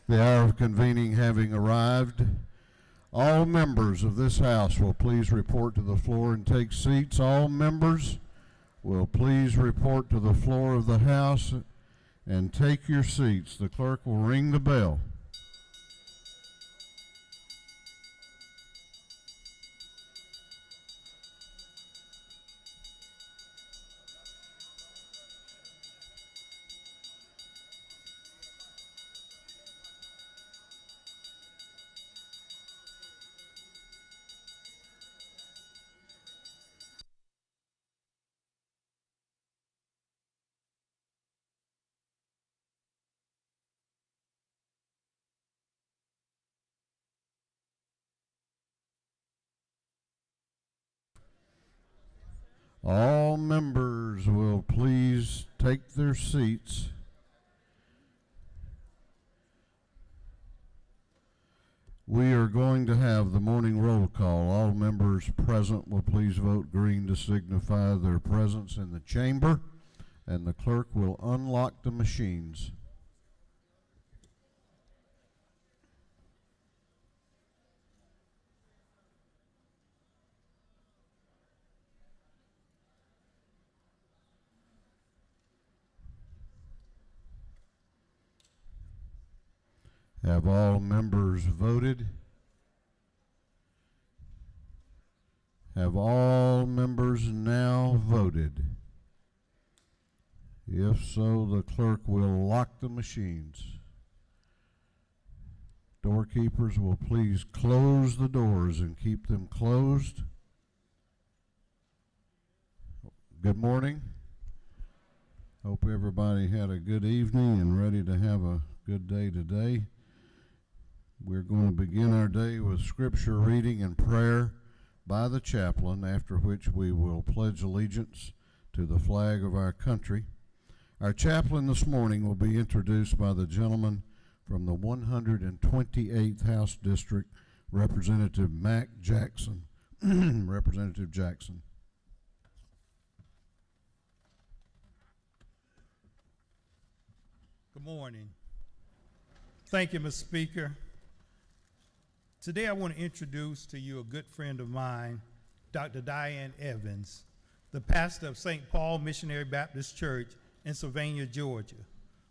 The hour of convening having arrived, all members of this House will please report to the floor and take seats. All members will please report to the floor of the House and take your seats. The clerk will ring the bell. All members will please take their seats. We are going to have the morning roll call. All members present will please vote green to signify their presence in the chamber, and the clerk will unlock the machines. Have all members voted? Have all members now voted? If so, the clerk will lock the machines. Doorkeepers will please close the doors and keep them closed. Good morning. Hope everybody had a good evening and ready to have a good day today. We're going to begin our day with scripture reading and prayer by the chaplain, after which we will pledge allegiance to the flag of our country. Our chaplain this morning will be introduced by the gentleman from the 128th House District, Representative Mac Jackson. Representative Jackson. Good morning. Thank you, Mr. Speaker. Today I want to introduce to you a good friend of mine, Dr. Diane Evans, the pastor of St. Paul Missionary Baptist Church in Sylvania, Georgia.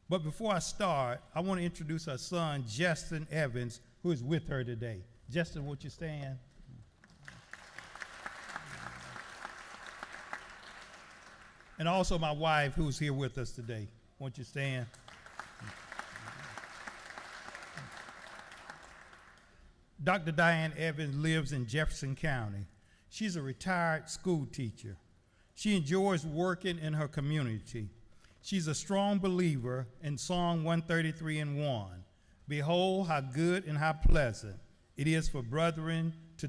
But before I start, I want to introduce her son, Justin Evans, who is with her today. Justin, won't you stand? And also my wife, who's here with us today. Won't you stand? Dr. Diane Evans lives in Jefferson County. She's a retired school teacher. She enjoys working in her community. She's a strong believer in Psalm 133:1. Behold, how good and how pleasant it is for brethren to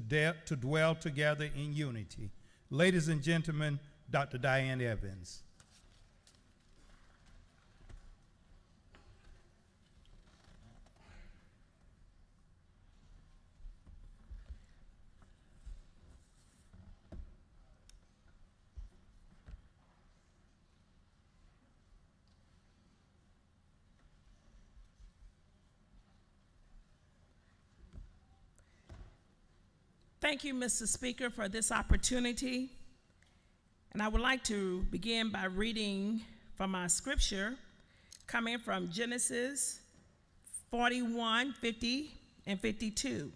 dwell together in unity. Ladies and gentlemen, Dr. Diane Evans. Thank you, Mr. Speaker, for this opportunity. And I would like to begin by reading from our scripture coming from Genesis 41, 50, and 52.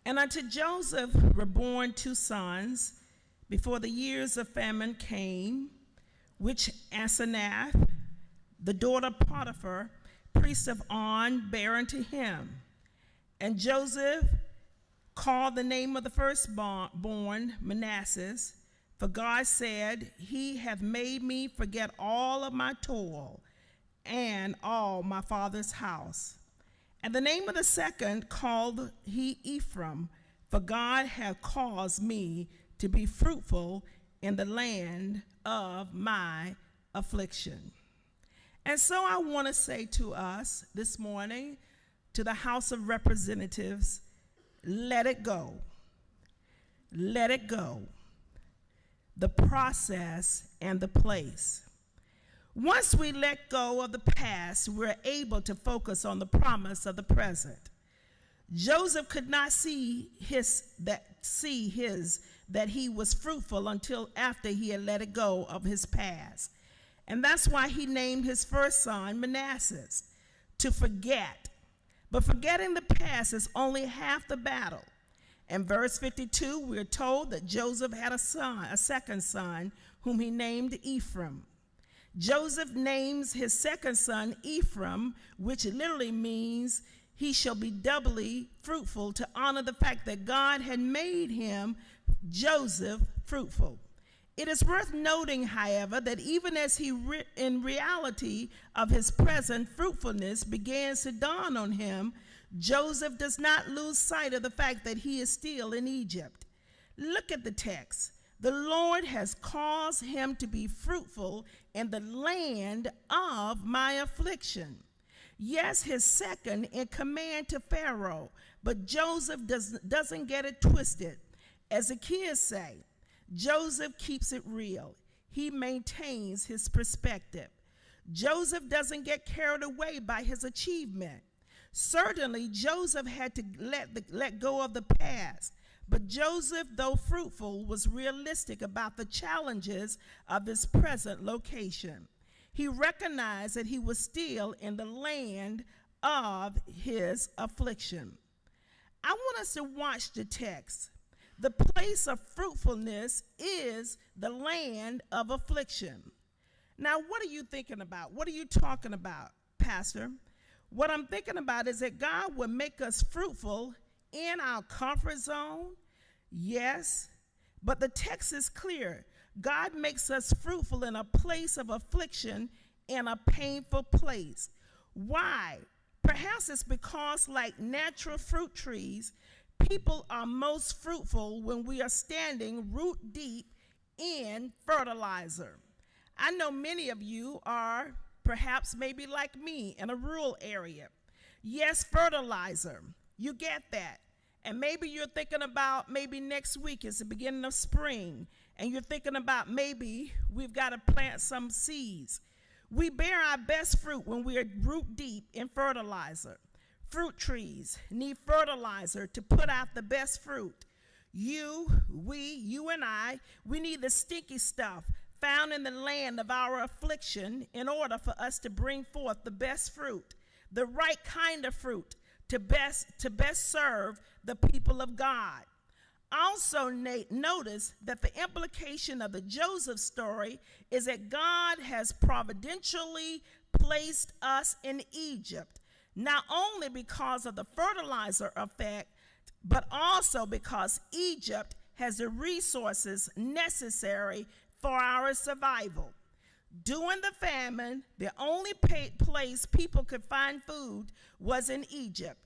And unto Joseph were born two sons before the years of famine came, which Asenath, the daughter of Potiphar, priest of On, bare unto him. And Joseph called the name of the firstborn Manasseh, for God said, He hath made me forget all of my toil and all my father's house. And the name of the second called he Ephraim, for God hath caused me to be fruitful in the land of my affliction. And so I want to say to us this morning, to the House of Representatives, let it go. Let it go. The process and the place. Once we let go of the past, we're able to focus on the promise of the present. Joseph could not see that he was fruitful until after he had let it go of his past. And that's why he named his first son Manasseh, to forget. But forgetting the past is only half the battle. In verse 52, we're told that Joseph had a second son, whom he named Ephraim. Joseph names his second son Ephraim, which literally means he shall be doubly fruitful, to honor the fact that God had made him, Joseph, fruitful. It is worth noting, however, that even as in reality of his present fruitfulness begins to dawn on him, Joseph does not lose sight of the fact that he is still in Egypt. Look at the text. The Lord has caused him to be fruitful in the land of my affliction. Yes, his second in command to Pharaoh, but Joseph doesn't get it twisted. As the kids say, Joseph keeps it real. He maintains his perspective. Joseph doesn't get carried away by his achievement. Certainly, Joseph had to let go of the past, but Joseph, though fruitful, was realistic about the challenges of his present location. He recognized that he was still in the land of his affliction. I want us to watch the text. The place of fruitfulness is the land of affliction. Now, what are you thinking about? What are you talking about, Pastor? What I'm thinking about is that God will make us fruitful in our comfort zone, yes, but the text is clear. God makes us fruitful in a place of affliction, in a painful place. Why? Perhaps it's because, like natural fruit trees, people are most fruitful when we are standing root deep in fertilizer. I know many of you are perhaps maybe like me in a rural area. Yes, fertilizer. You get that. And maybe you're thinking about maybe next week is the beginning of spring, and you're thinking about maybe we've got to plant some seeds. We bear our best fruit when we are root deep in fertilizer. Fruit trees need fertilizer to put out the best fruit. You and I, we need the stinky stuff found in the land of our affliction in order for us to bring forth the best fruit, the right kind of fruit to best serve the people of God. Also notice that the implication of the Joseph story is that God has providentially placed us in Egypt, not only because of the fertilizer effect, but also because Egypt has the resources necessary for our survival. During the famine, the only place people could find food was in Egypt.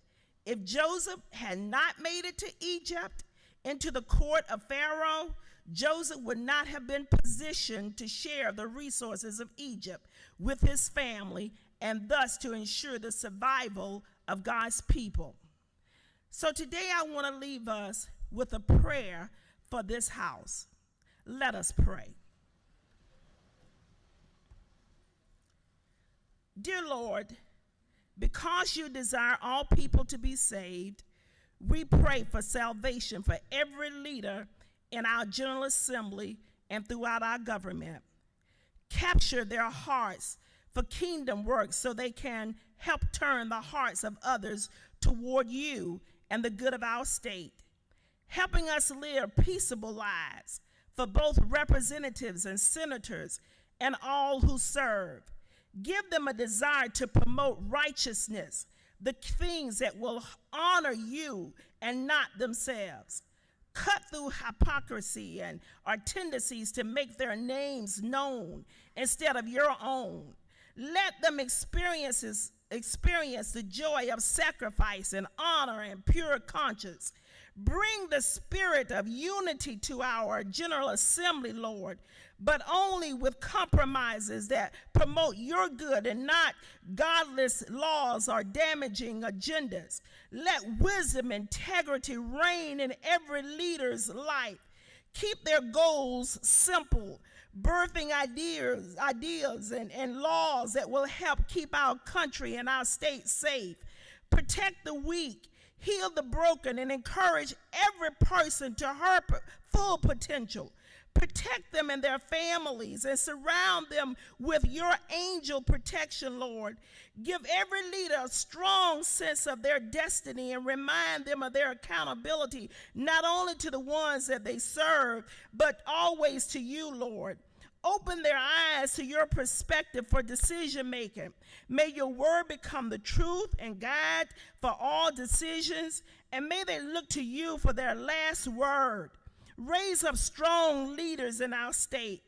If Joseph had not made it to Egypt, into the court of Pharaoh, Joseph would not have been positioned to share the resources of Egypt with his family and thus to ensure the survival of God's people. So today I want to leave us with a prayer for this house. Let us pray. Dear Lord, because you desire all people to be saved, we pray for salvation for every leader in our General Assembly and throughout our government. Capture their hearts for kingdom work so they can help turn the hearts of others toward you and the good of our state, helping us live peaceable lives for both representatives and senators and all who serve. Give them a desire to promote righteousness, the things that will honor you and not themselves. Cut through hypocrisy and our tendencies to make their names known instead of your own. Let them experience the joy of sacrifice and honor and pure conscience. Bring the spirit of unity to our General Assembly, Lord, but only with compromises that promote your good and not godless laws or damaging agendas. Let wisdom and integrity reign in every leader's life. Keep their goals simple, birthing ideas and laws that will help keep our country and our state safe, protect the weak, heal the broken, and encourage every person to her full potential. Protect them and their families and surround them with your angel protection, Lord. Give every leader a strong sense of their destiny and remind them of their accountability, not only to the ones that they serve, but always to you, Lord. Open their eyes to your perspective for decision making. May your word become the truth and guide for all decisions, and may they look to you for their last word. Raise up strong leaders in our state,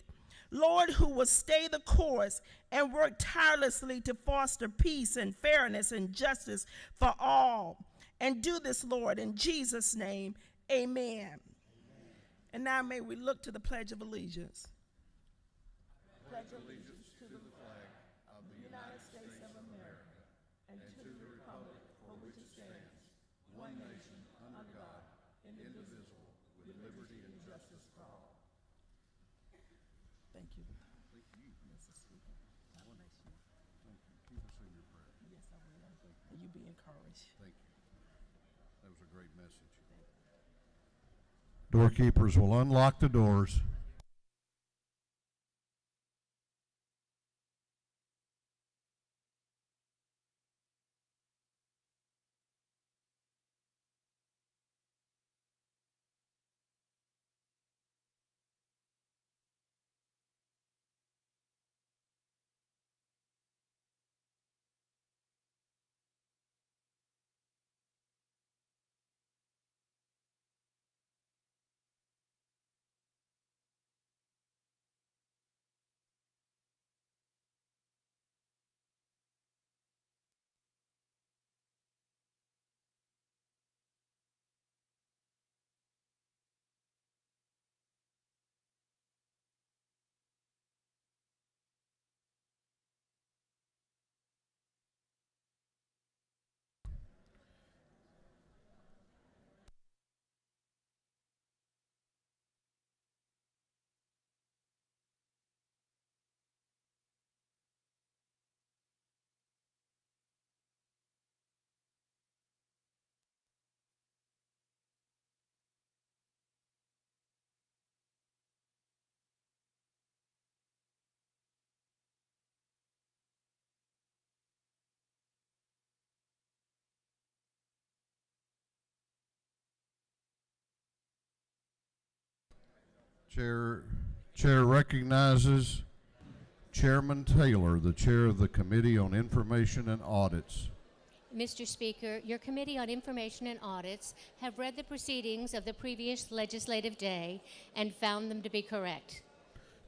Lord, who will stay the course and work tirelessly to foster peace and fairness and justice for all. And do this, Lord, in Jesus' name, amen. And now may we look to the Pledge of Allegiance. Pledge of allegiance to the flag of the United States of America and to the republic for which it stands, one nation, under God, indivisible, with liberty and justice for all. Thank you. Mrs. Speaker. God bless you. Thank you. Keep us in your prayer. Yes, I will. You be encouraged. Thank you. That was a great message. Doorkeepers will unlock the doors. Chair recognizes Chairman Taylor, the chair of the Committee on Information and Audits. Mr. Speaker, your Committee on Information and Audits have read the proceedings of the previous legislative day and found them to be correct.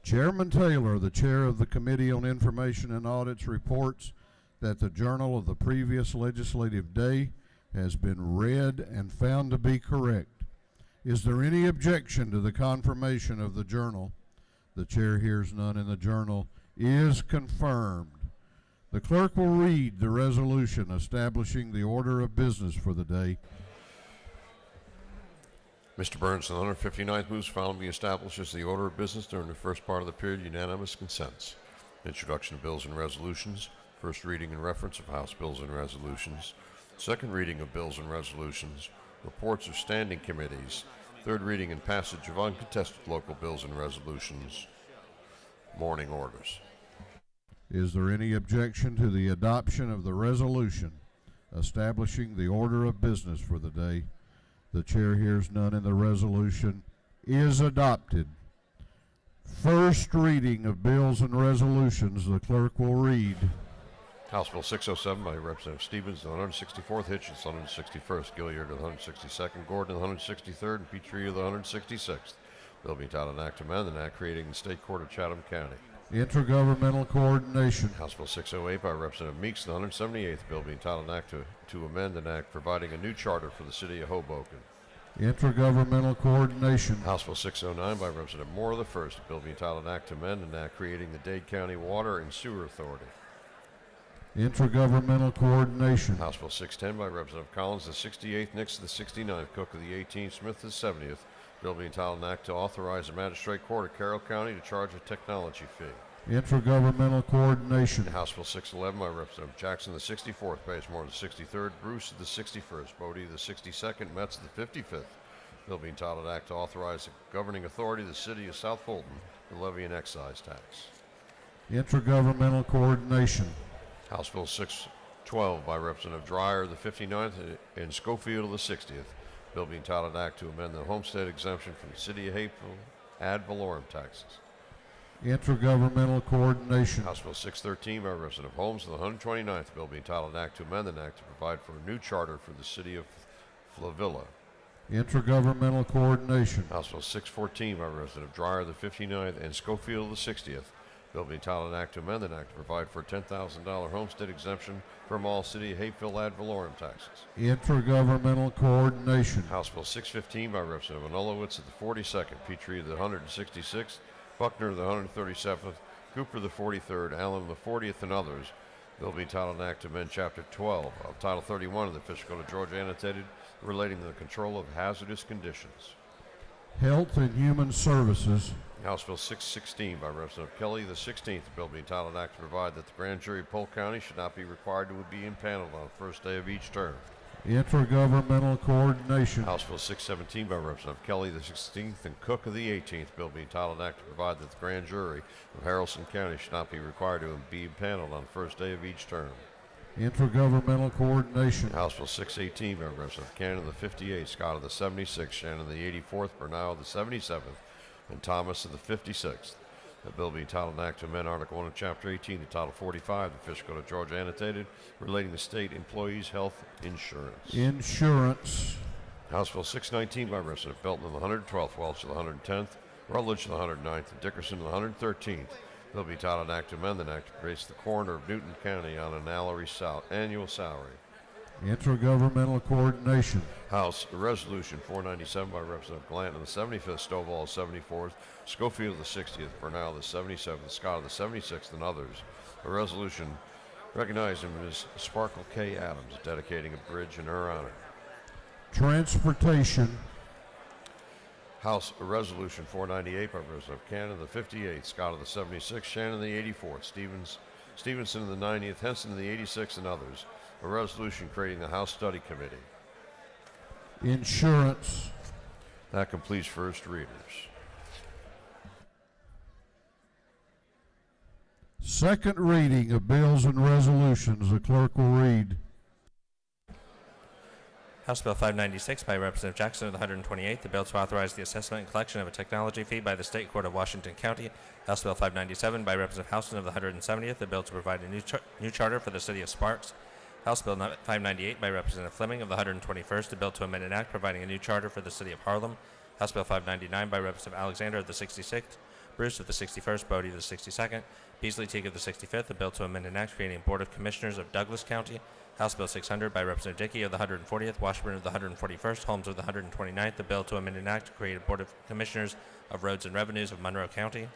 Chairman Taylor, the chair of the Committee on Information and Audits, reports that the journal of the previous legislative day has been read and found to be correct. Is there any objection to the confirmation of the journal? The chair hears none, and the journal is confirmed. The clerk will read the resolution establishing the order of business for the day. Mr. Burns, the 159th moves following establishes the order of business during the first part of the period. Unanimous consents. Introduction of bills and resolutions. First reading and reference of House bills and resolutions. Second reading of bills and resolutions. Reports of standing committees. Third reading and passage of uncontested local bills and resolutions. Morning orders. Is there any objection to the adoption of the resolution establishing the order of business for the day? The chair hears none, and the resolution is adopted. First reading of bills and resolutions. The clerk will read. House Bill 607 by Representative Stevens, the 164th, Hitchens, the 161st, Gilliard, the 162nd, Gordon, the 163rd, and Petrie, the 166th. Bill being titled an act to amend an act creating the State Court of Chatham County. Intergovernmental coordination. House Bill 608 by Representative Meeks, the 178th. Bill being titled an act to amend an act providing a new charter for the city of Hoboken. Intergovernmental coordination. House Bill 609 by Representative Moore, the first. Bill being titled an act to amend an act creating the Dade County Water and Sewer Authority. Intergovernmental coordination. House Bill 610 by Representative Collins, the 68th, Nix, the 69th, Cook of the 18th, Smith, the 70th. Bill being entitled an act to authorize the magistrate court of Carroll County to charge a technology fee. Intergovernmental coordination. House Bill 611 by Representative Jackson, the 64th, Bazemore, the 63rd, Bruce, the 61st, Bodie, the 62nd, Metz, the 55th. Bill being entitled Act to authorize the governing authority of the city of South Fulton to levy an excise tax. Intergovernmental coordination. House Bill 612 by Representative Dreyer, the 59th, and Schofield, the 60th. Bill being entitled Act to amend the homestead exemption from the city of Hapeville ad valorem taxes. Intergovernmental coordination. House Bill 613 by Representative Holmes, the 129th. Bill being entitled Act to amend an act to provide for a new charter for the city of Flavilla. Intergovernmental coordination. House Bill 614 by Representative Dreyer, the 59th, and Schofield, the 60th. Bill being entitled an act to amend an act to provide for a $10,000 homestead exemption from all city of Hapeville ad valorem taxes. Intergovernmental coordination. House Bill 615 by Representative Anulowitz at the 42nd, Petrie the 166th, Buckner the 137th, Cooper the 43rd, Allen the 40th, and others. Bill being entitled an act to amend Chapter 12 of Title 31 of the Official Code of Georgia annotated relating to the control of hazardous conditions. Health and Human Services. House Bill 616 by Representative Kelly, the 16th. Bill being entitled an act to provide that the grand jury of Polk County should not be required to be impaneled on the first day of each term. Intergovernmental coordination. House Bill 617 by Representative Kelly, the 16th, and Cook of the 18th. Bill being entitled an act to provide that the grand jury of Haralson County should not be required to be impaneled on the first day of each term. Intergovernmental coordination. House Bill 618 by Representative Cannon, the 58th, Scott of the 76th, Shannon the 84th, Bernal of the 77th, and Thomas of the 56th. The bill being entitled an act to amend Article 1 of Chapter 18 to Title 45 of the Official Code of Georgia annotated relating to state employees' health insurance. Insurance. House Bill 619 by Representative Belton of the 112th, Welch of the 110th, Rutledge of the 109th, and Dickerson of the 113th. Bill being entitled an act to amend an act to place the coroner of Newton County on an annual salary. Intergovernmental coordination. House Resolution 497 by Representative Glanton of the 75th, Stovall of the 74th, Schofield of the 60th, Bernal of the 77th, Scott of the 76th, and others. A resolution recognizing Ms. Sparkle K. Adams, dedicating a bridge in her honor. Transportation. House Resolution 498 by Representative Cannon of the 58th, Scott of the 76th, Shannon of the 84th, Stevenson of the 90th, Henson of the 86th, and others. A resolution creating the House Study Committee. Insurance. That completes first readers. Second reading of bills and resolutions. The clerk will read. House Bill 596 by Representative Jackson of the 128th, the bill to authorize the assessment and collection of a technology fee by the State Court of Washington County. House Bill 597 by Representative Houston of the 170th, the bill to provide a new charter for the city of Sparks. House Bill 598 by Representative Fleming of the 121st, the bill to amend an act providing a new charter for the city of Harlem. House Bill 599 by Representative Alexander of the 66th, Bruce of the 61st, Bodie of the 62nd, Beasley Teague of the 65th, the bill to amend an act creating a Board of Commissioners of Douglas County. House Bill 600 by Representative Dickey of the 140th, Washburn of the 141st, Holmes of the 129th, the bill to amend an act to create a Board of Commissioners of Roads and Revenues of Monroe County.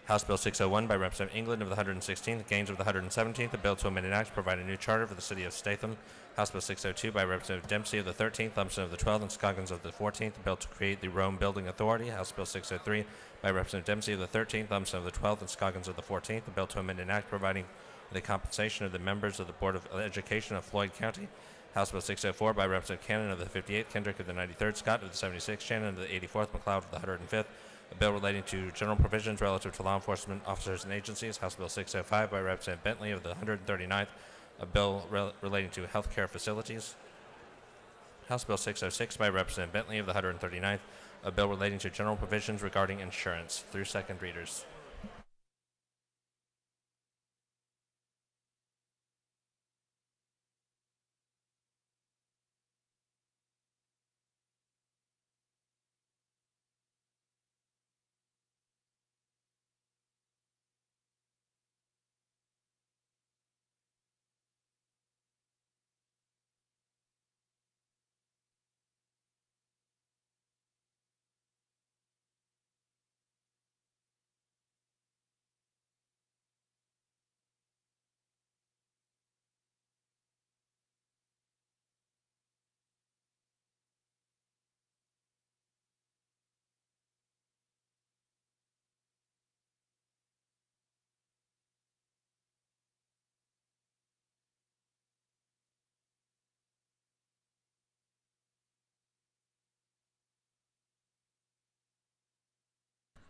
House Bill 601 by Representative England of the 116th, Gaines of the 117th, the bill to amend an act to provide a new charter for the city of Statham. House Bill 602 by Representative Dempsey of the 13th, Lumpson of the 12th, and Scoggins of the 14th, the bill to create the Rome Building Authority. House Bill 603 by Representative Dempsey of the 13th, Lumpson of the 12th, and Scoggins of the 14th, the bill to amend an act providing the compensation of the members of the Board of Education of Floyd County. House Bill 604 by Representative Cannon of the 58th, Kendrick of the 93rd, Scott of the 76th, Shannon of the 84th, McLeod of the 105th, a bill relating to general provisions relative to law enforcement officers and agencies. House Bill 605 by Representative Bentley of the 139th, a bill relating to health care facilities. House Bill 606 by Representative Bentley of the 139th, a bill relating to general provisions regarding insurance, through second readers.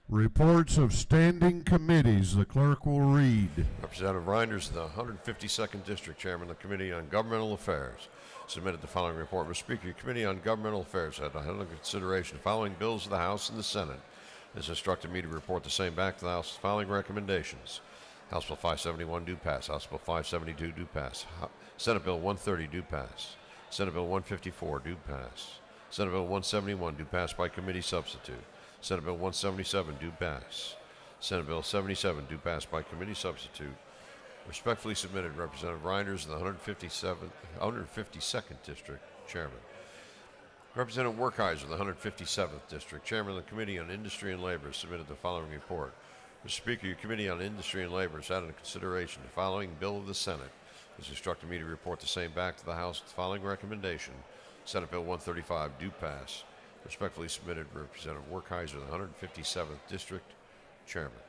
Reports of standing committees, the clerk will read. Representative Reinders, the 152nd District Chairman of the Committee on Governmental Affairs, submitted the following report. Mr. Speaker, your Committee on Governmental Affairs had under consideration the following bills of the House and the Senate. It has instructed me to report the same back to the House with the following recommendations. House Bill 571 do pass. House Bill 572 do pass. Senate Bill 130 do pass. Senate Bill 154 do pass. Senate Bill 171 do pass by committee substitute. Senate Bill 177 do pass. Senate Bill 77 do pass by committee substitute. Respectfully submitted, Representative Reinders, the 152nd District Chairman. Representative Werkheiser, the 157th District Chairman of the Committee on Industry and Labor, submitted the following report. Mr. Speaker, your Committee on Industry and Labor has had in consideration the following bill of the Senate. It has instructed me to report the same back to the House with the following recommendation. Senate Bill 135 do pass. Respectfully submitted, Representative Werkheiser, the 157th District Chairman.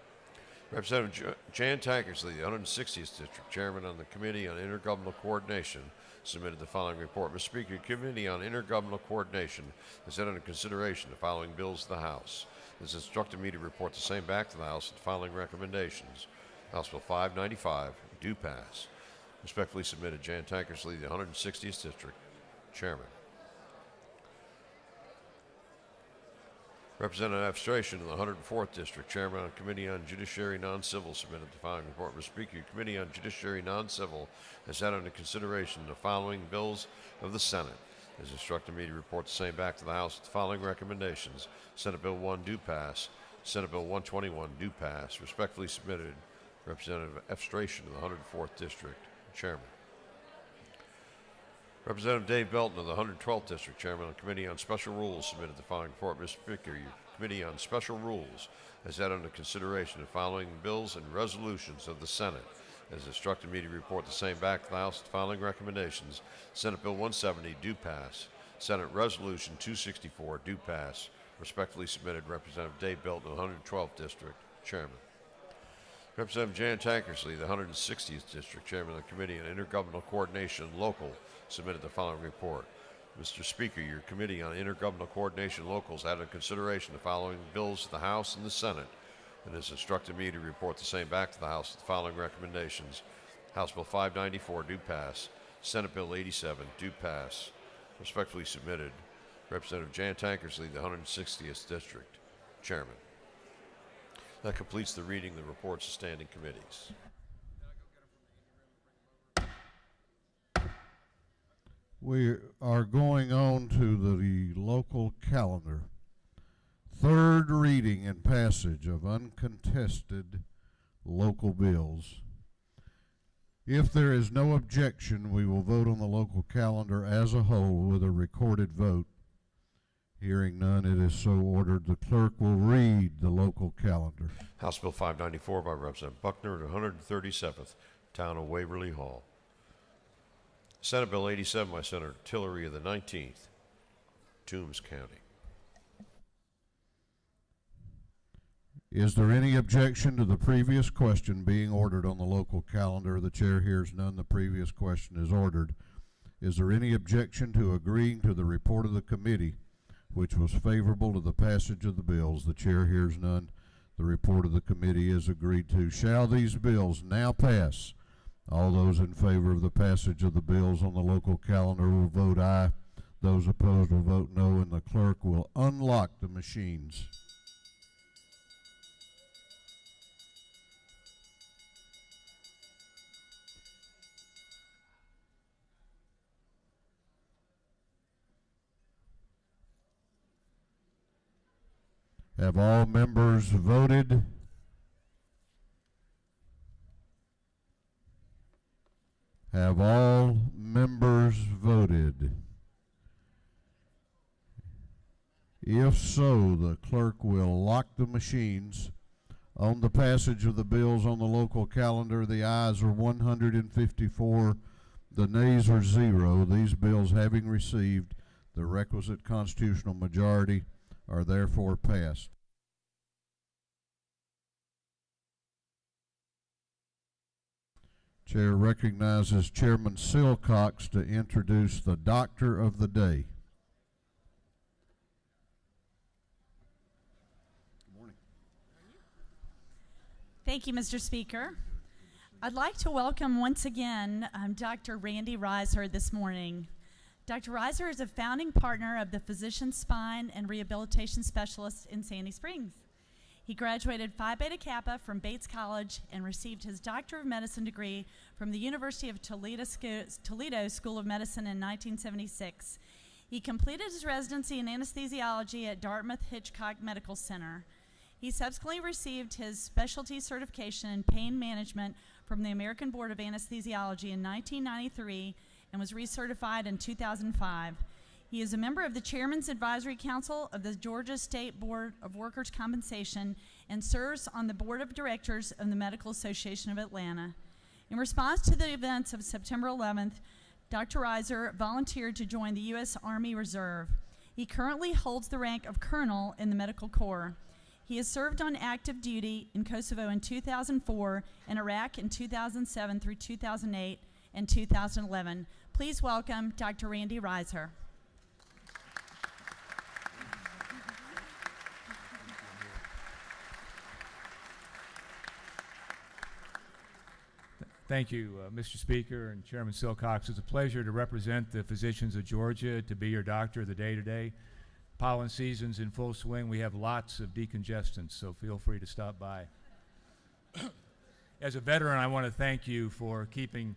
Representative Jan Tankersley, the 160th District Chairman on the Committee on Intergovernmental Coordination, submitted the following report. Mr. Speaker, your Committee on Intergovernmental Coordination has had under consideration the following bills to the House. It has instructed me to report the same back to the House with the following recommendations. House Bill 595 do pass. Respectfully submitted, Jan Tankersley, the 160th District Chairman. Representative Abstration, the 104th District Chairman on Committee on Judiciary Non-Civil, submitted the following report. Mr. Speaker, your Committee on Judiciary Non-Civil has had under consideration the following bills of the Senate. It has instructed me to report the same back to the House with the following recommendations. Senate Bill 1 do pass. Senate Bill 121 do pass. Respectfully submitted, Representative Abstration, the 104th District Chairman. Representative Dave Belton of the 112th District Chairman of the Committee on Special Rules submitted the following report. Mr. Speaker, your Committee on Special Rules has had under consideration the following bills and resolutions of the Senate. It has instructed me to report the same back to the House with the following recommendations. Senate Bill 170 do pass. Senate Resolution 264 do pass. Respectfully submitted, Representative Dave Belton of the 112th District Chairman. Representative Jan Tankersley, the 160th District Chairman of the Committee on Intergovernmental Coordination Local, submitted the following report. Mr. Speaker, your Committee on Intergovernmental Coordination Locals had in consideration the following bills to the House and the Senate, and has instructed me to report the same back to the House with the following recommendations. House Bill 594 do pass. Senate Bill 87 do pass. Respectfully submitted, Representative Jan Tankersley, the 160th District Chairman. That completes the reading of the reports of standing committees. We are going on to the local calendar. Third reading and passage of uncontested local bills. If there is no objection, we will vote on the local calendar as a whole with a recorded vote. Hearing none, it is so ordered. The clerk will read the local calendar. House Bill 594 by Representative Buckner, the 137th, Town of Waverly Hall. Senate Bill 87 by Senator Tillery of the 19th, Toombs County. Is there any objection to the previous question being ordered on the local calendar? The chair hears none. The previous question is ordered. Is there any objection to agreeing to the report of the committee, which was favorable to the passage of the bills? The chair hears none. The report of the committee is agreed to. Shall these bills now pass? All those in favor of the passage of the bills on the local calendar will vote aye. Those opposed will vote no, and the clerk will unlock the machines. Have all members voted? Have all members voted? If so, the clerk will lock the machines. On the passage of the bills on the local calendar, the ayes are 154, the nays are 0. These bills, having received the requisite constitutional majority, are therefore passed. Chair recognizes Chairman Silcox to introduce the Doctor of the Day. Good morning. Thank you, Mr. Speaker. I'd like to welcome once again Dr. Randy Reiser this morning. Dr. Reiser is a founding partner of the Physician Spine and Rehabilitation Specialist in Sandy Springs. He graduated Phi Beta Kappa from Bates College and received his Doctor of Medicine degree from the University of Toledo School of Medicine in 1976. He completed his residency in anesthesiology at Dartmouth Hitchcock Medical Center. He subsequently received his specialty certification in pain management from the American Board of Anesthesiology in 1993 and was recertified in 2005. He is a member of the Chairman's Advisory Council of the Georgia State Board of Workers' Compensation and serves on the Board of Directors of the Medical Association of Atlanta. In response to the events of September 11th, Dr. Reiser volunteered to join the U.S. Army Reserve. He currently holds the rank of Colonel in the Medical Corps. He has served on active duty in Kosovo in 2004 and Iraq in 2007 through 2008 and 2011. Please welcome Dr. Randy Reiser. Thank you, Mr. Speaker and Chairman Silcox. It's a pleasure to represent the physicians of Georgia, to be your doctor of the day today. Pollen season's in full swing. We have lots of decongestants, so feel free to stop by. As a veteran, I want to thank you for keeping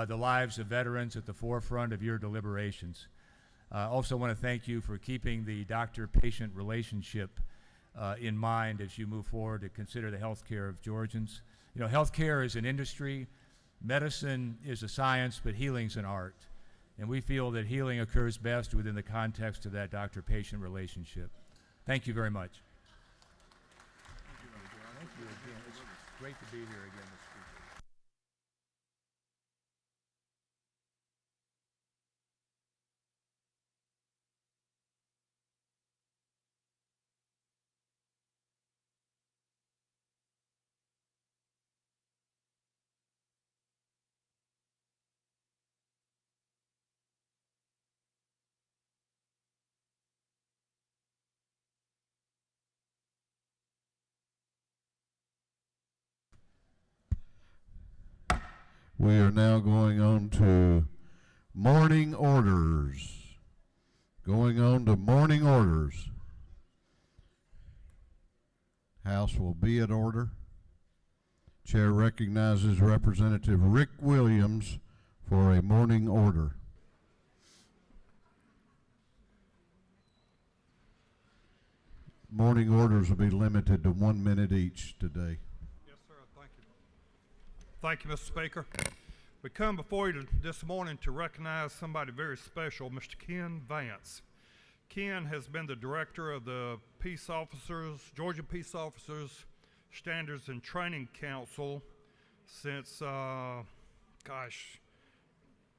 the lives of veterans at the forefront of your deliberations. I also want to thank you for keeping the doctor-patient relationship in mind as you move forward to consider the health care of Georgians. You know, healthcare is an industry, medicine is a science, but healing's an art. And we feel that healing occurs best within the context of that doctor-patient relationship. Thank you very much. Thank you again. It's great to be here again, Mr. Speaker. We are now going on to morning orders. Going on to morning orders. House will be in order. Chair recognizes Representative Rick Williams for a morning order. Morning orders will be limited to 1 minute each today. Yes, sir. Thank you. Thank you, Mr. Speaker. We come before you this morning to recognize somebody very special, Mr. Ken Vance. Ken has been the director of the Peace Officers, Georgia Peace Officers Standards and Training Council since,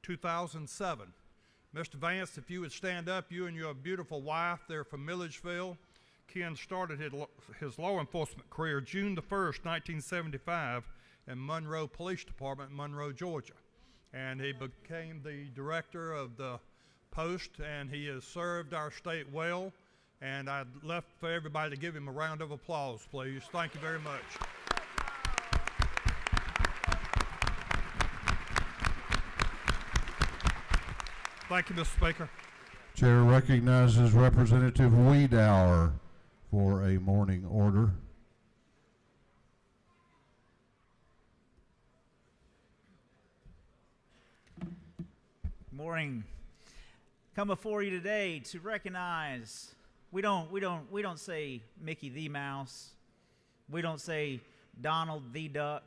2007. Mr. Vance, if you would stand up, you and your beautiful wife, they're from Milledgeville. Ken started his law enforcement career June the 1st, 1975 in Monroe Police Department in Monroe, Georgia. And he became the director of the post, and he has served our state well. And I'd love for everybody to give him a round of applause, please. Thank you very much. Thank you, Mr. Speaker. Chair recognizes Representative Wiedauer for a morning order. Morning. Come before you today to recognize we don't say Mickey the Mouse. We don't say Donald the Duck.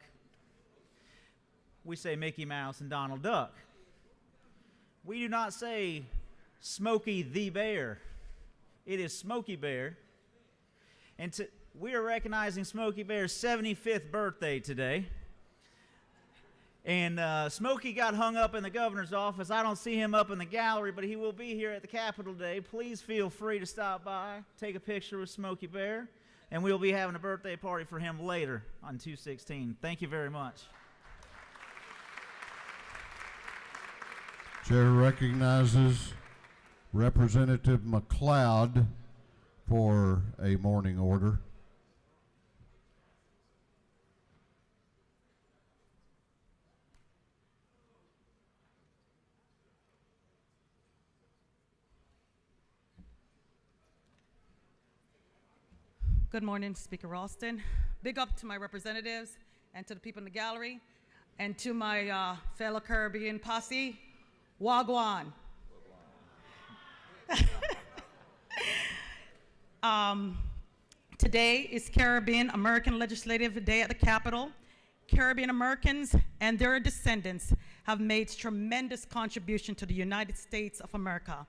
We say Mickey Mouse and Donald Duck. We do not say Smokey the Bear. It is Smokey Bear. And we are recognizing Smokey Bear's 75th birthday today. And Smokey got hung up in the governor's office. I don't see him up in the gallery, but he will be here at the Capitol today. Please feel free to stop by, take a picture with Smokey Bear, and we'll be having a birthday party for him later on 2/16. Thank you very much. Chair recognizes Representative McLeod for a morning order. Good morning, Speaker Ralston. Big up to my representatives and to the people in the gallery and to my fellow Caribbean posse. Wagwan. Today is Caribbean American Legislative Day at the Capitol. Caribbean Americans and their descendants have made tremendous contribution to the United States of America.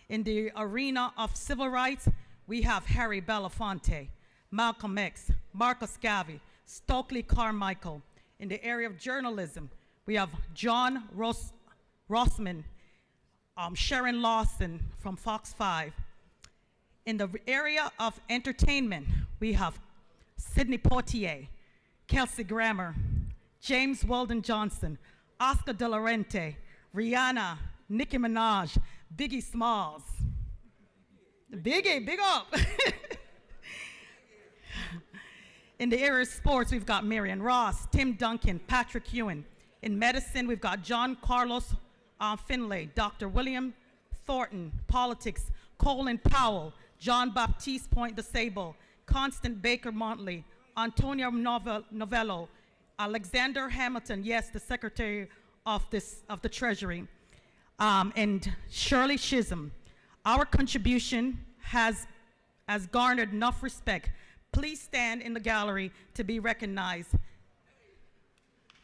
In the arena of civil rights, we have Harry Belafonte, Malcolm X, Marcus Garvey, Stokely Carmichael. In the area of journalism, we have John Rossman, Sharon Lawson from Fox 5. In the area of entertainment, we have Sidney Poitier, Kelsey Grammer, James Weldon Johnson, Oscar De La Renta, Rihanna, Nicki Minaj, Biggie Smalls. Biggie, big up. In the area of sports, we've got Marion Ross, Tim Duncan, Patrick Ewing. In medicine, we've got John Carlos Finlay, Dr. William Thornton. Politics, Colin Powell, John Baptiste Point de Sable, Constant Baker Motley, Antonio Novello, Alexander Hamilton, yes, the Secretary of the Treasury, and Shirley Chisholm. Our contribution has garnered enough respect. Please stand in the gallery to be recognized.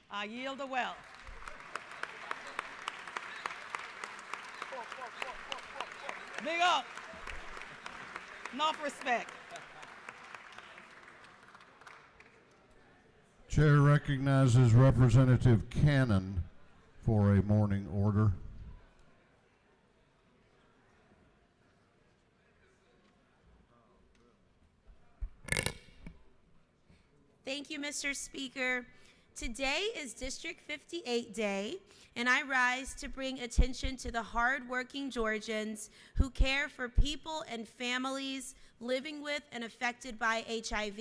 I yield the well. Big up. Enough respect. Chair recognizes Representative Cannon for a morning order. Thank you, Mr. Speaker. Today is District 58 Day, and I rise to bring attention to the hardworking Georgians who care for people and families living with and affected by HIV.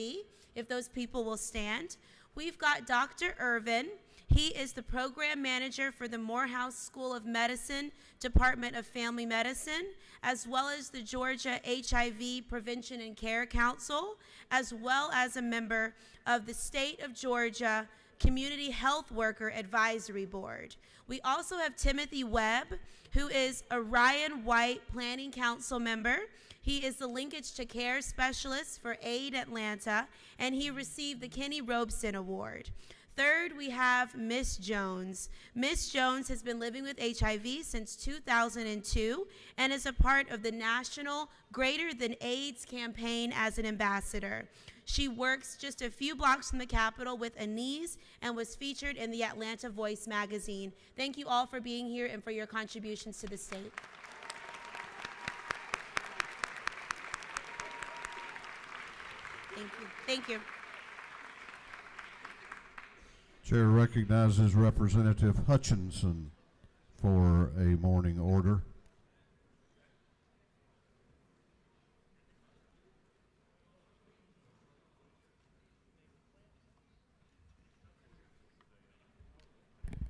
If those people will stand. We've got Dr. Irvin. He is the program manager for the Morehouse School of Medicine, Department of Family Medicine, as well as the Georgia HIV Prevention and Care Council, as well as a member of the State of Georgia Community Health Worker Advisory Board. We also have Timothy Webb, who is a Ryan White Planning Council member. He is the Linkage to Care Specialist for AID Atlanta, and he received the Kenny Robeson Award. Third, we have Miss Jones. Miss Jones has been living with HIV since 2002 and is a part of the National Greater Than AIDS campaign as an ambassador. She works just a few blocks from the Capitol with Anise and was featured in the Atlanta Voice magazine. Thank you all for being here and for your contributions to the state. Thank you. Thank you. Chair recognizes Representative Hutchinson for a morning order.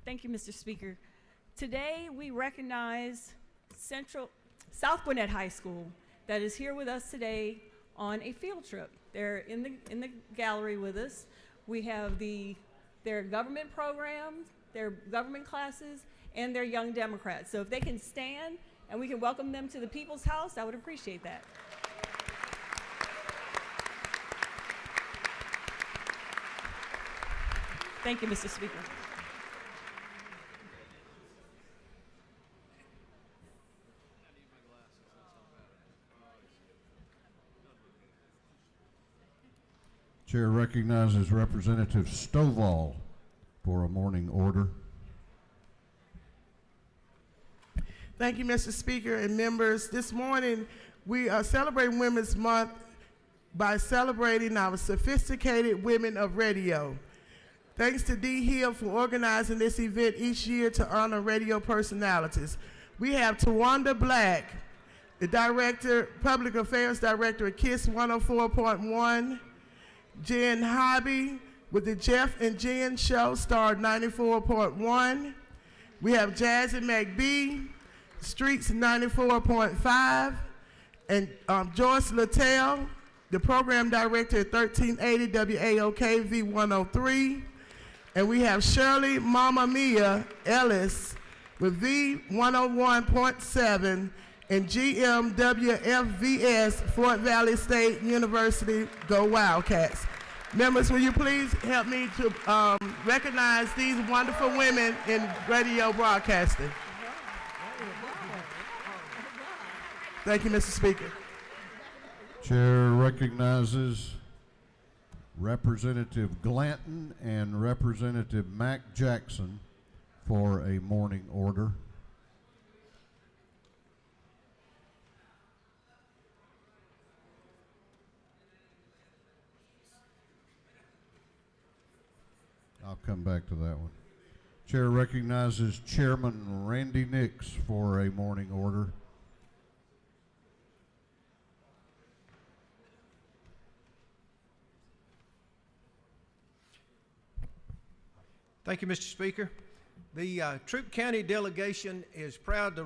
Thank you, Mr. Speaker. Today we recognize South Gwinnett High School that is here with us today on a field trip. They're in the gallery with us. We have their government programs, their government classes, and their Young Democrats. So if they can stand and we can welcome them to the People's House, I would appreciate that. Thank you, Mr. Speaker. Chair recognizes Representative Stovall for a morning order. Thank you, Mr. Speaker and members. This morning, we are celebrating Women's Month by celebrating our sophisticated women of radio. Thanks to Dee Hill for organizing this event each year to honor radio personalities. We have Tawanda Black, the Public Affairs Director at KISS 104.1, Jen Hobby with the Jeff and Jen Show, Star 94.1. We have Jazzy McBee, Streets 94.5, and Joyce Littell The program director at 1380 WAOK V103. And we have Shirley Mama Mia Ellis with V101.7 and GMWFVS Fort Valley State University. Go Wildcats. Members, will you please help me to recognize these wonderful women in radio broadcasting? Thank you, Mr. Speaker. Chair recognizes Representative Glanton and Representative Mac Jackson for a morning order. I'll come back to that one. Chair recognizes Chairman Randy Nix for a morning order. Thank you, Mr. Speaker. The Troup County delegation is proud to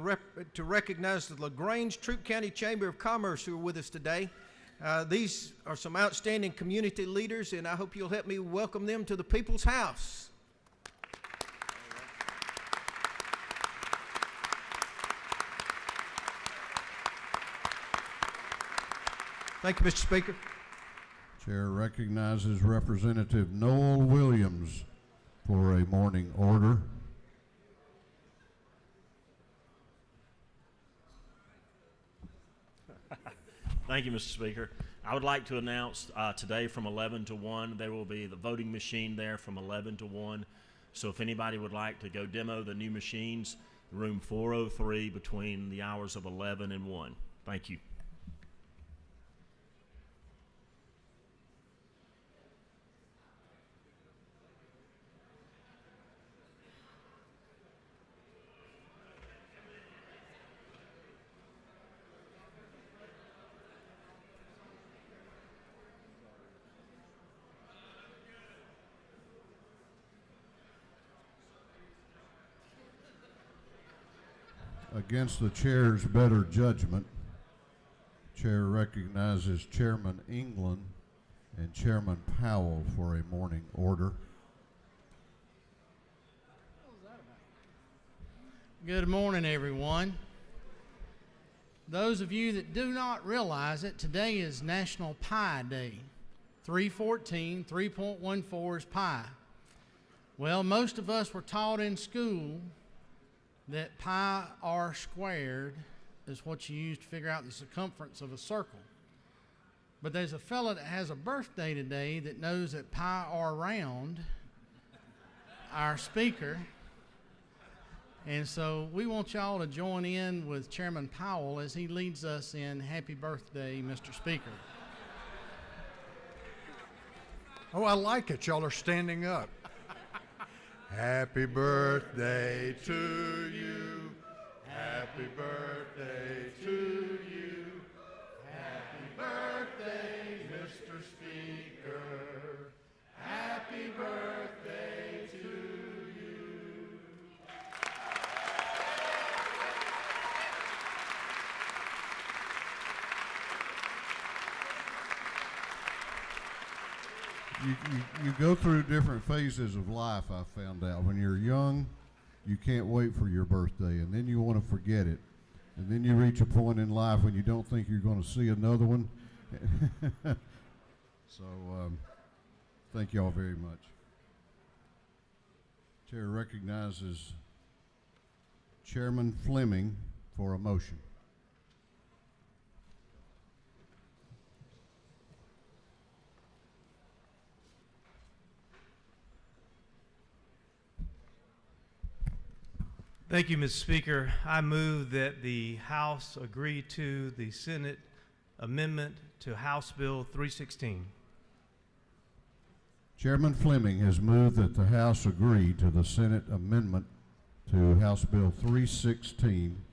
recognize the LaGrange Troup County Chamber of Commerce who are with us today. These are some outstanding community leaders, and I hope you'll help me welcome them to the People's House. Thank you, Mr. Speaker. Chair recognizes Representative Noel Williams for a morning order. Thank you, Mr. Speaker. I would like to announce today from 11 to 1, there will be the voting machine there from 11 to 1. So if anybody would like to go demo the new machines, room 403 between the hours of 11 and 1. Thank you. Against the chair's better judgment, chair recognizes Chairman England and Chairman Powell for a morning order. Good morning, everyone. Those of you that do not realize it, today is National Pi Day. 314, 3.14 is pi. Well, most of us were taught in school that pi r squared is what you use to figure out the circumference of a circle. But there's a fella that has a birthday today that knows that pi r round, our speaker. And so we want y'all to join in with Chairman Powell as he leads us in happy birthday, Mr. Speaker. Oh, I like it. Y'all are standing up. Happy birthday to you. Happy birthday to you. Happy birthday, Mr. Speaker. Happy birthday to you. You go through different phases of life, I found out. When you're young, you can't wait for your birthday, and then you want to forget it. And then you reach a point in life when you don't think you're going to see another one. So thank you all very much. Chair recognizes Chairman Fleming for a motion. Thank you, Mr. Speaker. I move that the House agree to the Senate amendment to House Bill 316. Chairman Fleming has moved that the House agree to the Senate amendment to House Bill 316.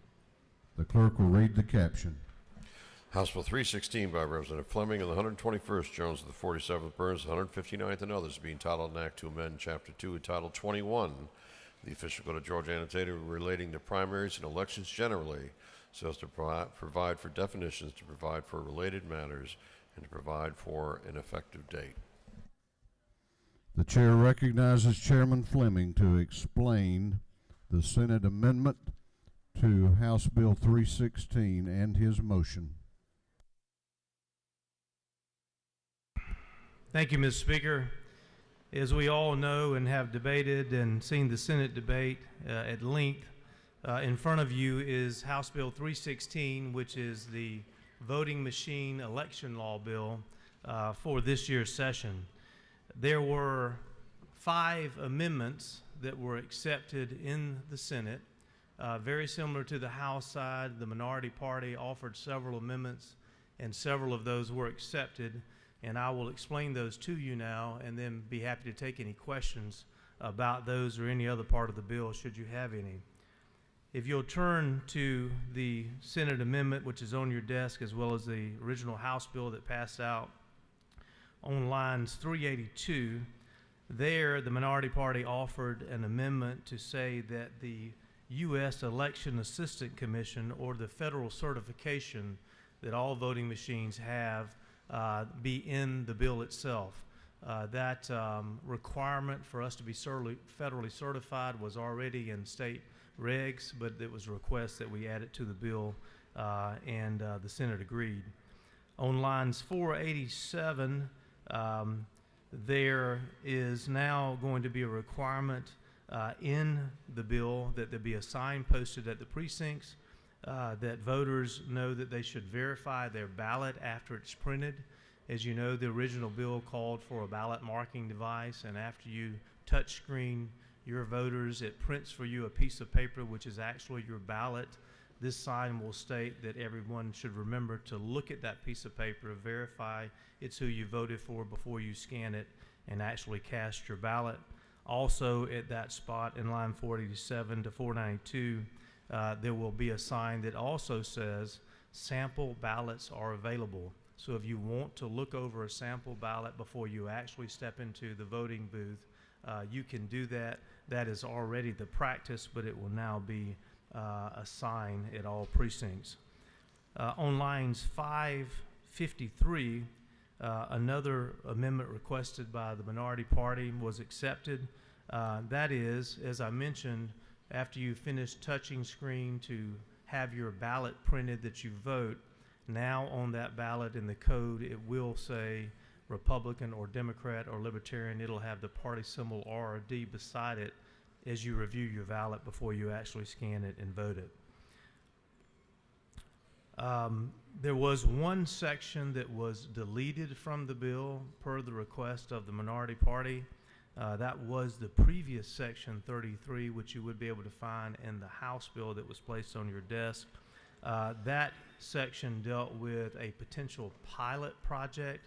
The clerk will read the caption. House Bill 316 by Representative Fleming and the 121st Jones of the 47th Burns, 159th and others being titled an act to amend Chapter 2 entitled 21, the official code of Georgia annotated relating to primaries and elections generally, so as to provide for definitions to provide for related matters and to provide for an effective date. The chair recognizes Chairman Fleming to explain the Senate amendment to House Bill 316 and his motion. Thank you, Mr. Speaker. As we all know and have debated and seen the Senate debate at length, in front of you is House Bill 316, which is the voting machine election law bill for this year's session. There were 5 amendments that were accepted in the Senate. Very similar to the House side, the minority party offered several amendments, and several of those were accepted. And I will explain those to you now and then be happy to take any questions about those or any other part of the bill should you have any. If you'll turn to the Senate amendment, which is on your desk, as well as the original House bill that passed out on lines 382, there the minority party offered an amendment to say that the U.S. Election Assistant Commission, or the federal certification that all voting machines have, be in the bill itself. That requirement for us to be federally certified was already in state regs, but it was a request that we add it to the bill, and the Senate agreed. On lines 487, there is now going to be a requirement in the bill that there be a sign posted at the precincts that voters know that they should verify their ballot after it's printed. As you know, the original bill called for a ballot marking device, and after you touch screen your voters, it prints for you a piece of paper which is actually your ballot. This sign will state that everyone should remember to look at that piece of paper, verify it's who you voted for before you scan it and actually cast your ballot. Also at that spot in line 487 to 492, there will be a sign that also says sample ballots are available. So if you want to look over a sample ballot before you actually step into the voting booth, you can do that. That is already the practice, but it will now be a sign at all precincts. On lines 553, another amendment requested by the minority party was accepted. That is, as I mentioned, after you finish touching screen to have your ballot printed that you vote, now on that ballot in the code it will say Republican or Democrat or Libertarian. It'll have the party symbol R or D beside it as you review your ballot before you actually scan it and vote it. There was one section that was deleted from the bill per the request of the minority party. That was the previous section 33, which you would be able to find in the House bill that was placed on your desk. That section dealt with a potential pilot project,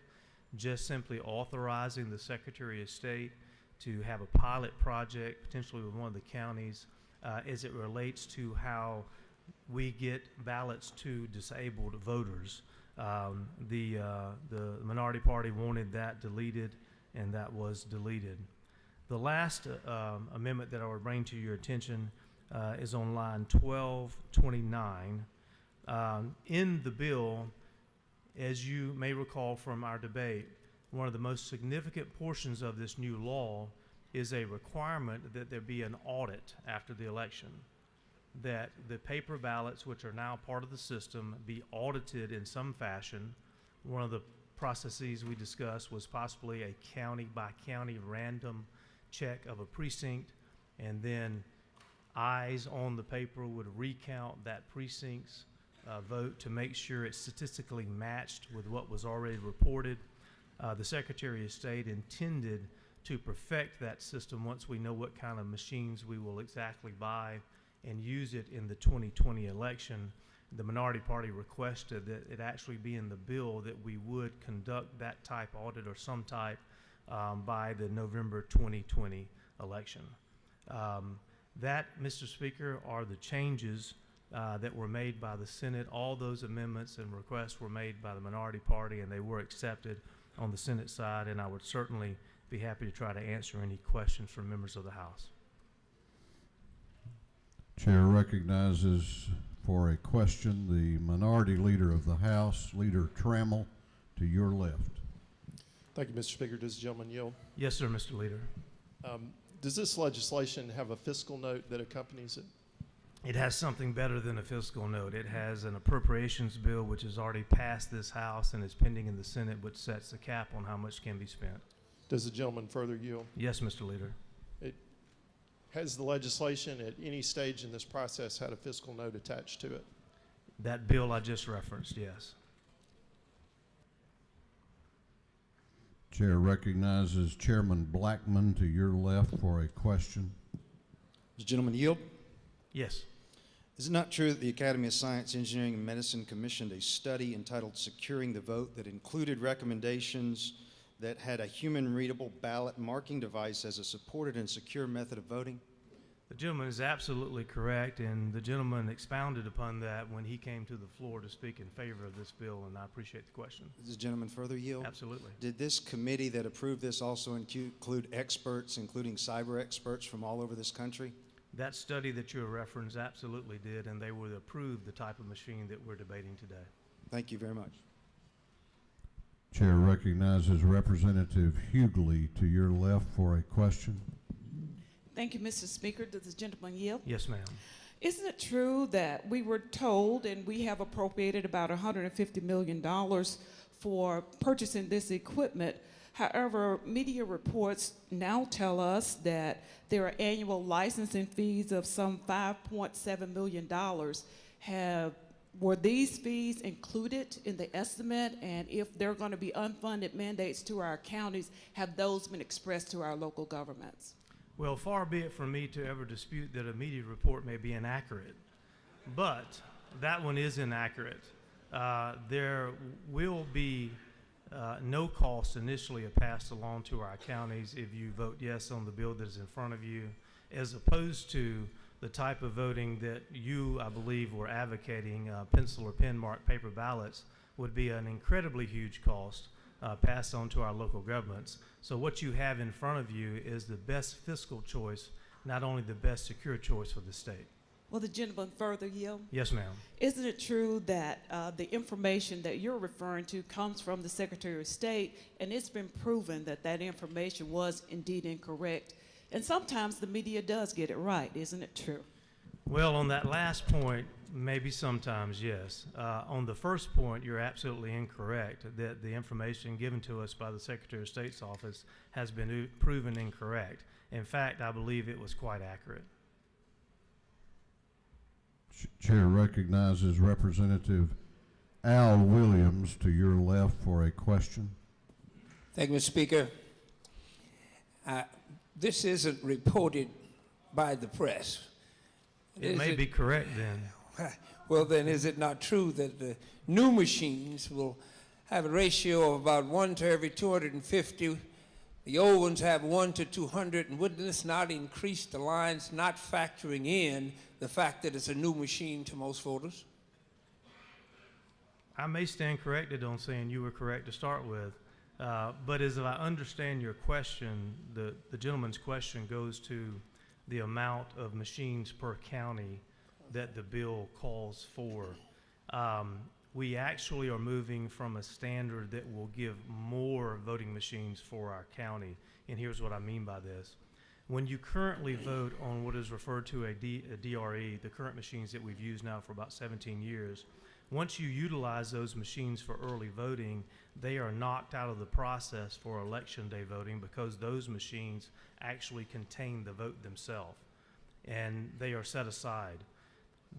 just simply authorizing the Secretary of State to have a pilot project potentially with one of the counties as it relates to how we get ballots to disabled voters. The minority party wanted that deleted, and that was deleted. The last amendment that I would bring to your attention is on line 1229. In the bill, as you may recall from our debate, one of the most significant portions of this new law is a requirement that there be an audit after the election, that the paper ballots, which are now part of the system, be audited in some fashion. One of the processes we discussed was possibly a county by county random check of a precinct, and then eyes on the paper would recount that precinct's vote to make sure it's statistically matched with what was already reported. The Secretary of State intended to perfect that system once we know what kind of machines we will exactly buy and use it in the 2020 election. The minority party requested that it actually be in the bill that we would conduct that type audit or some type by the November 2020 election. That, Mr. Speaker, are the changes that were made by the Senate. All those amendments and requests were made by the minority party, and they were accepted on the Senate side, and I would certainly be happy to try to answer any questions from members of the House. Chair recognizes for a question the minority leader of the House, Leader Trammell, to your left. Thank you, Mr. Speaker. Does the gentleman yield? Yes, sir, Mr. Leader. Does this legislation have a fiscal note that accompanies it? It has something better than a fiscal note. It has an appropriations bill which has already passed this House and is pending in the Senate, which sets the cap on how much can be spent. Does the gentleman further yield? Yes, Mr. Leader. Has the legislation at any stage in this process had a fiscal note attached to it? That bill I just referenced, yes. Chair recognizes Chairman Blackman to your left for a question. Does the gentleman yield? Yes. Is it not true that the Academy of Science, Engineering, and Medicine commissioned a study entitled Securing the Vote that included recommendations that had a human-readable ballot marking device as a supported and secure method of voting? The gentleman is absolutely correct, and the gentleman expounded upon that when he came to the floor to speak in favor of this bill, and I appreciate the question. Does the gentleman further yield? Absolutely. Did this committee that approved this also include experts, including cyber experts from all over this country? That study that you referenced absolutely did, and they would approve the type of machine that we're debating today. Thank you very much. Chair recognizes Representative Hughley to your left for a question. Thank you, Mr. Speaker. Does the gentleman yield? Yes, ma'am. Isn't it true that we were told and we have appropriated about $150 million for purchasing this equipment? However, media reports now tell us that there are annual licensing fees of some $5.7 million. Were these fees included in the estimate? And if there are going to be unfunded mandates to our counties, have those been expressed to our local governments? Well, far be it from me to ever dispute that a media report may be inaccurate, but that one is inaccurate. There will be no cost initially passed along to our counties if you vote yes on the bill that is in front of you, as opposed to the type of voting that you, I believe, were advocating, pencil or pen marked paper ballots, would be an incredibly huge cost passed on to our local governments. So what you have in front of you is the best fiscal choice, not only the best secure choice for the state. Will the gentleman further yield? Yes, ma'am. Isn't it true that the information that you're referring to comes from the Secretary of State, and it's been proven that that information was indeed incorrect? And sometimes the media does get it right, isn't it true? Well, on that last point, maybe sometimes, yes. On the first point, you're absolutely incorrect that the information given to us by the Secretary of State's office has been proven incorrect. In fact, I believe it was quite accurate. Chair recognizes Representative Al Williams to your left for a question. Thank you, Mr. Speaker. This isn't reported by the press. It may be correct then. Well, then, is it not true that the new machines will have a ratio of about 1 to every 250? The old ones have 1 to 200, and wouldn't this not increase the lines, not factoring in the fact that it's a new machine to most voters? I may stand corrected on saying you were correct to start with, but as I understand your question, the gentleman's question goes to the amount of machines per county that the bill calls for. We actually are moving from a standard that will give more voting machines for our county, and here's what I mean by this. When you currently vote on what is referred to a DRE, the current machines that we've used now for about 17 years, once you utilize those machines for early voting, they are knocked out of the process for election day voting because those machines actually contain the vote themselves, and they are set aside.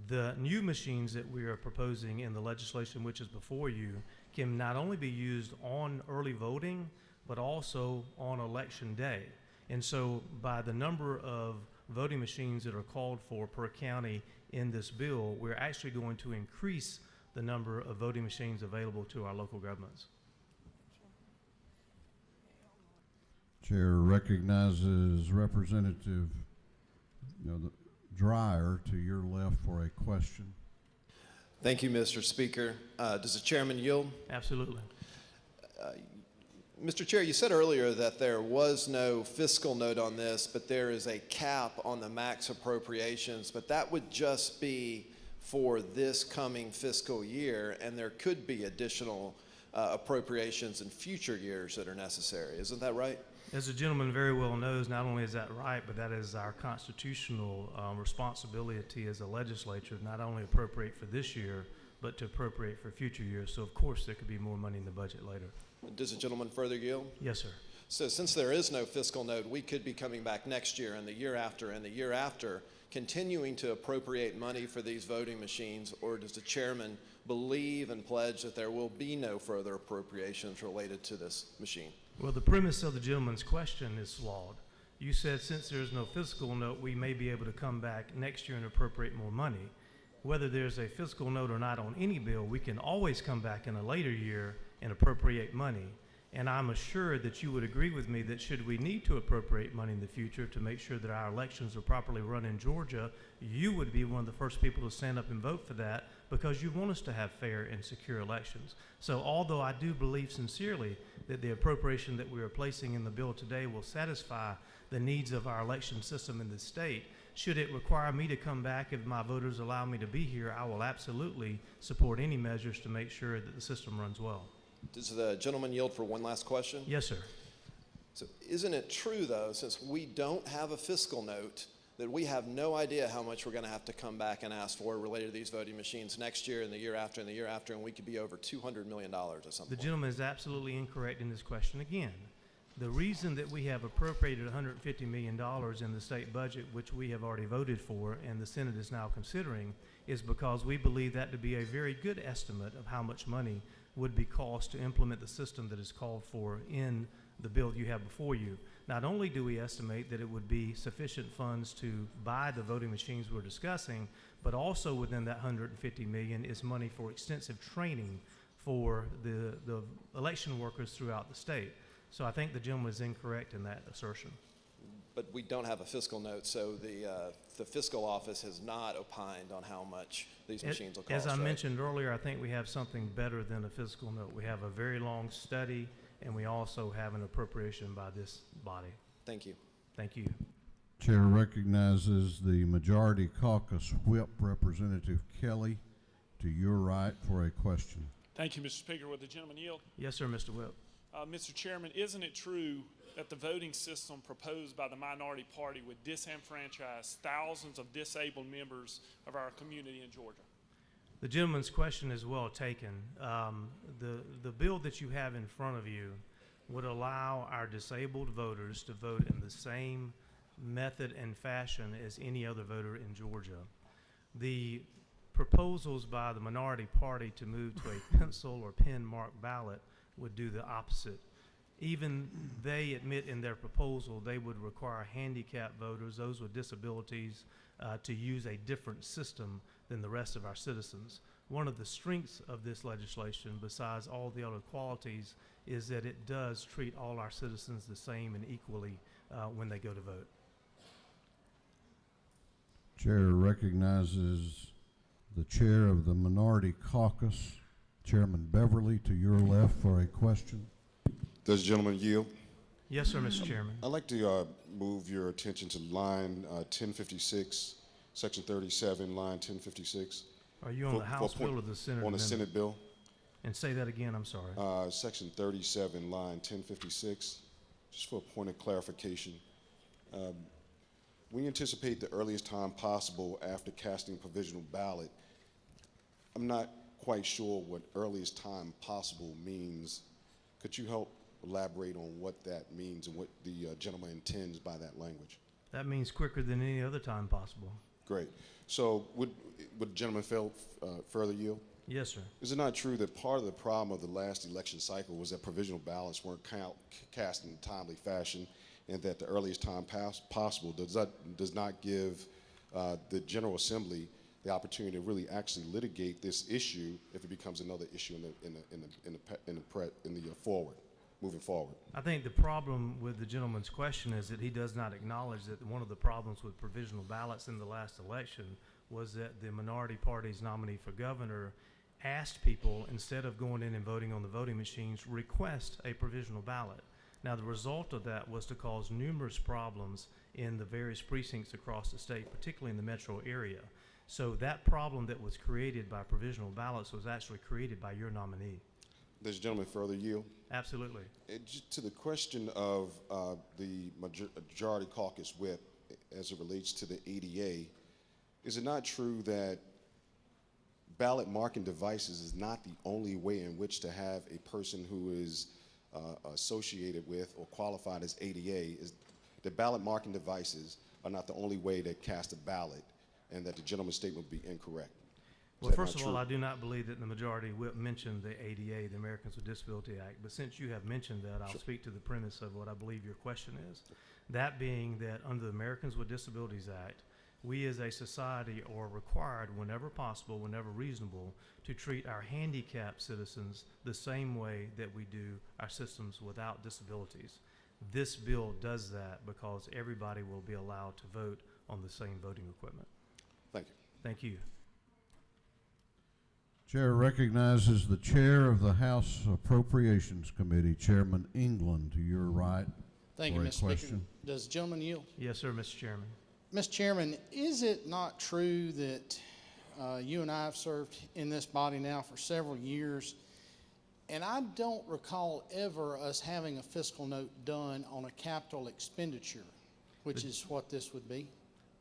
The new machines that we are proposing in the legislation which is before you can not only be used on early voting, but also on election day. And so by the number of voting machines that are called for per county in this bill, we're actually going to increase the number of voting machines available to our local governments. Chair recognizes Representative Dreyer to your left for a question. Thank you, Mr. Speaker. Does the chairman yield? Absolutely. Mr. Chair, you said earlier that there was no fiscal note on this, but there is a cap on the max appropriations, but that would just be for this coming fiscal year, and there could be additional appropriations in future years that are necessary. Isn't that right? As the gentleman very well knows, not only is that right, but that is our constitutional responsibility as a legislature, not only appropriate for this year, but to appropriate for future years. So of course there could be more money in the budget later. Does the gentleman further yield? Yes, sir. So since there is no fiscal note, we could be coming back next year and the year after, continuing to appropriate money for these voting machines, or does the chairman believe and pledge that there will be no further appropriations related to this machine? Well, the premise of the gentleman's question is flawed. You said since there's no fiscal note, we may be able to come back next year and appropriate more money. Whether there's a fiscal note or not on any bill, we can always come back in a later year and appropriate money. And I'm assured that you would agree with me that should we need to appropriate money in the future to make sure that our elections are properly run in Georgia, you would be one of the first people to stand up and vote for that, because you want us to have fair and secure elections. So although I do believe sincerely that the appropriation that we are placing in the bill today will satisfy the needs of our election system in the state, should it require me to come back if my voters allow me to be here, I will absolutely support any measures to make sure that the system runs well. Does the gentleman yield for one last question? Yes, sir. So isn't it true, though, since we don't have a fiscal note, that we have no idea how much we're going to have to come back and ask for related to these voting machines next year and the year after and the year after, and we could be over $200 million or something? The gentleman is absolutely incorrect in this question again. The reason that we have appropriated $150 million in the state budget, which we have already voted for and the Senate is now considering, is because we believe that to be a very good estimate of how much money would be cost to implement the system that is called for in the bill you have before you. Not only do we estimate that it would be sufficient funds to buy the voting machines we're discussing, but also within that $150 million is money for extensive training for the election workers throughout the state. So I think the gentleman is incorrect in that assertion. But we don't have a fiscal note, so the fiscal office has not opined on how much these machines will cost. As I mentioned earlier, I think we have something better than a fiscal note. We have a very long study, and we also have an appropriation by this body. Thank you. Thank you. Chair recognizes the Majority Caucus Whip, Representative Kelly, to your right for a question. Thank you, Mr. Speaker. Would the gentleman yield? Yes, sir, Mr. Whip. Mr. Chairman, isn't it true that the voting system proposed by the minority party would disenfranchise thousands of disabled members of our community in Georgia? The gentleman's question is well taken. The bill that you have in front of you would allow our disabled voters to vote in the same method and fashion as any other voter in Georgia. The proposals by the minority party to move to a pencil or pen marked ballot would do the opposite. Even they admit in their proposal they would require handicapped voters, those with disabilities, to use a different system than the rest of our citizens. One of the strengths of this legislation, besides all the other qualities, is that it does treat all our citizens the same and equally when they go to vote. Chair recognizes the chair of the Minority Caucus, Chairman Beverly, to your left for a question. Does the gentleman yield? Yes, sir, Mr. Chairman. I'd like to move your attention to line 1056, section 37, line 1056. Are you on the House bill or the Senate amendment? On the Senate bill. And say that again, I'm sorry. Section 37, line 1056, just for a point of clarification. We anticipate the earliest time possible after casting provisional ballot. I'm not quite sure what earliest time possible means. Could you help elaborate on what that means and what the gentleman intends by that language? That means quicker than any other time possible. Great. So would the gentleman further yield? Yes, sir. Is it not true that part of the problem of the last election cycle was that provisional ballots weren't cast in a timely fashion, and that the earliest time possible does not give the General Assembly the opportunity to really actually litigate this issue if it becomes another issue moving forward? I think the problem with the gentleman's question is that he does not acknowledge that one of the problems with provisional ballots in the last election was that the minority party's nominee for governor asked people, instead of going in and voting on the voting machines, request a provisional ballot. Now, the result of that was to cause numerous problems in the various precincts across the state, particularly in the metro area. So that problem that was created by provisional ballots was actually created by your nominee. Does the gentleman further yield? Absolutely. To the question of the majority caucus whip as it relates to the ADA, is it not true that ballot marking devices is not the only way in which to have a person who is associated with or qualified as ADA? Is the ballot marking devices are not the only way to cast a ballot, and that the gentleman's statement would be incorrect? Well, first of all, I do not believe that the majority whip mentioned the ADA, the Americans with Disability Act. But since you have mentioned that, I'll speak to the premise of what I believe your question is. That being that under the Americans with Disabilities Act, we as a society are required, whenever possible, whenever reasonable, to treat our handicapped citizens the same way that we do our citizens without disabilities. This bill does that because everybody will be allowed to vote on the same voting equipment. Thank you. Thank you. Chair recognizes the chair of the House Appropriations Committee, Chairman England, to your right. Thank you, Mr. Speaker. Does the gentleman yield? Yes, sir, Mr. Chairman. Mr. Chairman, is it not true that you and I have served in this body now for several years, and I don't recall ever us having a fiscal note done on a capital expenditure, which is what this would be?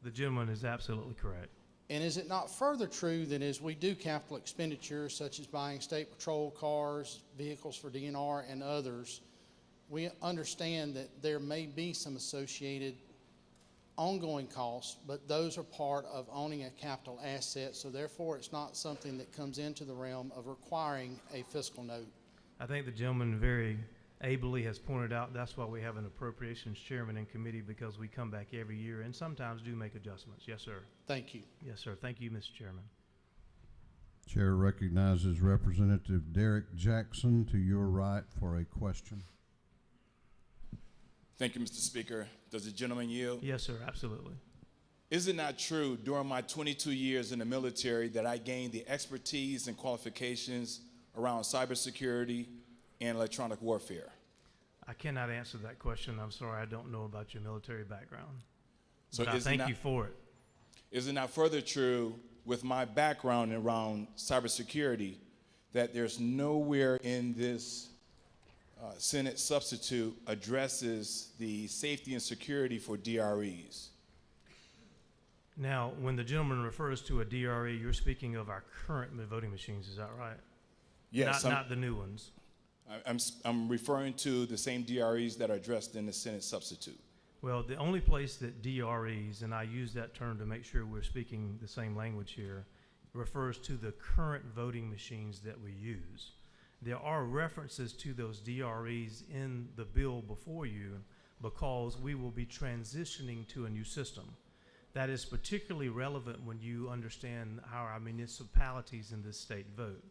The gentleman is absolutely correct. And is it not further true that as we do capital expenditures, such as buying state patrol cars, vehicles for DNR, and others, we understand that there may be some associated ongoing costs, but those are part of owning a capital asset, so therefore it's not something that comes into the realm of requiring a fiscal note? I think the gentleman very ably has pointed out that's why we have an appropriations chairman and committee, because we come back every year and sometimes do make adjustments. Yes, sir. Thank you. Yes, sir. Thank you, Mr. Chairman. Chair recognizes Representative Derek Jackson to your right for a question. Thank you, Mr. Speaker. Does the gentleman yield? Yes, sir. Absolutely. Is it not true during my 22 years in the military that I gained the expertise and qualifications around cybersecurity and electronic warfare? I cannot answer that question. I'm sorry, I don't know about your military background. So but I thank you for it. Is it not further true with my background around cybersecurity that there's nowhere in this Senate substitute addresses the safety and security for DREs? Now, when the gentleman refers to a DRE, you're speaking of our current voting machines, is that right? Yes. Not the new ones. I'm referring to the same DREs that are addressed in the Senate substitute. Well, the only place that DREs, and I use that term to make sure we're speaking the same language here, refers to the current voting machines that we use. There are references to those DREs in the bill before you because we will be transitioning to a new system. That is particularly relevant when you understand how our municipalities in this state vote.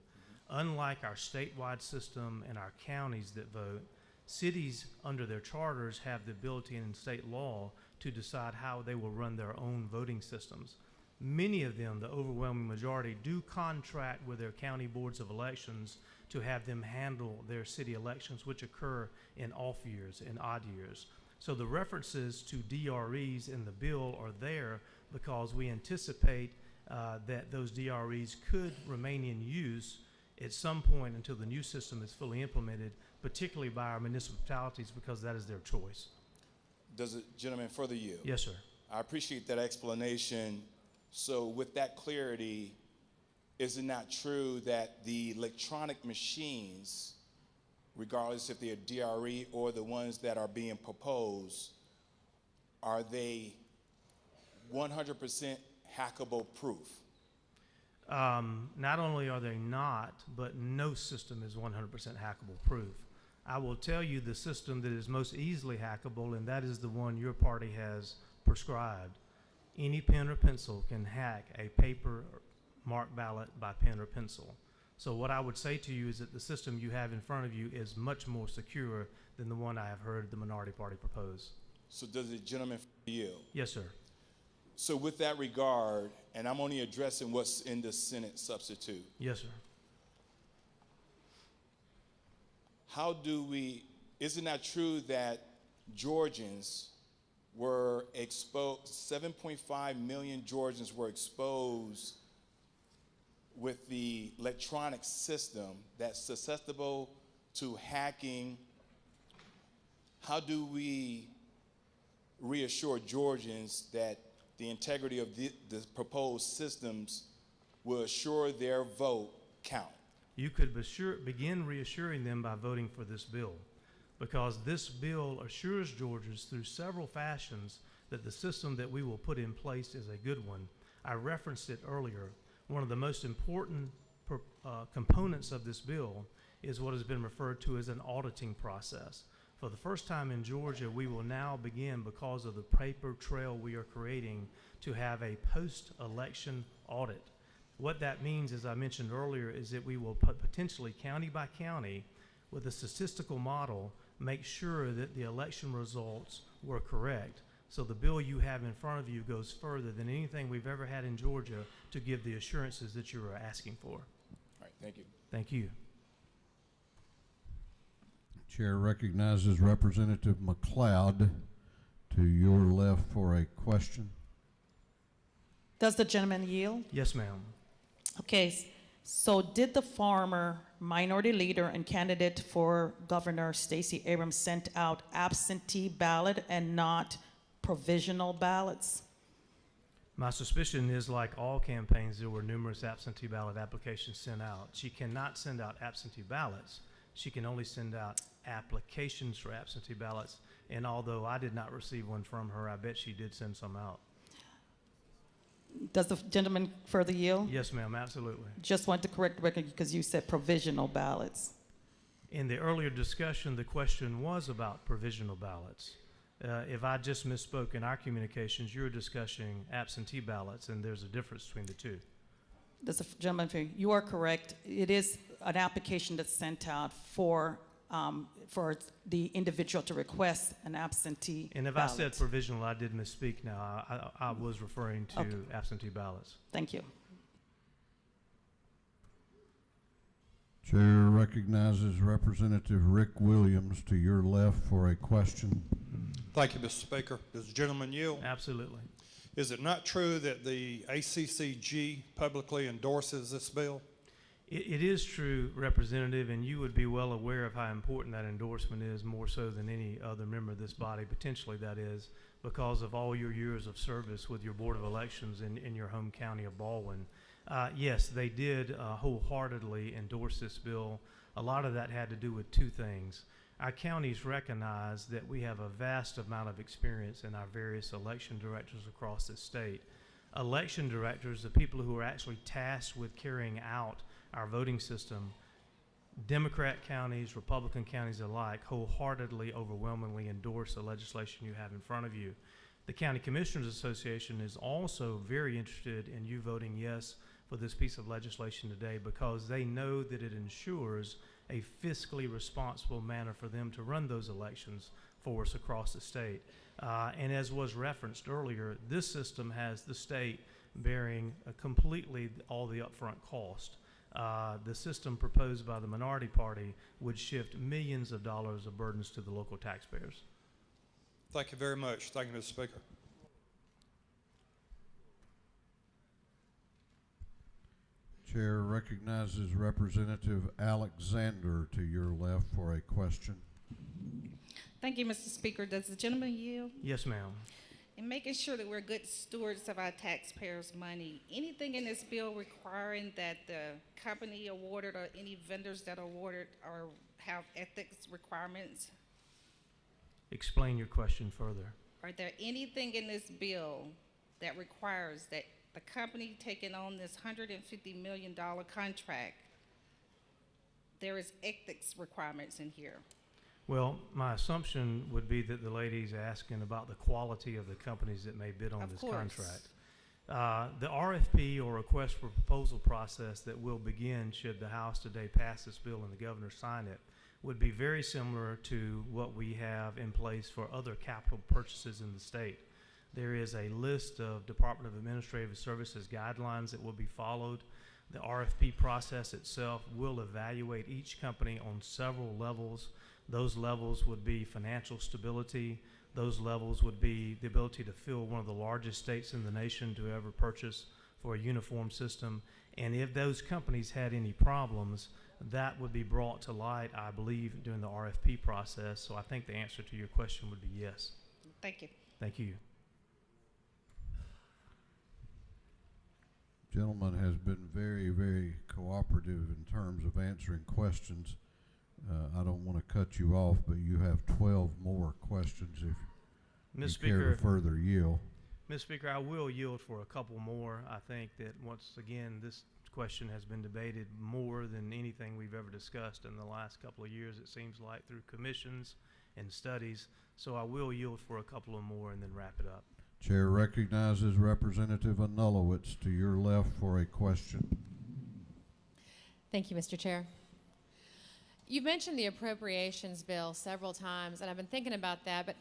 Unlike our statewide system and our counties that vote, cities under their charters have the ability in state law to decide how they will run their own voting systems. Many of them, the overwhelming majority, do contract with their county boards of elections to have them handle their city elections, which occur in off years and odd years. So the references to DREs in the bill are there because we anticipate that those DREs could remain in use at some point until the new system is fully implemented, particularly by our municipalities, because that is their choice. Does the gentleman further yield? Yes, sir. I appreciate that explanation. So with that clarity, is it not true that the electronic machines, regardless if they're DRE or the ones that are being proposed, are they 100% hackable proof? Not only are they not, but no system is 100% hackable proof. I will tell you the system that is most easily hackable, and that is the one your party has prescribed. Any pen or pencil can hack a paper marked ballot by pen or pencil. So what I would say to you is that the system you have in front of you is much more secure than the one I have heard the minority party propose. So does the gentleman yield? Yes, sir. So with that regard, and I'm only addressing what's in the Senate substitute. Yes, sir. How do we, is it not true that Georgians were exposed, 7.5 million Georgians were exposed with the electronic system that's susceptible to hacking, how do we reassure Georgians that the integrity of the proposed systems will assure their vote count? You could begin reassuring them by voting for this bill, because this bill assures Georgians through several fashions that the system that we will put in place is a good one. I referenced it earlier. One of the most important components of this bill is what has been referred to as an auditing process. For the first time in Georgia, we will now begin, because of the paper trail we are creating, to have a post-election audit. What that means, as I mentioned earlier, is that we will potentially, county by county, with a statistical model, make sure that the election results were correct. So the bill you have in front of you goes further than anything we've ever had in Georgia to give the assurances that you are asking for. All right, thank you. Thank you. Chair recognizes Representative McLeod to your left for a question. Does the gentleman yield? Yes, ma'am. Okay, so did the former minority leader and candidate for Governor Stacey Abrams send out absentee ballot and not provisional ballots? My suspicion is, like all campaigns, there were numerous absentee ballot applications sent out. She cannot send out absentee ballots. She can only send out applications for absentee ballots. And although I did not receive one from her, I bet she did send some out. Does the gentleman further yield? Yes, ma'am, absolutely. Just want to correct the record because you said provisional ballots. In the earlier discussion, the question was about provisional ballots. If I just misspoke in our communications, you were discussing absentee ballots, and there's a difference between the two. Does the gentleman, you are correct. It is an application that's sent out for the individual to request an absentee And if ballot. I said provisional, I did misspeak now. I was referring to Okay. absentee ballots. Thank you. Chair recognizes Representative Rick Williams to your left for a question. Thank you, Mr. Speaker. Does the gentleman yield? Absolutely. Is it not true that the ACCG publicly endorses this bill? It is true, Representative, and you would be well aware of how important that endorsement is, more so than any other member of this body, potentially that is, because of all your years of service with your Board of Elections in your home county of Baldwin. Yes, they did wholeheartedly endorse this bill. A lot of that had to do with two things. Our counties recognize that we have a vast amount of experience in our various election directors across the state. Election directors, the people who are actually tasked with carrying out our voting system, Democrat counties, Republican counties alike, wholeheartedly, overwhelmingly endorse the legislation you have in front of you. The County Commissioners Association is also very interested in you voting yes for this piece of legislation today, because they know that it ensures a fiscally responsible manner for them to run those elections for us across the state. And as was referenced earlier, this system has the state bearing completely all the upfront cost. The system proposed by the minority party would shift millions of dollars of burdens to the local taxpayers. Thank you very much. Thank you, Mr. Speaker. Chair recognizes Representative Alexander to your left for a question. Thank you, Mr. Speaker. Does the gentleman yield? Yes, ma'am. In making sure that we're good stewards of our taxpayers' money, anything in this bill requiring that the company awarded or any vendors that are awarded or have ethics requirements? Explain your question further. Are there anything in this bill that requires that the company taking on this $150 million contract, there is ethics requirements in here? Well, my assumption would be that the lady's asking about the quality of the companies that may bid on this contract. The RFP, or request for proposal process, that will begin should the House today pass this bill and the governor sign it, would be very similar to what we have in place for other capital purchases in the state. There is a list of Department of Administrative Services guidelines that will be followed. The RFP process itself will evaluate each company on several levels. Those levels would be financial stability. Those levels would be the ability to fill one of the largest states in the nation to ever purchase for a uniform system. And if those companies had any problems, that would be brought to light, I believe, during the RFP process. So I think the answer to your question would be yes. Thank you. Thank you. Gentleman has been very, very cooperative in terms of answering questions. I don't want to cut you off, but you have 12 more questions if Ms. you care to Speaker, further yield. Ms. Speaker, I will yield for a couple more. I think that once again, this question has been debated more than anything we've ever discussed in the last couple of years, it seems like, through commissions and studies. So I will yield for a couple of more and then wrap it up. Chair recognizes Representative Anulowicz to your left for a question. Thank you, Mr. Chair. You've mentioned the appropriations bill several times, and I've been thinking about that, but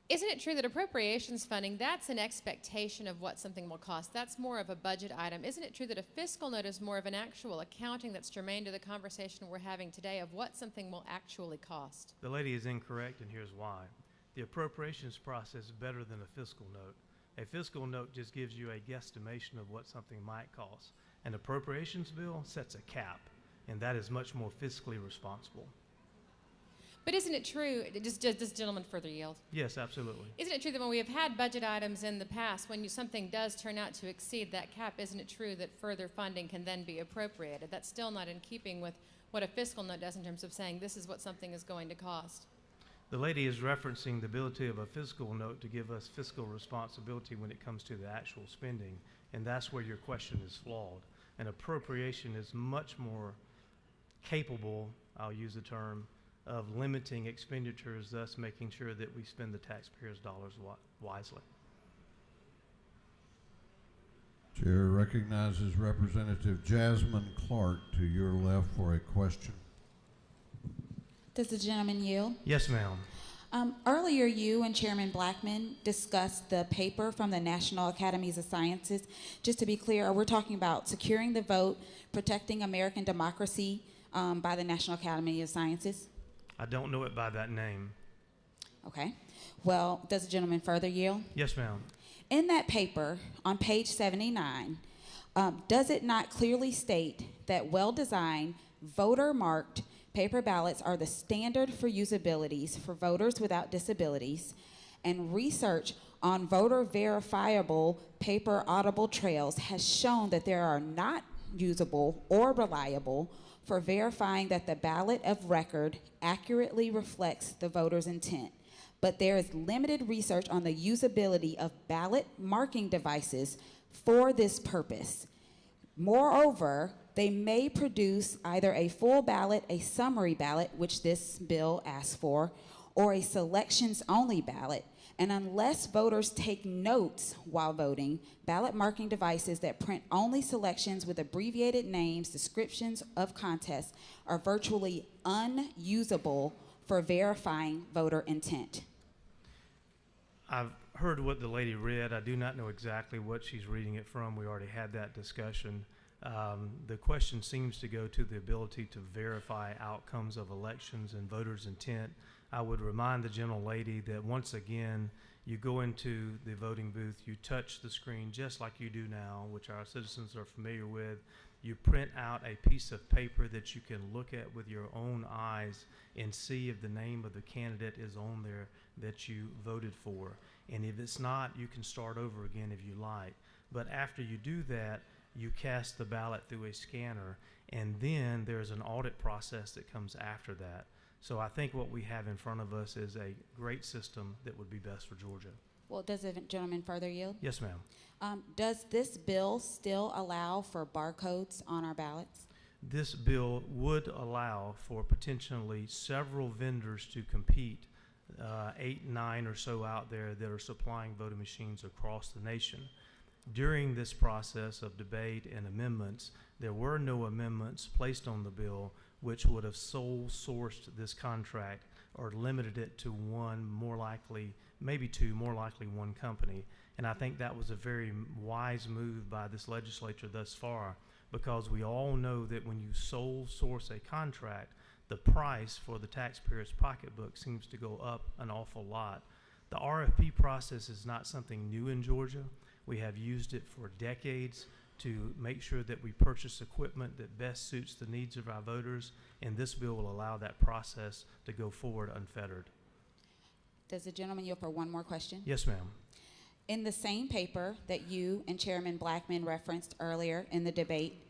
isn't it true that appropriations funding, that's an expectation of what something will cost? That's more of a budget item. Isn't it true that a fiscal note is more of an actual accounting that's germane to the conversation we're having today of what something will actually cost? The lady is incorrect, and here's why. The appropriations process is better than a fiscal note. A fiscal note just gives you a guesstimation of what something might cost. An appropriations bill sets a cap, and that is much more fiscally responsible. But isn't it true, does this gentleman further yield? Yes, absolutely. Isn't it true that when we have had budget items in the past, when something does turn out to exceed that cap, isn't it true that further funding can then be appropriated? That's still not in keeping with what a fiscal note does in terms of saying this is what something is going to cost. The lady is referencing the ability of a fiscal note to give us fiscal responsibility when it comes to the actual spending, and that's where your question is flawed. An appropriation is much more capable, I'll use the term, of limiting expenditures, thus making sure that we spend the taxpayers' dollars wisely. Chair recognizes Representative Jasmine Clark to your left for a question. Does the gentleman yield? Yes, ma'am. Earlier, you and Chairman Blackman discussed the paper from the National Academies of Sciences. Just to be clear, we're talking about securing the vote, protecting American democracy by the National Academy of Sciences? I don't know it by that name. Okay. Well, does the gentleman further yield? Yes, ma'am. In that paper, on page 79, does it not clearly state that well-designed, voter-marked paper ballots are the standard for usabilities for voters without disabilities, and research on voter-verifiable paper auditable trails has shown that they are not usable or reliable for verifying that the ballot of record accurately reflects the voter's intent. But there is limited research on the usability of ballot marking devices for this purpose. Moreover, they may produce either a full ballot, a summary ballot, which this bill asks for, or a selections-only ballot. And unless voters take notes while voting, ballot marking devices that print only selections with abbreviated names, descriptions of contests, are virtually unusable for verifying voter intent. I've heard what the lady read. I do not know exactly what she's reading it from. We already had that discussion. The question seems to go to the ability to verify outcomes of elections and voters' intent. I would remind the gentle lady that once again, you go into the voting booth, you touch the screen just like you do now, which our citizens are familiar with. You print out a piece of paper that you can look at with your own eyes and see if the name of the candidate is on there that you voted for. And if it's not, you can start over again if you like. But after you do that, you cast the ballot through a scanner, and then there's an audit process that comes after that. So I think what we have in front of us is a great system that would be best for Georgia. Well, does the gentleman further yield? Yes, ma'am. Does this bill still allow for barcodes on our ballots? This bill would allow for potentially several vendors to compete, 8, 9 or so out there that are supplying voting machines across the nation. During this process of debate and amendments, there were no amendments placed on the bill which would have sole sourced this contract or limited it to one, more likely, maybe two, more likely one company. And I think that was a very wise move by this legislature thus far, because we all know that when you sole source a contract, the price for the taxpayer's pocketbook seems to go up an awful lot. The RFP process is not something new in Georgia. We have used it for decades. to make sure that we purchase equipment that best suits the needs of our voters, and this bill will allow that process to go forward unfettered. Does the gentleman yield for one more question? Yes, ma'am. In the same paper that you and Chairman Blackman referenced earlier in the debate,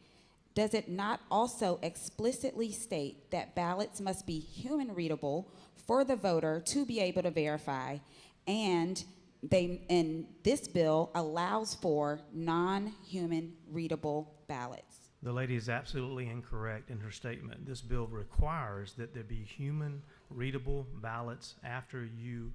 does it not also explicitly state that ballots must be human readable for the voter to be able to verify, and this bill allows for non-human readable ballots? The lady is absolutely incorrect in her statement. This bill requires that there be human readable ballots after you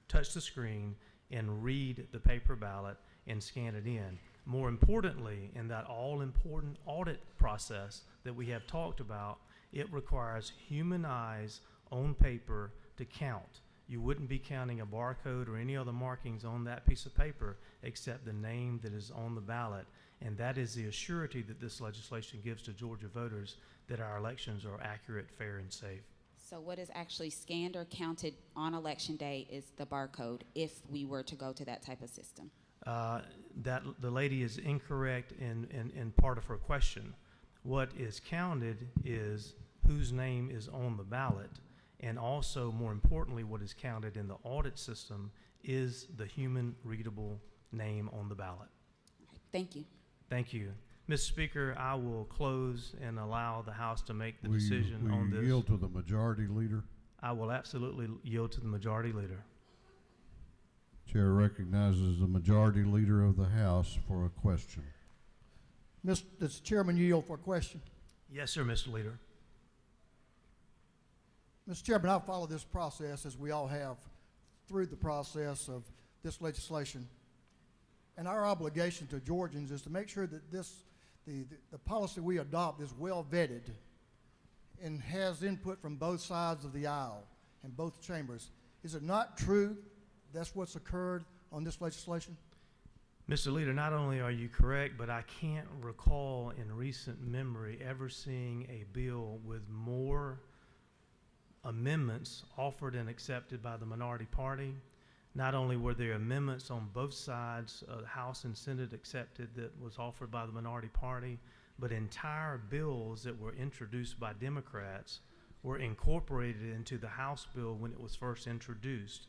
touch the screen and read the paper ballot and scan it in. More importantly, in that all-important audit process that we have talked about, it requires human eyes on paper to count. You wouldn't be counting a barcode or any other markings on that piece of paper except the name that is on the ballot. And that is the assurity that this legislation gives to Georgia voters that our elections are accurate, fair, and safe. So what is actually scanned or counted on Election Day is the barcode if we were to go to that type of system? That the lady is incorrect in part of her question. What is counted is whose name is on the ballot, and also, more importantly, what is counted in the audit system is the human readable name on the ballot. Thank you. Thank you. Mr. Speaker, I will close and allow the House to make the decision on this. Will you yield to the majority leader? I will absolutely yield to the majority leader. Chair recognizes the majority leader of the House for a question. Does the chairman yield for a question? Yes, sir, Mr. Leader. Mr. Chairman, I've followed this process, as we all have, through the process of this legislation. And our obligation to Georgians is to make sure that the policy we adopt is well vetted and has input from both sides of the aisle and both chambers. Is it not true that's what's occurred on this legislation? Mr. Leader, not only are you correct, but I can't recall in recent memory ever seeing a bill with more amendments offered and accepted by the minority party. Not only were there amendments on both sides, House and Senate accepted that was offered by the minority party, but entire bills that were introduced by Democrats were incorporated into the House bill when it was first introduced.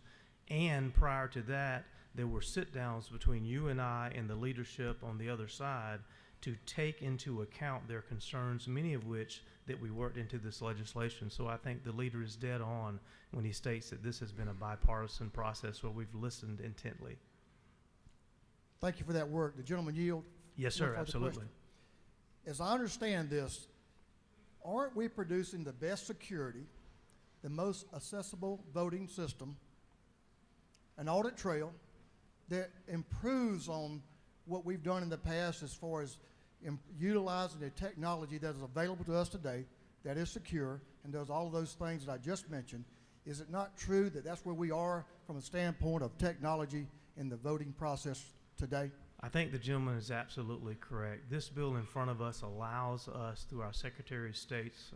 And prior to that, there were sit-downs between you and I and the leadership on the other side to take into account their concerns, many of which that we worked into this legislation. So I think the leader is dead on when he states that this has been a bipartisan process where we've listened intently. Thank you for that work. The gentleman yield? Yes, sir, absolutely. As I understand this, aren't we producing the best security, the most accessible voting system, an audit trail that improves on what we've done in the past as far as utilizing the technology that is available to us today, that is secure, and does all of those things that I just mentioned? Is it not true that that's where we are from a standpoint of technology in the voting process today? I think the gentleman is absolutely correct. This bill in front of us allows us, through our Secretary of State's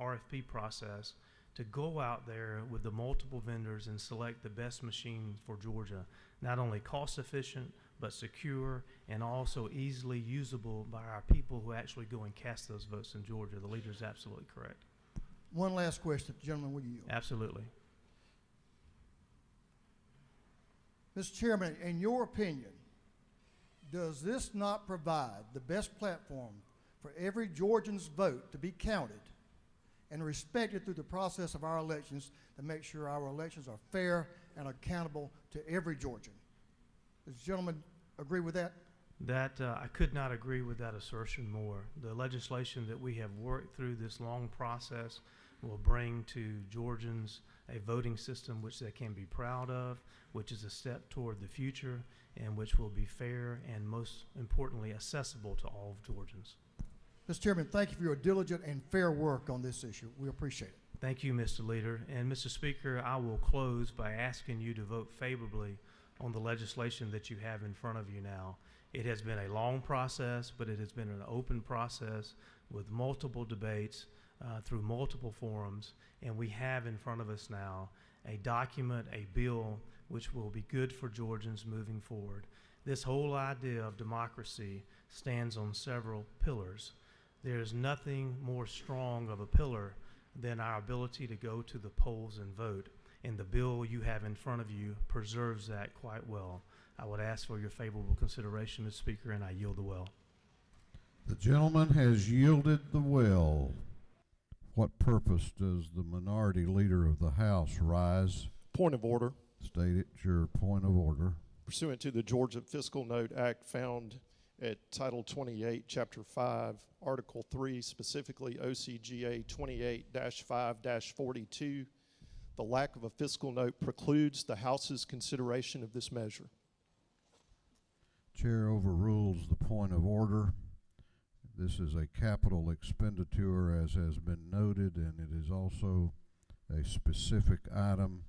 RFP process, to go out there with the multiple vendors and select the best machine for Georgia. Not only cost efficient, but secure and also easily usable by our people who actually go and cast those votes in Georgia. The leader is absolutely correct. One last question, gentlemen, will you yield? Absolutely. Mr. Chairman, in your opinion, does this not provide the best platform for every Georgian's vote to be counted and respected through the process of our elections to make sure our elections are fair and accountable to every Georgian? Does the gentleman agree with that? I could not agree with that assertion more. The legislation that we have worked through this long process will bring to Georgians a voting system which they can be proud of, which is a step toward the future, and which will be fair and, most importantly, accessible to all of Georgians. Mr. Chairman, thank you for your diligent and fair work on this issue. We appreciate it. Thank you, Mr. Leader. And Mr. Speaker, I will close by asking you to vote favorably on the legislation that you have in front of you now. It has been a long process, but it has been an open process with multiple debates through multiple forums, and we have in front of us now a document, a bill, which will be good for Georgians moving forward. This whole idea of democracy stands on several pillars. There's nothing more strong of a pillar than our ability to go to the polls and vote. And the bill you have in front of you preserves that quite well. I would ask for your favorable consideration, Mr. Speaker, and I yield the well. The gentleman has yielded the well. What purpose does the minority leader of the House rise? Point of order. State it, your point of order. Pursuant to the Georgia Fiscal Note Act found at Title 28, Chapter 5, Article 3, specifically OCGA 28-5-42, the lack of a fiscal note precludes the House's consideration of this measure. Chair overrules the point of order. This is a capital expenditure, as has been noted, and it is also a specific item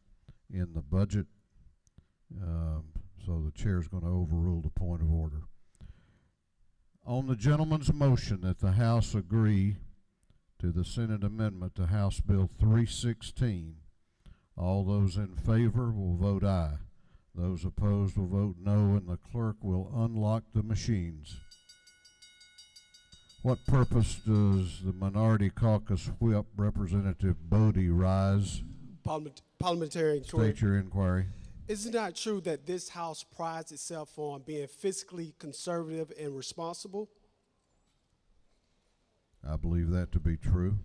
in the budget. So the chair is going to overrule the point of order. On the gentleman's motion that the House agree to the Senate amendment to House Bill 316, all those in favor will vote aye. Those opposed will vote no, and the clerk will unlock the machines. What purpose does the minority caucus whip, Representative Bodie, rise? Parliamentary inquiry. State your inquiry. Is it not true that this House prides itself on being fiscally conservative and responsible? I believe that to be true.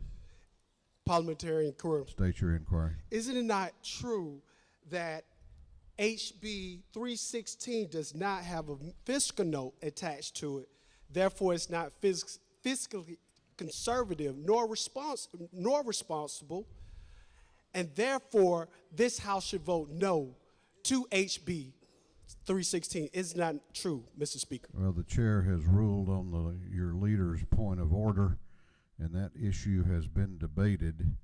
Parliamentary inquiry. State your inquiry. Isn't it not true that HB 316 does not have a fiscal note attached to it? Therefore, it's not fiscally conservative nor responsible, and therefore this House should vote no to HB 316. Is not true, Mr. Speaker? Well, the chair has ruled on your leader's point of order, and that issue has been debated.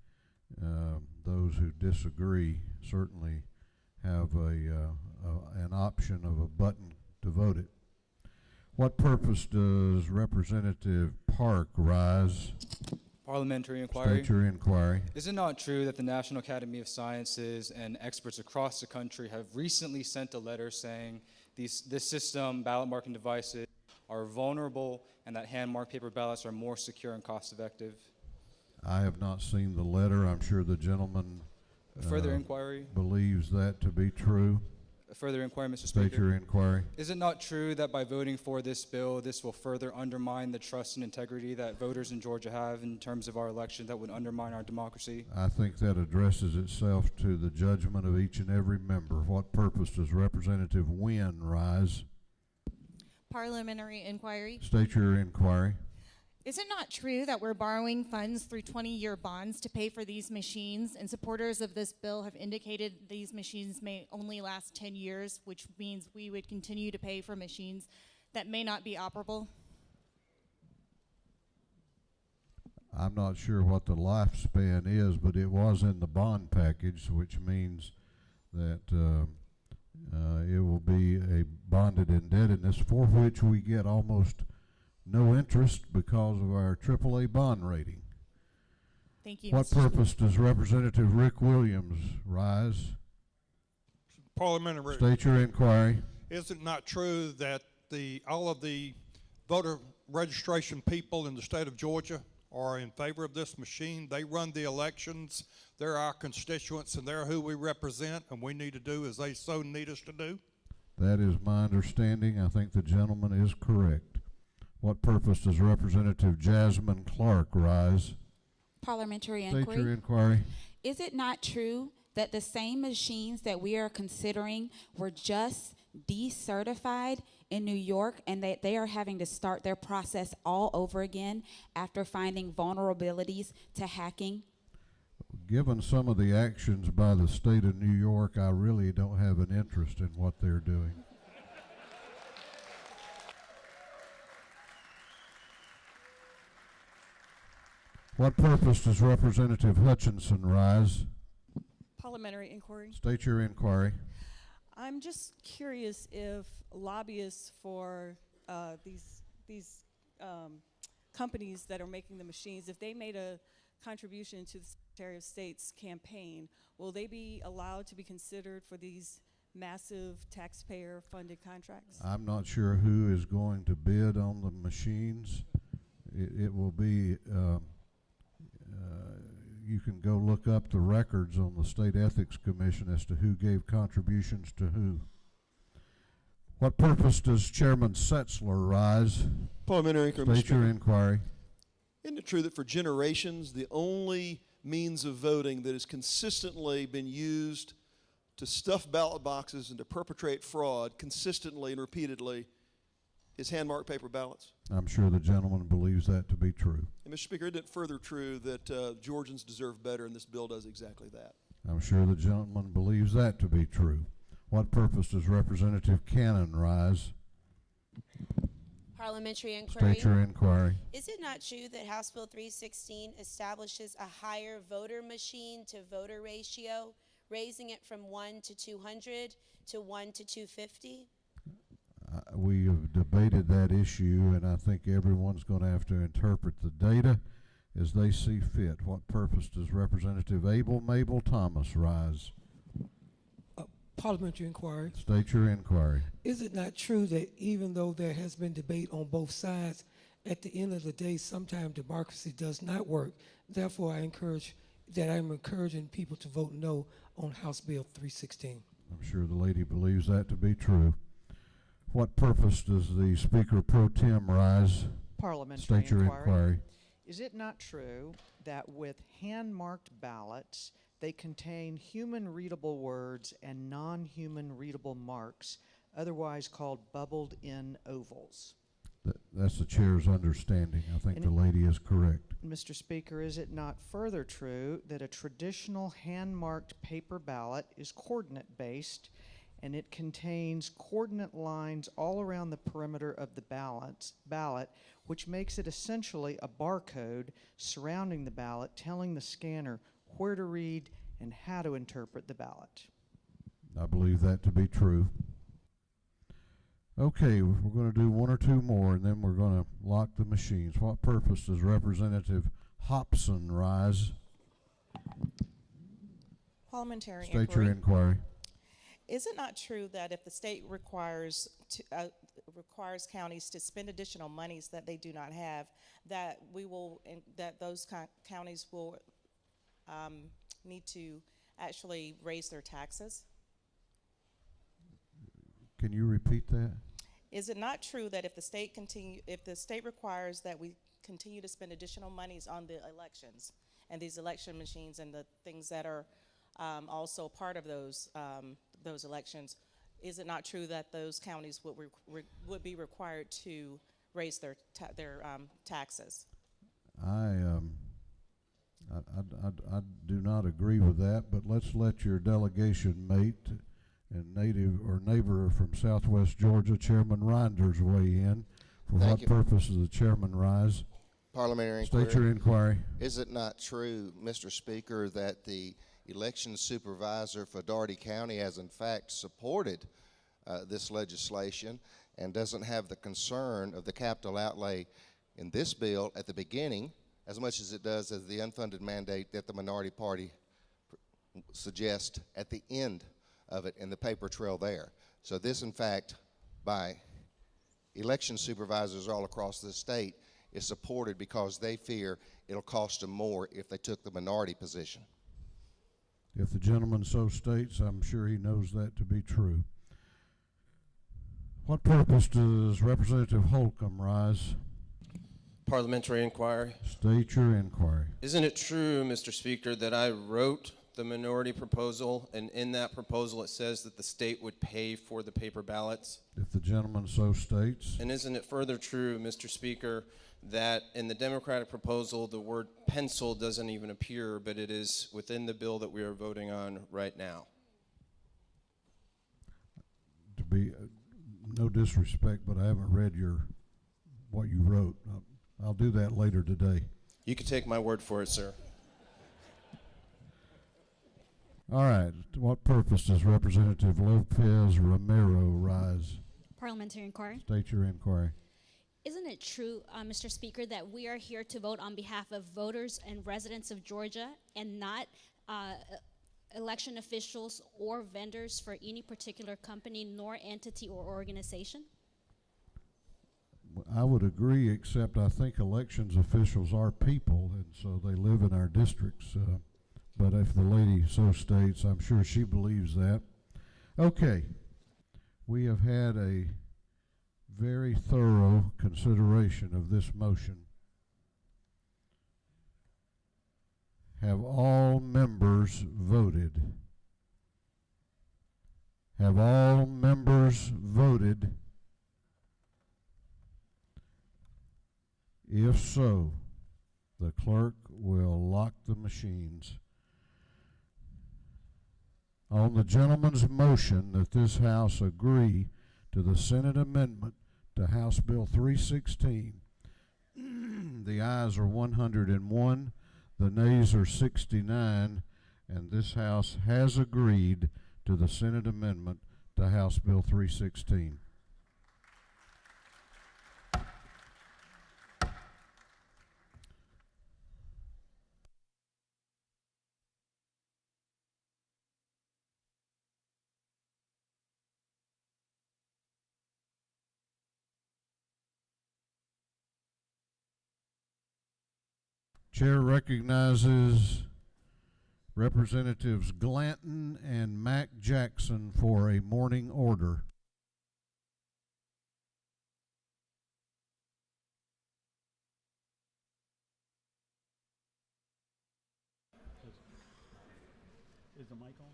Those who disagree certainly have an option of a button to vote it. What purpose does Representative Park rise? Parliamentary inquiry. State your inquiry. Is it not true that the National Academy of Sciences and experts across the country have recently sent a letter saying this system, ballot marking devices, are vulnerable and that hand-marked paper ballots are more secure and cost-effective? I have not seen the letter. I'm sure the gentleman Further inquiry. Believes that to be true. Further inquiry, Mr. Speaker. State your inquiry. Is it not true that by voting for this bill, this will further undermine the trust and integrity that voters in Georgia have in terms of our election, that would undermine our democracy? I think that addresses itself to the judgment of each and every member. What purpose does Representative Wynn rise? Parliamentary inquiry. State your inquiry. Is it not true that we're borrowing funds through 20-year bonds to pay for these machines, and supporters of this bill have indicated these machines may only last 10 years, which means we would continue to pay for machines that may not be operable? I'm not sure what the lifespan is, but it was in the bond package, which means that it will be a bonded indebtedness for which we get almost no interest because of our AAA bond rating. Thank you. What purpose does Representative Rick Williams rise? Parliamentary. State your inquiry. Is it not true that all of the voter registration people in the state of Georgia are in favor of this machine? They run the elections. They're our constituents, and they're who we represent, and we need to do as they so need us to do? That is my understanding. I think the gentleman is correct. What purpose does Representative Jasmine Clark rise? Parliamentary State inquiry. your inquiry. Is it not true that the same machines that we are considering were just decertified in New York, and that they are having to start their process all over again after finding vulnerabilities to hacking? Given some of the actions by the state of New York, I really don't have an interest in what they're doing. What purpose does Representative Hutchinson rise? Parliamentary inquiry. State your inquiry. I'm just curious if lobbyists for these companies that are making the machines, if they made a contribution to the Secretary of State's campaign, will they be allowed to be considered for these massive taxpayer-funded contracts? I'm not sure who is going to bid on the machines. It will be, you can go look up the records on the State Ethics Commission as to who gave contributions to who. What purpose does Chairman Setzler rise? Parliamentary inquiry, State your Mr. inquiry. Isn't it true that for generations, the only means of voting that has consistently been used to stuff ballot boxes and to perpetrate fraud consistently and repeatedly is hand-marked paper ballots? I'm sure the gentleman believes that to be true. And Mr. Speaker, isn't it further true that Georgians deserve better, and this bill does exactly that? I'm sure the gentleman believes that to be true. What purpose does Representative Cannon rise? Parliamentary inquiry. State your inquiry. Is it not true that House Bill 316 establishes a higher voter machine to voter ratio, raising it from 1 to 200 to 1 to 250? We have debated that issue, and I think everyone's going to have to interpret the data as they see fit. What purpose does Representative Mabel Thomas rise? Parliamentary inquiry. State your inquiry. Is it not true that even though there has been debate on both sides, at the end of the day, sometimes democracy does not work? Therefore, I'm encouraging people to vote no on House Bill 316. I'm sure the lady believes that to be true. What purpose does the Speaker Pro Tem rise? Parliamentary State your inquiry. Is it not true that with hand-marked ballots, they contain human-readable words and non-human readable marks, otherwise called bubbled-in ovals? That's the chair's understanding. I think the lady is correct. Mr. Speaker, is it not further true that a traditional hand-marked paper ballot is coordinate-based, and it contains coordinate lines all around the perimeter of the ballot, which makes it essentially a barcode surrounding the ballot, telling the scanner where to read and how to interpret the ballot? I believe that to be true. Okay, we're going to do one or two more, and then we're going to lock the machines. What purpose does Representative Hobson rise? Parliamentary State your inquiry. Is it not true that if the state requires counties to spend additional monies that they do not have, that those counties will need to actually raise their taxes? Can you repeat that? Is it not true that if the state requires that we continue to spend additional monies on the elections and these election machines and the things that are also part of those elections, is it not true that those counties would be required to raise their taxes? I do not agree with that, but let's let your delegation mate and neighbor from Southwest Georgia, Chairman Reinders, weigh in. For Thank what you. purpose does the chairman rise? Parliamentary inquiry. State your inquiry. Is it not true, Mr. Speaker, that the election supervisor for Dougherty County has in fact supported this legislation and doesn't have the concern of the capital outlay in this bill at the beginning as much as it does as the unfunded mandate that the minority party suggests at the end of it in the paper trail there? So this, in fact, by election supervisors all across the state, is supported because they fear it'll cost them more if they took the minority position. If the gentleman so states, I'm sure he knows that to be true. What purpose does Representative Holcomb rise? Parliamentary inquiry. State your inquiry. Isn't it true, Mr. Speaker, that I wrote the minority proposal, and in that proposal it says that the state would pay for the paper ballots? If the gentleman so states. And isn't it further true, Mr. Speaker, that in the Democratic proposal the word pencil doesn't even appear, but it is within the bill that we are voting on right now? To be no disrespect, but I haven't read what you wrote. I'll do that later today. You can take my word for it, sir. All right. What purpose does Representative Lopez Romero rise? Parliamentary inquiry. State your inquiry. Isn't it true, Mr. Speaker, that we are here to vote on behalf of voters and residents of Georgia and not election officials or vendors for any particular company, nor entity or organization? I would agree, except I think elections officials are people, and so they live in our districts. But if the lady so states, I'm sure she believes that. Okay, we have had a very thorough consideration of this motion. Have all members voted? Have all members voted? If so, the clerk will lock the machines. On the gentleman's motion that this House agree to the Senate amendment to House Bill 316, the ayes are 101, the nays are 69, and this House has agreed to the Senate amendment to House Bill 316. Chair recognizes Representatives Glanton and Mac Jackson for a morning order. Is the mic on?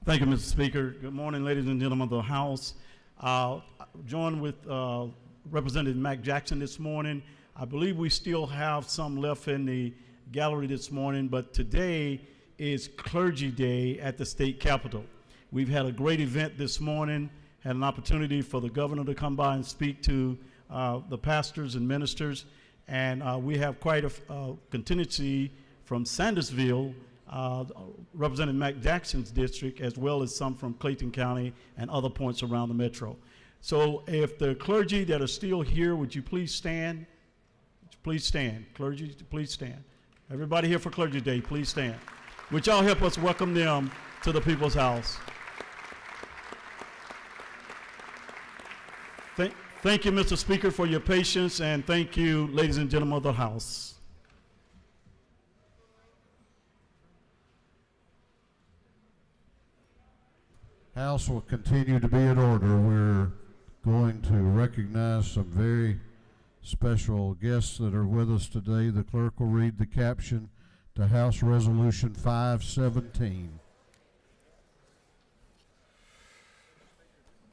Thank you, Mr. Speaker. Good morning, ladies and gentlemen of the House. Joined with Representative Mac Jackson this morning. I believe we still have some left in the gallery this morning, but today is Clergy Day at the state capitol. We've had a great event this morning, had an opportunity for the governor to come by and speak to the pastors and ministers, and we have quite a contingency from Sandersville, Representative Mac Jackson's district, as well as some from Clayton County and other points around the metro. So if the clergy that are still here, would you please stand? Please stand. Clergy, please stand. Everybody here for Clergy Day, please stand. Would y'all help us welcome them to the People's House? Thank you, Mr. Speaker, for your patience, and thank you, ladies and gentlemen of the House. House will continue to be in order. We're going to recognize some very special guests that are with us today. The clerk will read the caption to House Resolution 517.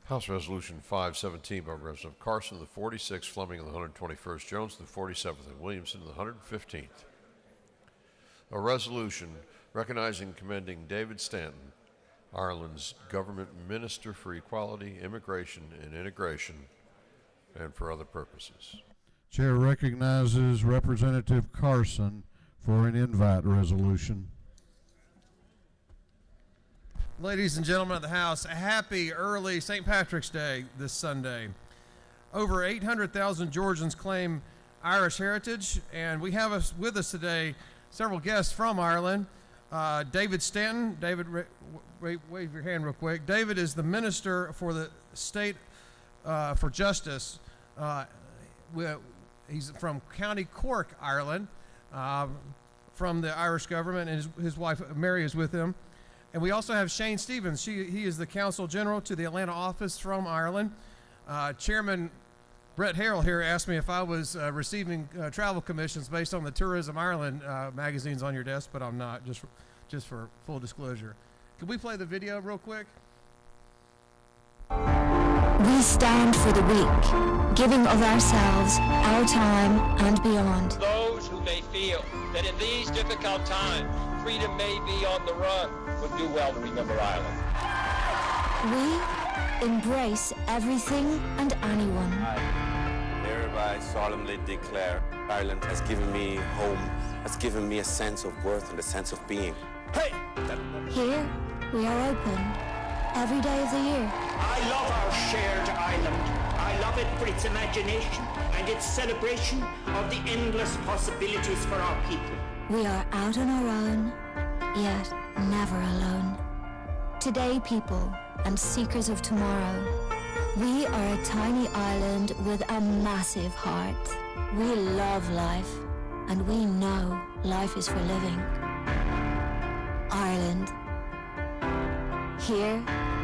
House Resolution 517 by Representative Carson, the 46th, Fleming, and the 121st, Jones, the 47th, and Williamson, the 115th. A resolution recognizing and commending David Stanton, Ireland's Government Minister for Equality, Immigration, and Integration, and for other purposes. Chair recognizes Representative Carson for an invite resolution. Ladies and gentlemen of the House, a happy early St. Patrick's Day this Sunday. Over 800,000 Georgians claim Irish heritage, and we have with us today several guests from Ireland. David Stanton. David, wave your hand real quick. David is the Minister for the State for Justice. He's from County Cork, Ireland, from the Irish government, and his wife Mary is with him. And we also have Shane Stevens. He is the Consul General to the Atlanta office from Ireland. Chairman Brett Harrell here asked me if I was receiving travel commissions based on the Tourism Ireland magazines on your desk, but I'm not, just for full disclosure. Could we play the video real quick? We stand for the weak, giving of ourselves, our time, and beyond. Those who may feel that in these difficult times, freedom may be on the run, would do well to remember Ireland. We embrace everything and anyone. I hereby solemnly declare Ireland has given me home, has given me a sense of worth and a sense of being. Hey! Here, we are open every day of the year. I love our shared Ireland. I love it for its imagination and its celebration of the endless possibilities for our people. We are out on our own, yet never alone. Today, people and seekers of tomorrow, we are a tiny island with a massive heart. We love life, and we know life is for living. Ireland. Here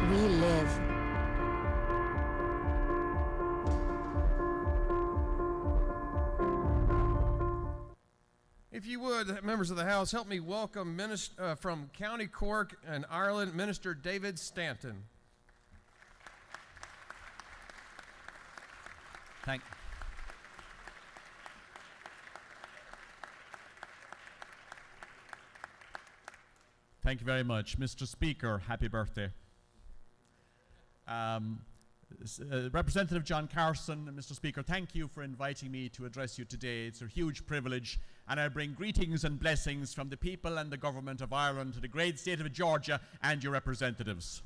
we live. If you would, members of the House, help me welcome from County Cork and Ireland, Minister David Stanton. Thank you very much. Mr. Speaker, happy birthday. Representative John Carson, Mr. Speaker, thank you for inviting me to address you today. It's a huge privilege, and I bring greetings and blessings from the people and the government of Ireland to the great state of Georgia and your representatives.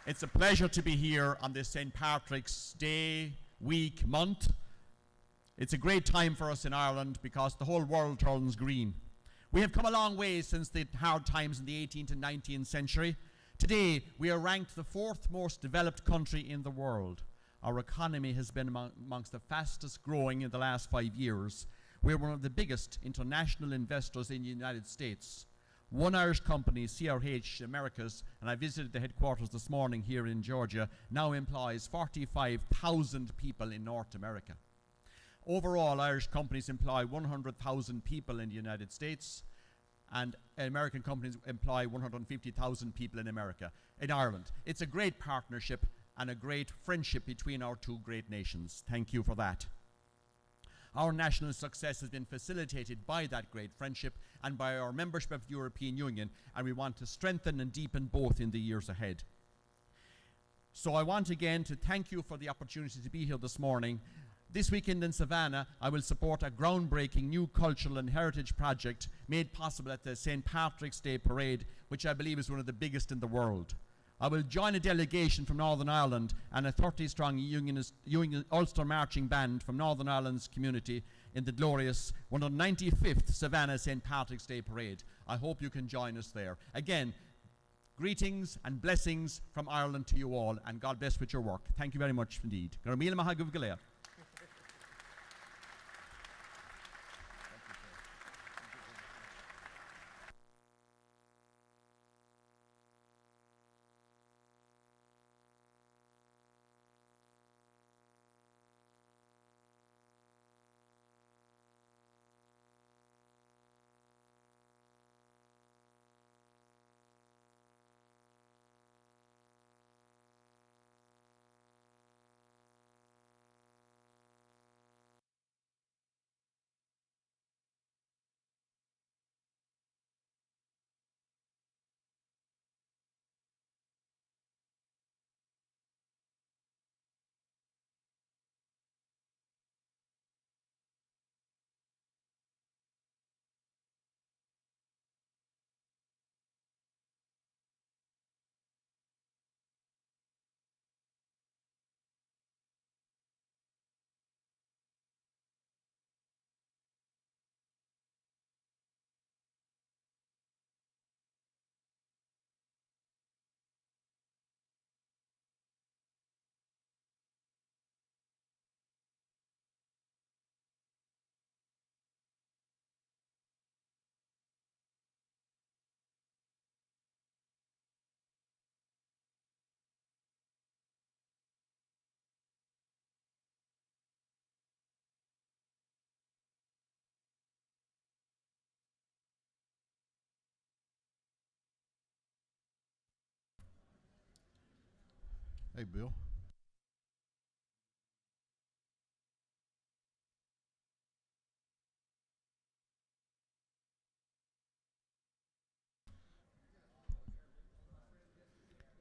It's a pleasure to be here on this St. Patrick's Day, week, month. It's a great time for us in Ireland because the whole world turns green. We have come a long way since the hard times in the 18th and 19th century. Today, we are ranked the 4th most developed country in the world. Our economy has been amongst the fastest growing in the last 5 years. We're one of the biggest international investors in the United States. One Irish company, CRH Americas, and I visited the headquarters this morning here in Georgia, now employs 45,000 people in North America. Overall, Irish companies employ 100,000 people in the United States, and American companies employ 150,000 people in Ireland. It's a great partnership and a great friendship between our two great nations. Thank you for that. Our national success has been facilitated by that great friendship and by our membership of the European Union, and we want to strengthen and deepen both in the years ahead. So I want again to thank you for the opportunity to be here this morning. This weekend in Savannah, I will support a groundbreaking new cultural and heritage project made possible at the St. Patrick's Day Parade, which I believe is one of the biggest in the world. I will join a delegation from Northern Ireland and a 30-strong Union Ulster marching band from Northern Ireland's community in the glorious 195th Savannah St. Patrick's Day Parade. I hope you can join us there. Again, greetings and blessings from Ireland to you all, and God bless with your work. Thank you very much indeed. Hey, Bill.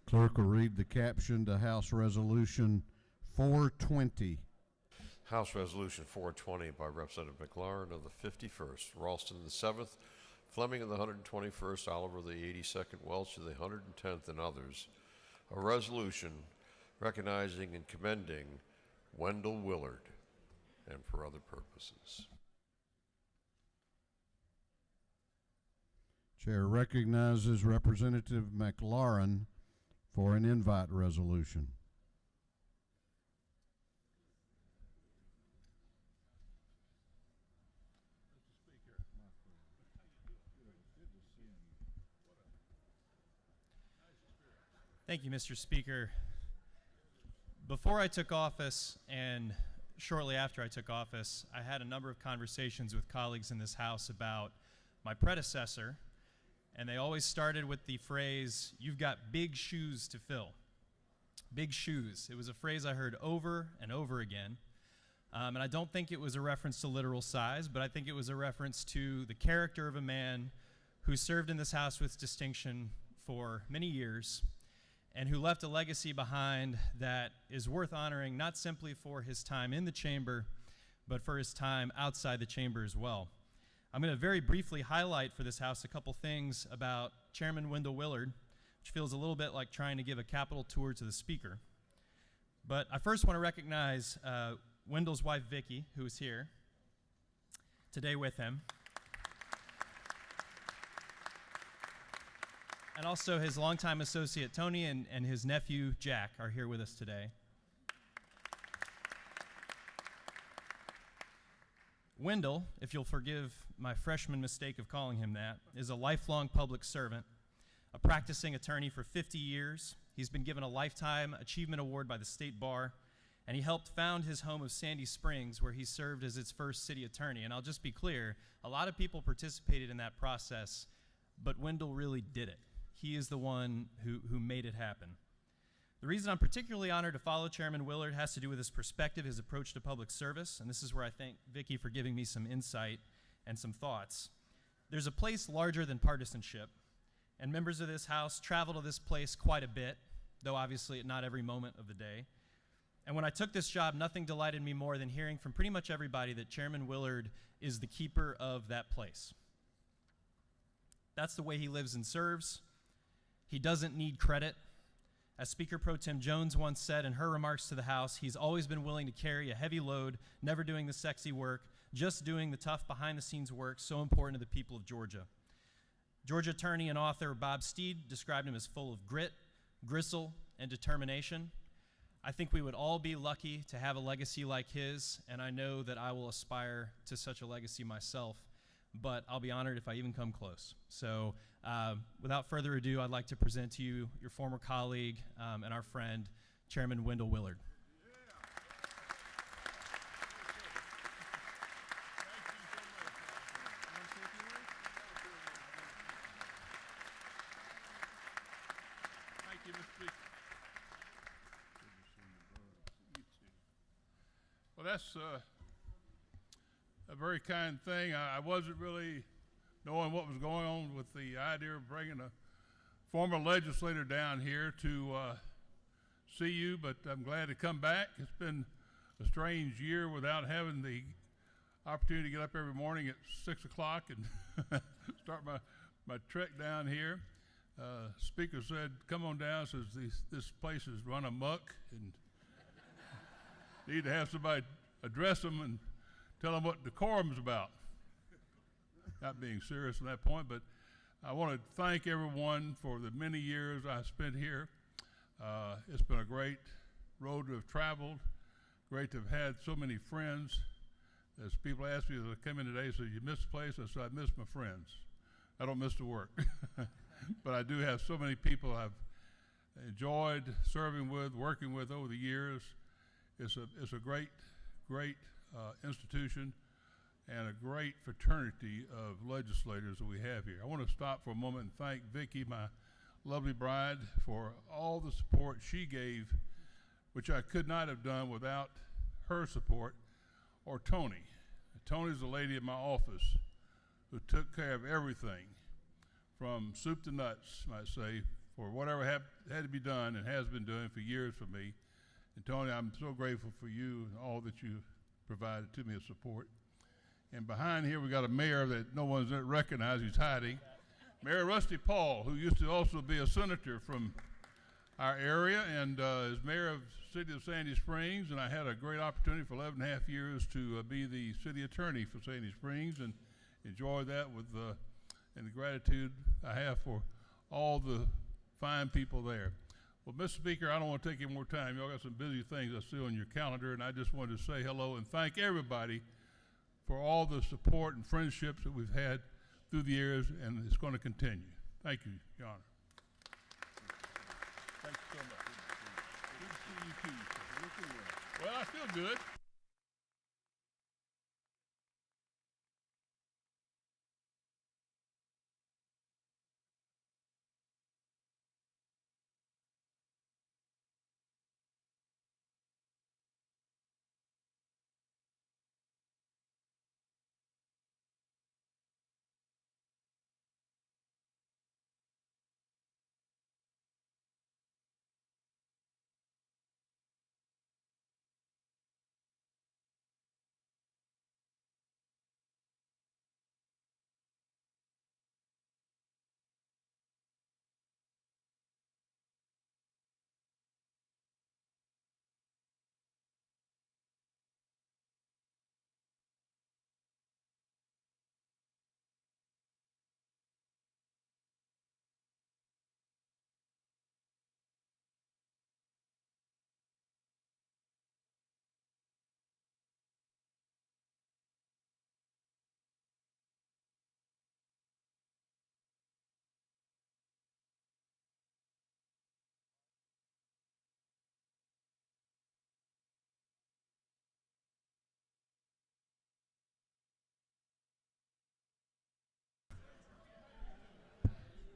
Clerk will read the caption to House Resolution 420. House Resolution 420 by Representative McLaurin of the 51st, Ralston the 7th, Fleming of the 121st, Oliver the 82nd, Welch of the 110th, and others. A resolution recognizing and commending Wendell Willard and for other purposes. Chair recognizes Representative McLaurin for an invite resolution. Thank you, Mr. Speaker. Before I took office and shortly after I took office, I had a number of conversations with colleagues in this House about my predecessor, and they always started with the phrase, "You've got big shoes to fill." Big shoes. It was a phrase I heard over and over again, and I don't think it was a reference to literal size, but I think it was a reference to the character of a man who served in this House with distinction for many years, and who left a legacy behind that is worth honoring, not simply for his time in the chamber, but for his time outside the chamber as well. I'm going to very briefly highlight for this House a couple things about Chairman Wendell Willard, which feels a little bit like trying to give a Capitol tour to the Speaker. But I first want to recognize Wendell's wife, Vicki, who is here today with him. And also his longtime associate, Tony, and his nephew, Jack, are here with us today. Wendell, if you'll forgive my freshman mistake of calling him that, is a lifelong public servant, a practicing attorney for 50 years. He's been given a Lifetime Achievement Award by the State Bar, and he helped found his home of Sandy Springs, where he served as its first city attorney. And I'll just be clear, a lot of people participated in that process, but Wendell really did it. He is the one who made it happen. The reason I'm particularly honored to follow Chairman Willard has to do with his perspective, his approach to public service, and this is where I thank Vicki for giving me some insight and some thoughts. There's a place larger than partisanship, and members of this House travel to this place quite a bit, though obviously at not every moment of the day. And when I took this job, nothing delighted me more than hearing from pretty much everybody that Chairman Willard is the keeper of that place. That's the way he lives and serves. He doesn't need credit. As Speaker Pro Tem Jones once said in her remarks to the House, he's always been willing to carry a heavy load, never doing the sexy work, just doing the tough behind-the-scenes work so important to the people of Georgia. Georgia attorney and author Bob Steed described him as full of grit, gristle, and determination. I think we would all be lucky to have a legacy like his, and I know that I will aspire to such a legacy myself, but I'll be honored if I even come close. So without further ado, I'd like to present to you your former colleague and our friend, Chairman Wendell Willard. Thank you, Mr. Speaker. Well, that's a very kind thing. I wasn't really knowing what was going on with the idea of bringing a former legislator down here to see you, but I'm glad to come back. It's been a strange year without having the opportunity to get up every morning at 6 o'clock and start my trek down here. Speaker said, come on down, says this place is run amok and need to have somebody address them and tell them what decorum's about. Not being serious on that point, but I want to thank everyone for the many years I spent here. It's been a great road to have traveled, great to have had so many friends. As people ask me as I come in today, say, you miss the place? I said, I miss my friends. I don't miss the work. But I do have so many people I've enjoyed serving with, working with over the years. It's a great institution and a great fraternity of legislators that we have here. I want to stop for a moment and thank Vicki, my lovely bride, for all the support she gave, which I could not have done without her support, or Tony. Tony's the lady in my office who took care of everything from soup to nuts, I might say, for whatever had to be done and has been doing for years for me. And Tony, I'm so grateful for you and all that you provided to me as support. And behind here, we got a mayor that no one's recognized, he's hiding. Mayor Rusty Paul, who used to also be a senator from our area and is mayor of the city of Sandy Springs. And I had a great opportunity for 11 and a half years to be the city attorney for Sandy Springs and enjoy that with and the gratitude I have for all the fine people there. Well, Mr. Speaker, I don't want to take any more time. Y'all got some busy things I see on your calendar, and I just wanted to say hello and thank everybody for all the support and friendships that we've had through the years, and it's going to continue. Thank you, Your Honor. Thank you so much. Good to see you too. Well, I feel good.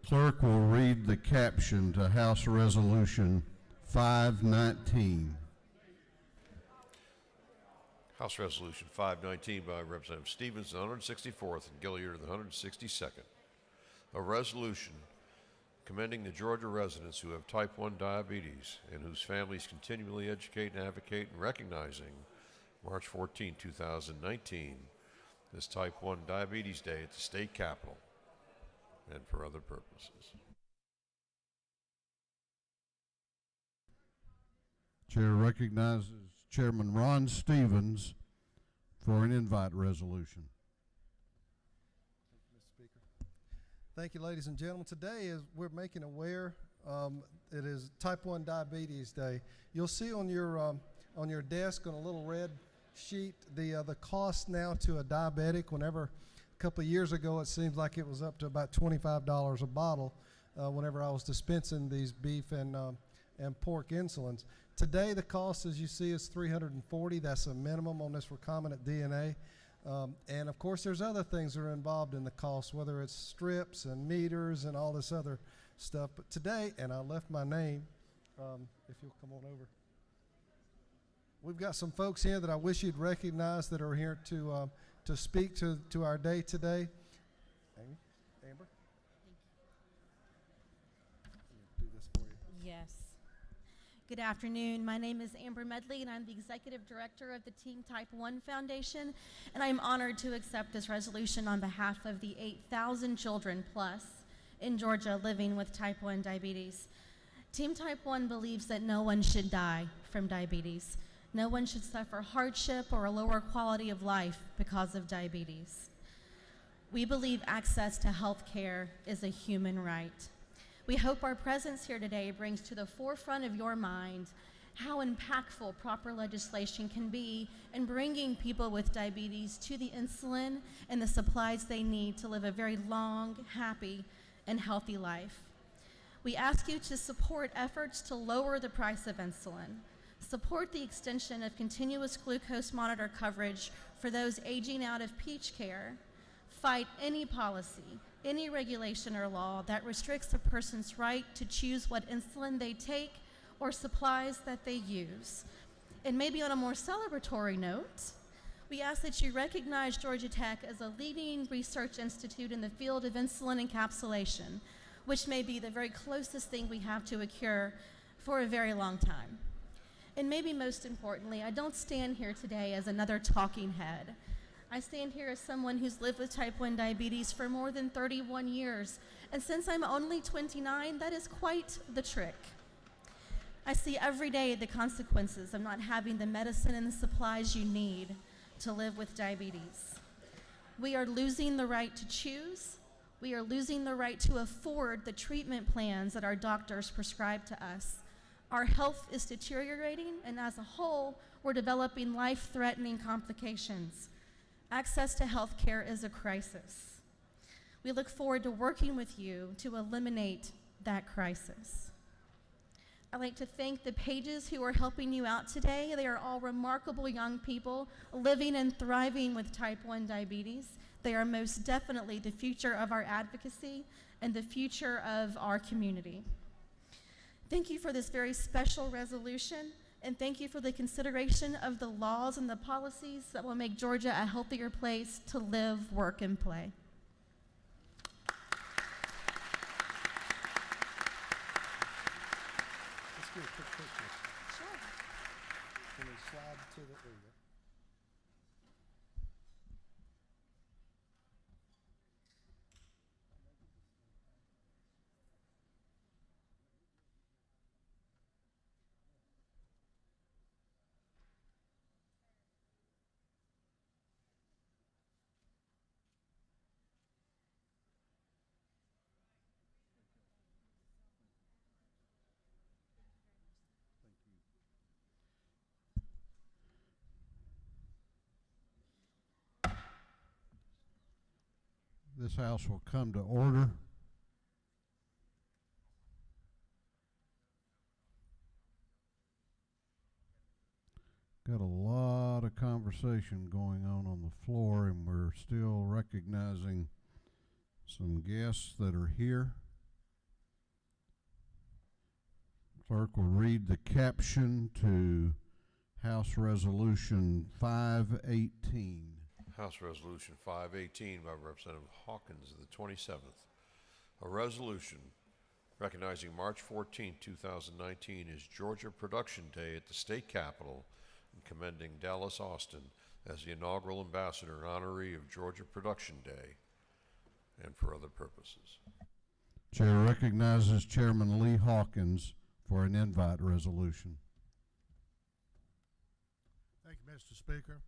Clerk will read the caption to House Resolution 519. House Resolution 519 by Representative Stevens, the 164th, and Gilliard, the 162nd. A resolution commending the Georgia residents who have type 1 diabetes and whose families continually educate and advocate, and recognizing March 14, 2019 as Type 1 Diabetes Day at the state capitol and for other purposes. Chair recognizes Chairman Ron Stevens for an invite resolution. Thank you, ladies and gentlemen. Today is we're making aware it is Type 1 Diabetes Day. You'll see on your desk on a little red sheet the cost now to a diabetic. Whenever a couple of years ago it seems like it was up to about $25 a bottle whenever I was dispensing these beef and pork insulins. Today the cost, as you see, is $340. That's a minimum on this recombinant DNA. And of course there's other things that are involved in the cost, whether it's strips and meters and all this other stuff. But today, and I left my name, if you'll come on over. We've got some folks here that I wish you'd recognize that are here to speak to our day today. Amber? Do this for you. Yes. Good afternoon. My name is Amber Medley, and I'm the Executive Director of the Team Type 1 Foundation, and I'm honored to accept this resolution on behalf of the 8,000 children plus in Georgia living with Type 1 diabetes. Team Type 1 believes that no one should die from diabetes. No one should suffer hardship or a lower quality of life because of diabetes. We believe access to health care is a human right. We hope our presence here today brings to the forefront of your mind how impactful proper legislation can be in bringing people with diabetes to the insulin and the supplies they need to live a very long, happy, and healthy life. We ask you to support efforts to lower the price of insulin, support the extension of continuous glucose monitor coverage for those aging out of peach care, fight any policy, any regulation or law that restricts a person's right to choose what insulin they take or supplies that they use. And maybe on a more celebratory note, we ask that you recognize Georgia Tech as a leading research institute in the field of insulin encapsulation, which may be the very closest thing we have to a cure for a very long time. And maybe most importantly, I don't stand here today as another talking head. I stand here as someone who's lived with type 1 diabetes for more than 31 years, and since I'm only 29, that is quite the trick. I see every day the consequences of not having the medicine and the supplies you need to live with diabetes. We are losing the right to choose. We are losing the right to afford the treatment plans that our doctors prescribe to us. Our health is deteriorating, and as a whole, we're developing life-threatening complications. Access to health care is a crisis. We look forward to working with you to eliminate that crisis. I'd like to thank the Pages who are helping you out today. They are all remarkable young people living and thriving with type 1 diabetes. They are most definitely the future of our advocacy and the future of our community. Thank you for this very special resolution, and thank you for the consideration of the laws and the policies that will make Georgia a healthier place to live, work, and play. Let's do a quick picture. Sure. Can we slide to the, there you go. This house will come to order. Got a lot of conversation going on the floor, and we're still recognizing some guests that are here. Clerk will read the caption to House Resolution 518. House Resolution 518 by Representative Hawkins of the 27th. A resolution recognizing March 14, 2019 as Georgia Production Day at the State Capitol and commending Dallas Austin as the inaugural ambassador and honoree of Georgia Production Day and for other purposes. Chair recognizes Chairman Lee Hawkins for an invite resolution. Thank you, Mr. Speaker.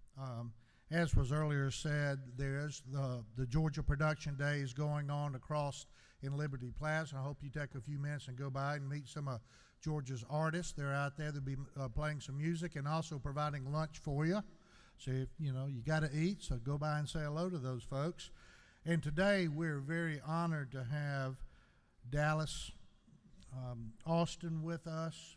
As was earlier said, there's the Georgia Production Day is going on across in Liberty Plaza. I hope you take a few minutes and go by and meet some of Georgia's artists. They're out there. They'll be playing some music and also providing lunch for you. So if you got to eat, so go by and say hello to those folks. And today we're very honored to have Dallas Austin with us.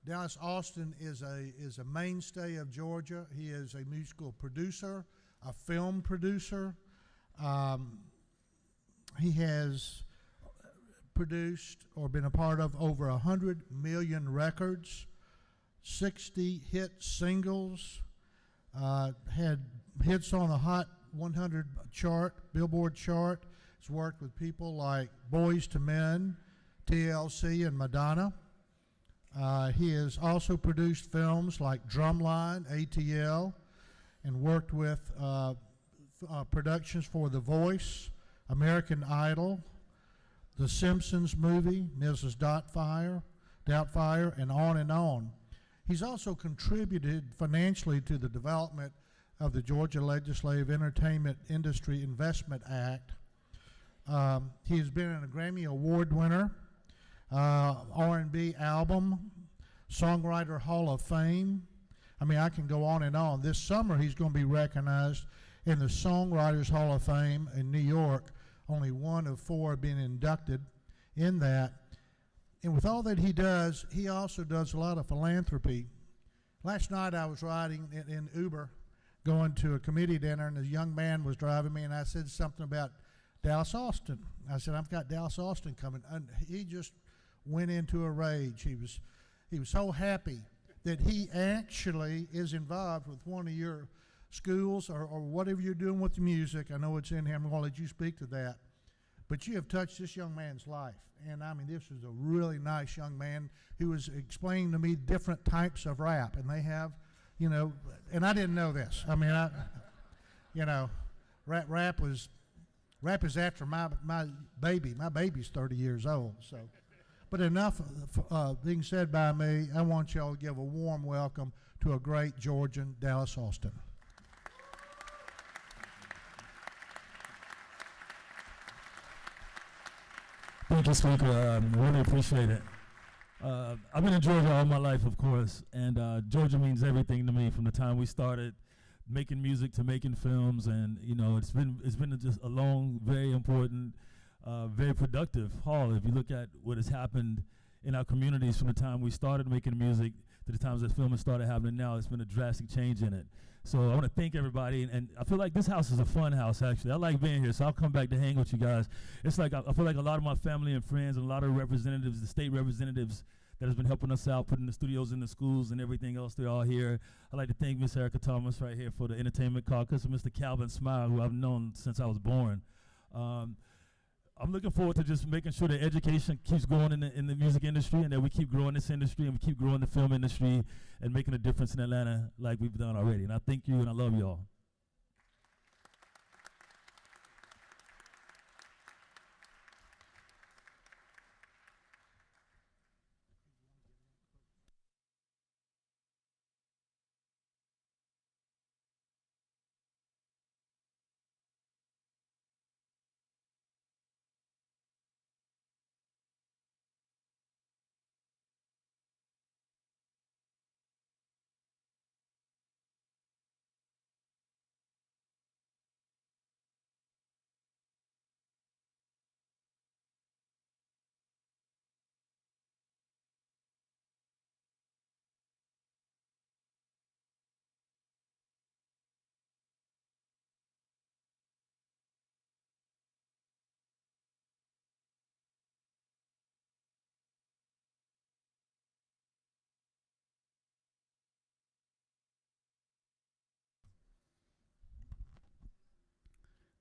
Dallas Austin is a mainstay of Georgia. He is a musical producer, a film producer. He has produced or been a part of over 100 million records, 60 hit singles, had hits on the Hot 100 chart, Billboard chart. He's worked with people like Boyz II Men, TLC, and Madonna. He has also produced films like Drumline, ATL, and worked with productions for The Voice, American Idol, The Simpsons movie, Mrs. Doubtfire, and on and on. He's also contributed financially to the development of the Georgia Legislative Entertainment Industry Investment Act. He has been a Grammy Award winner, R&B album, Songwriter Hall of Fame. I mean, I can go on and on. This summer, he's going to be recognized in the Songwriters Hall of Fame in New York. Only one of four have been inducted in that. And with all that he does, he also does a lot of philanthropy. Last night, I was riding in Uber, going to a committee dinner, and a young man was driving me, and I said something about Dallas Austin. I said, I've got Dallas Austin coming. And he just went into a rage. He was so happy that he actually is involved with one of your schools or whatever you're doing with the music. I know it's in here. I'm going to let you speak to that. But you have touched this young man's life. And I mean, this is a really nice young man who was explaining to me different types of rap. And they have, and I didn't know this. I mean, rap is after my baby. My baby's 30 years old. So, but enough being said by me. I want y'all to give a warm welcome to a great Georgian, Dallas Austin. Thank you, Speaker. Really appreciate it. I've been in Georgia all my life, of course, and Georgia means everything to me from the time we started making music to making films, and you know, it's been just a long, very important, very productive haul. If you look at what has happened in our communities from the time we started making music to the times that film has started happening now, it's been a drastic change in it. So I want to thank everybody, and I feel like this house is a fun house, actually. I like being here, so I'll come back to hang with you guys. It's like I feel like a lot of my family and friends and a lot of representatives, the state representatives that has been helping us out, putting the studios in the schools and everything else, they're all here. I'd like to thank Miss Erica Thomas right here for the entertainment caucus, and Mr. Calvin Smile, who I've known since I was born. I'm looking forward to just making sure that education keeps going in the music industry, and that we keep growing this industry, and we keep growing the film industry and making a difference in Atlanta like we've done already. And I thank you, and I love y'all.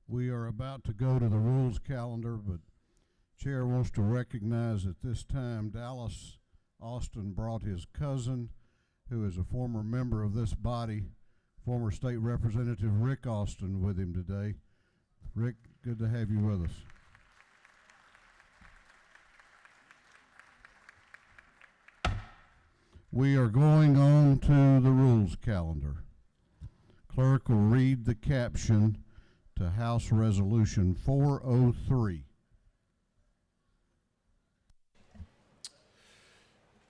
We are about to go to the rules calendar, but Chair wants to recognize at this time Dallas Austin brought his cousin, who is a former member of this body, former State Representative Rick Austin, with him today. Rick, good to have you with us. We are going on to the rules calendar. Clerk will read the caption to House Resolution 403.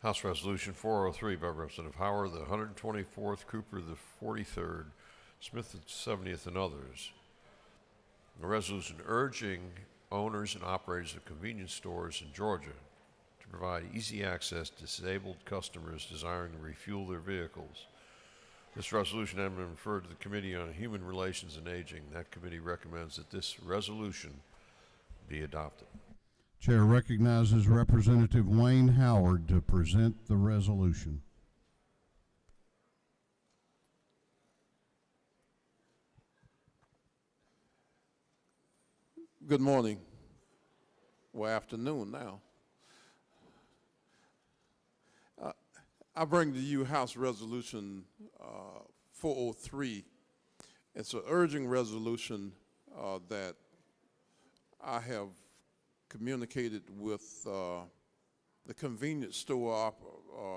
House Resolution 403 by Representative Howard, the 124th, Cooper, the 43rd, Smith, the 70th, and others. A resolution urging owners and operators of convenience stores in Georgia to provide easy access to disabled customers desiring to refuel their vehicles. This resolution has been referred to the Committee on Human Relations and Aging. That committee recommends that this resolution be adopted. Chair recognizes Representative Wayne Howard to present the resolution. Good morning, or afternoon now. I bring to you House Resolution 403. It's an urging resolution that I have communicated with the convenience store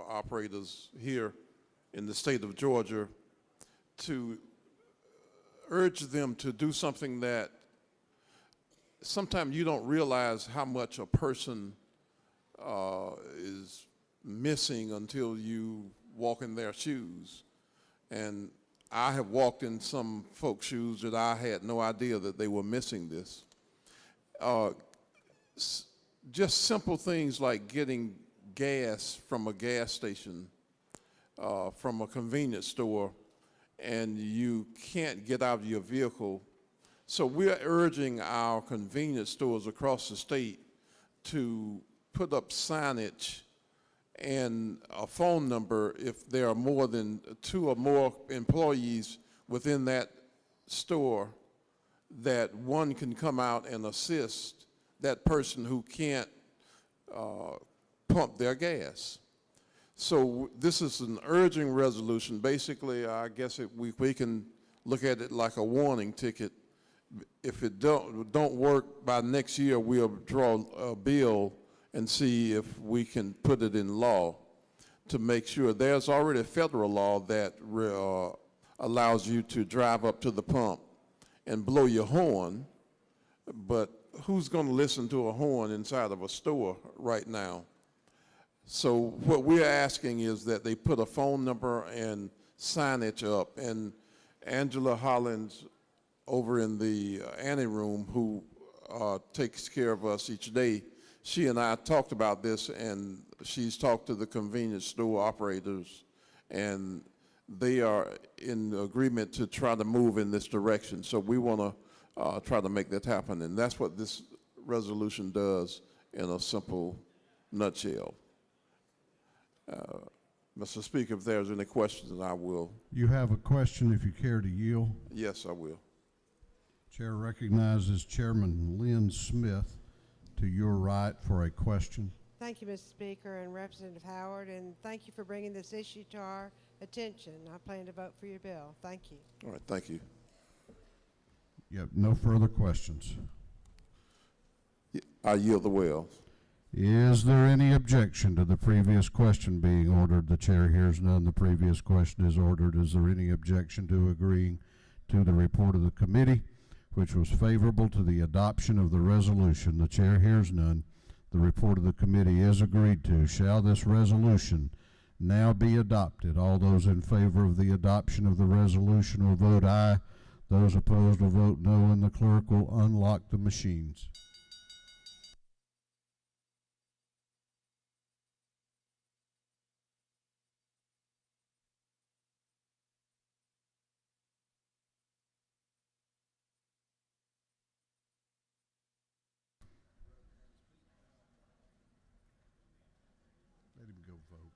operators here in the state of Georgia to urge them to do something that sometimes you don't realize how much a person is missing until you walk in their shoes. And I have walked in some folks' shoes that I had no idea that they were missing this. Just simple things like getting gas from a gas station, from a convenience store, and you can't get out of your vehicle. So we're urging our convenience stores across the state to put up signage and a phone number if there are more than 2 or more employees within that store, that one can come out and assist that person who can't pump their gas. So this is an urging resolution. Basically, I guess we can look at it like a warning ticket. If it don't work by next year, we'll draw a bill and see if we can put it in law to make sure. There's already a federal law that allows you to drive up to the pump and blow your horn, but who's going to listen to a horn inside of a store right now? So what we're asking is that they put a phone number and signage up. And Angela Hollins over in the ante room, who takes care of us each day, she and I talked about this, and she's talked to the convenience store operators, and they are in agreement to try to move in this direction. So we want to try to make that happen, and that's what this resolution does in a simple nutshell. Mr. Speaker, if there's any questions, I will. You have a question if you care to yield. Yes, I will. Chair recognizes Chairman Lynn Smith to your right for a question. Thank you, Mr. Speaker and Representative Howard, and thank you for bringing this issue to our attention. I plan to vote for your bill. Thank you. All right, thank you. Yep, no further questions. I yield the will. Is there any objection to the previous question being ordered? The chair hears none. The previous question is ordered. Is there any objection to agreeing to the report of the committee, which was favorable to the adoption of the resolution? The chair hears none. The report of the committee is agreed to. Shall this resolution now be adopted? All those in favor of the adoption of the resolution will vote aye. Those opposed will vote no, and the clerk will unlock the machines. Let him go vote.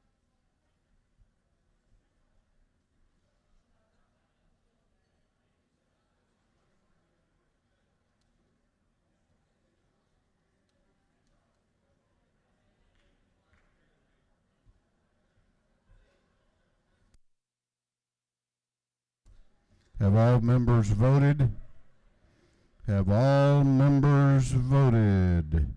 Have all members voted? Have all members voted?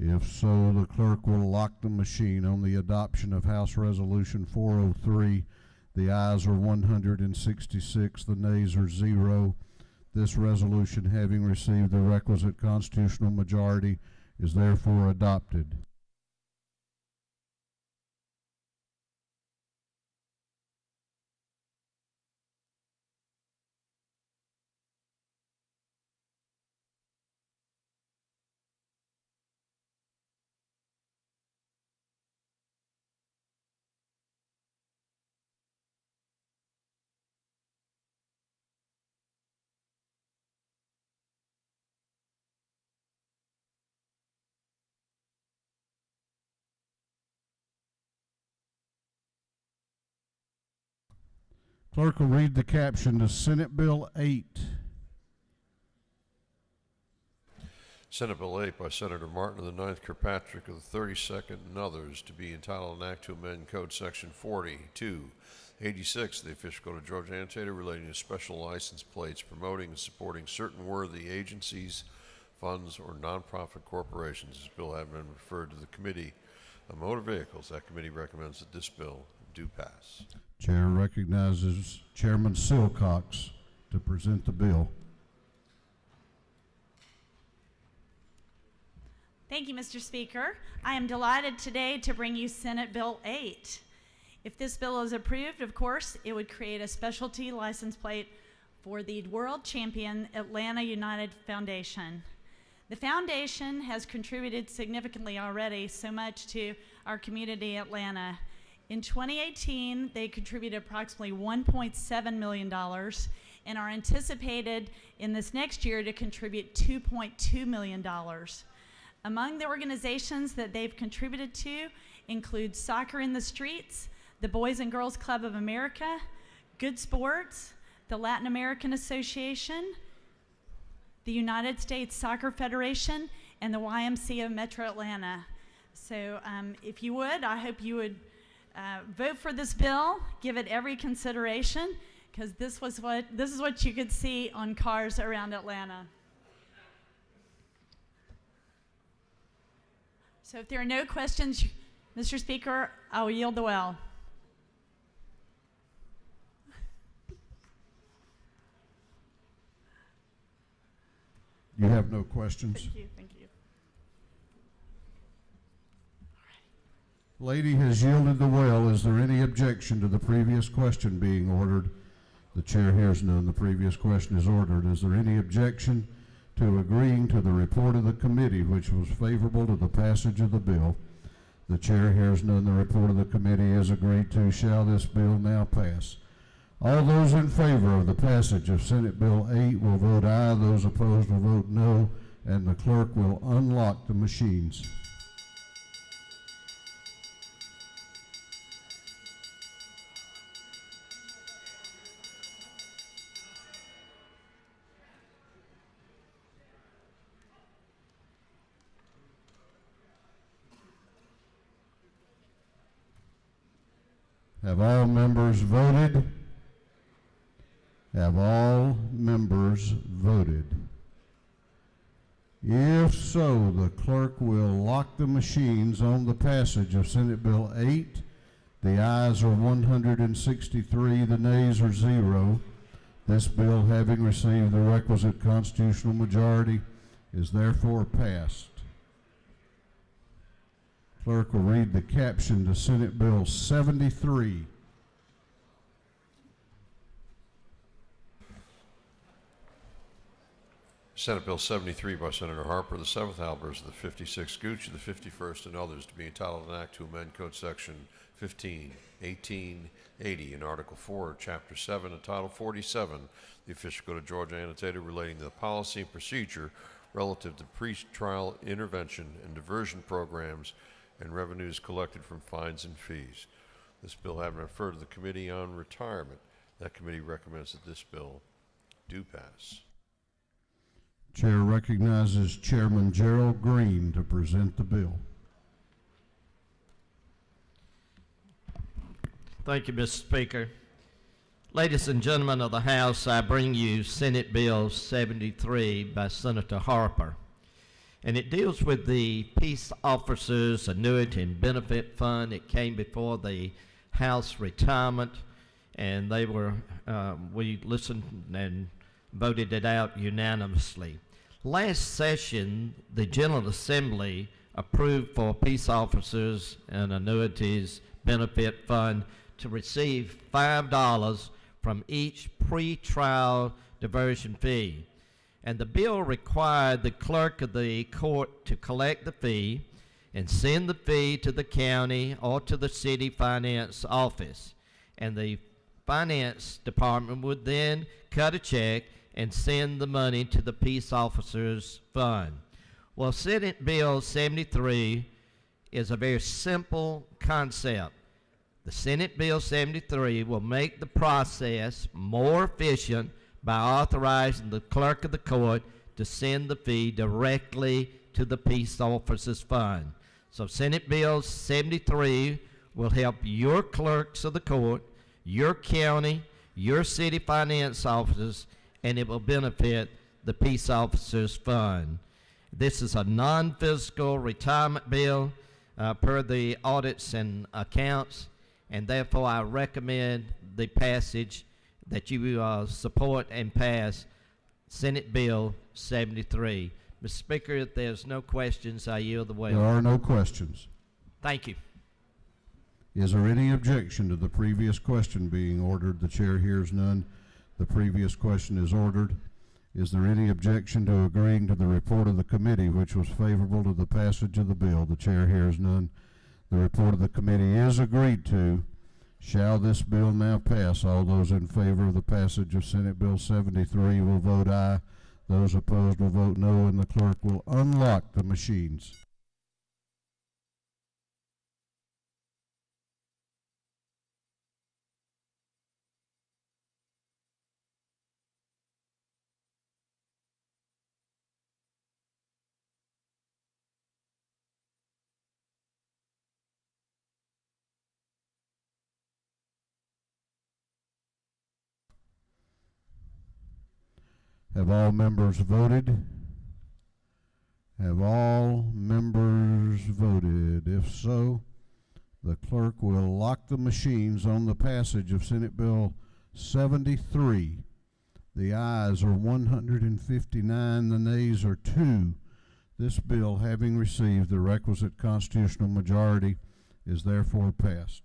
If so, the clerk will lock the machine on the adoption of House Resolution 403. The ayes are 166, the nays are 0. This resolution, having received the requisite constitutional majority, is therefore adopted. Clerk will read the caption to Senate Bill 8. Senate Bill 8 by Senator Martin of the 9th Kirkpatrick of the 32nd and others, to be entitled an act to amend Code Section 4286 of the official code of Georgia Annotated relating to special license plates, promoting and supporting certain worthy agencies, funds, or nonprofit corporations. This bill having been referred to the Committee on Motor Vehicles, that committee recommends that this bill do pass. Chair recognizes Chairman Silcox to present the bill. Thank you, Mr. Speaker. I am delighted today to bring you Senate Bill 8. If this bill is approved, of course, it would create a specialty license plate for the world champion Atlanta United Foundation. The foundation has contributed significantly already, so much to our community, Atlanta. In 2018, they contributed approximately $1.7 million and are anticipated in this next year to contribute $2.2 million. Among the organizations that they've contributed to include Soccer in the Streets, the Boys and Girls Club of America, Good Sports, the Latin American Association, the United States Soccer Federation, and the YMCA of Metro Atlanta. So if you would, I hope you would vote for this bill, give it every consideration, because this is what you could see on cars around Atlanta. So if there are no questions, Mr. Speaker, I will yield the well. You have no questions? Thank you, thank you. Lady has yielded the well. Is there any objection to the previous question being ordered? The chair hears none. The previous question is ordered. Is there any objection to agreeing to the report of the committee, which was favorable to the passage of the bill? The chair hears none. The report of the committee is agreed to. Shall this bill now pass? All those in favor of the passage of Senate Bill 8 will vote aye. Those opposed will vote no, and the clerk will unlock the machines. Have all members voted? Have all members voted? If so, the clerk will lock the machines on the passage of Senate Bill 8. The ayes are 163, the nays are 0. This bill, having received the requisite constitutional majority, is therefore passed. Clerk will read the caption to Senate Bill 73. Senate Bill 73 by Senator Harper, the 7th Albers of the 56th Gooch, the 51st, and others, to be entitled an act to amend Code Section 15, 1880 in Article 4, Chapter 7, and Title 47, the Official Code of Georgia annotated relating to the policy and procedure relative to pre-trial intervention and diversion programs and revenues collected from fines and fees. This bill having referred to the Committee on Retirement, that committee recommends that this bill do pass. Chair recognizes Chairman Gerald Green to present the bill. Thank you, Mr. Speaker. Ladies and gentlemen of the House, I bring you Senate Bill 73 by Senator Harper. And it deals with the Peace Officers Annuity and Benefit Fund. It came before the House Retirement, and they were, we listened and voted it out unanimously. Last session, the General Assembly approved for Peace Officers and Annuities Benefit Fund to receive $5 from each pre-trial diversion fee. And the bill required the clerk of the court to collect the fee and send the fee to the county or to the city finance office. And the finance department would then cut a check and send the money to the Peace Officers Fund. Well, Senate Bill 73 is a very simple concept. The Senate Bill 73 will make the process more efficient by authorizing the clerk of the court to send the fee directly to the Peace Officers Fund. So Senate Bill 73 will help your clerks of the court, your county, your city finance officers, and it will benefit the Peace Officers Fund. This is a non-fiscal retirement bill per the audits and accounts, and therefore I recommend the passage that you support and pass Senate Bill 73. Mr. Speaker, if there's no questions, I yield the way. There are no questions. Thank you. Is there any objection to the previous question being ordered? The chair hears none. The previous question is ordered. Is there any objection to agreeing to the report of the committee, which was favorable to the passage of the bill? The chair hears none. The report of the committee is agreed to. Shall this bill now pass? All those in favor of the passage of Senate Bill 73 will vote aye. Those opposed will vote no, and the clerk will unlock the machines. Have all members voted? Have all members voted? If so, the clerk will lock the machines on the passage of Senate Bill 73. The ayes are 159, the nays are 2. This bill, having received the requisite constitutional majority, is therefore passed.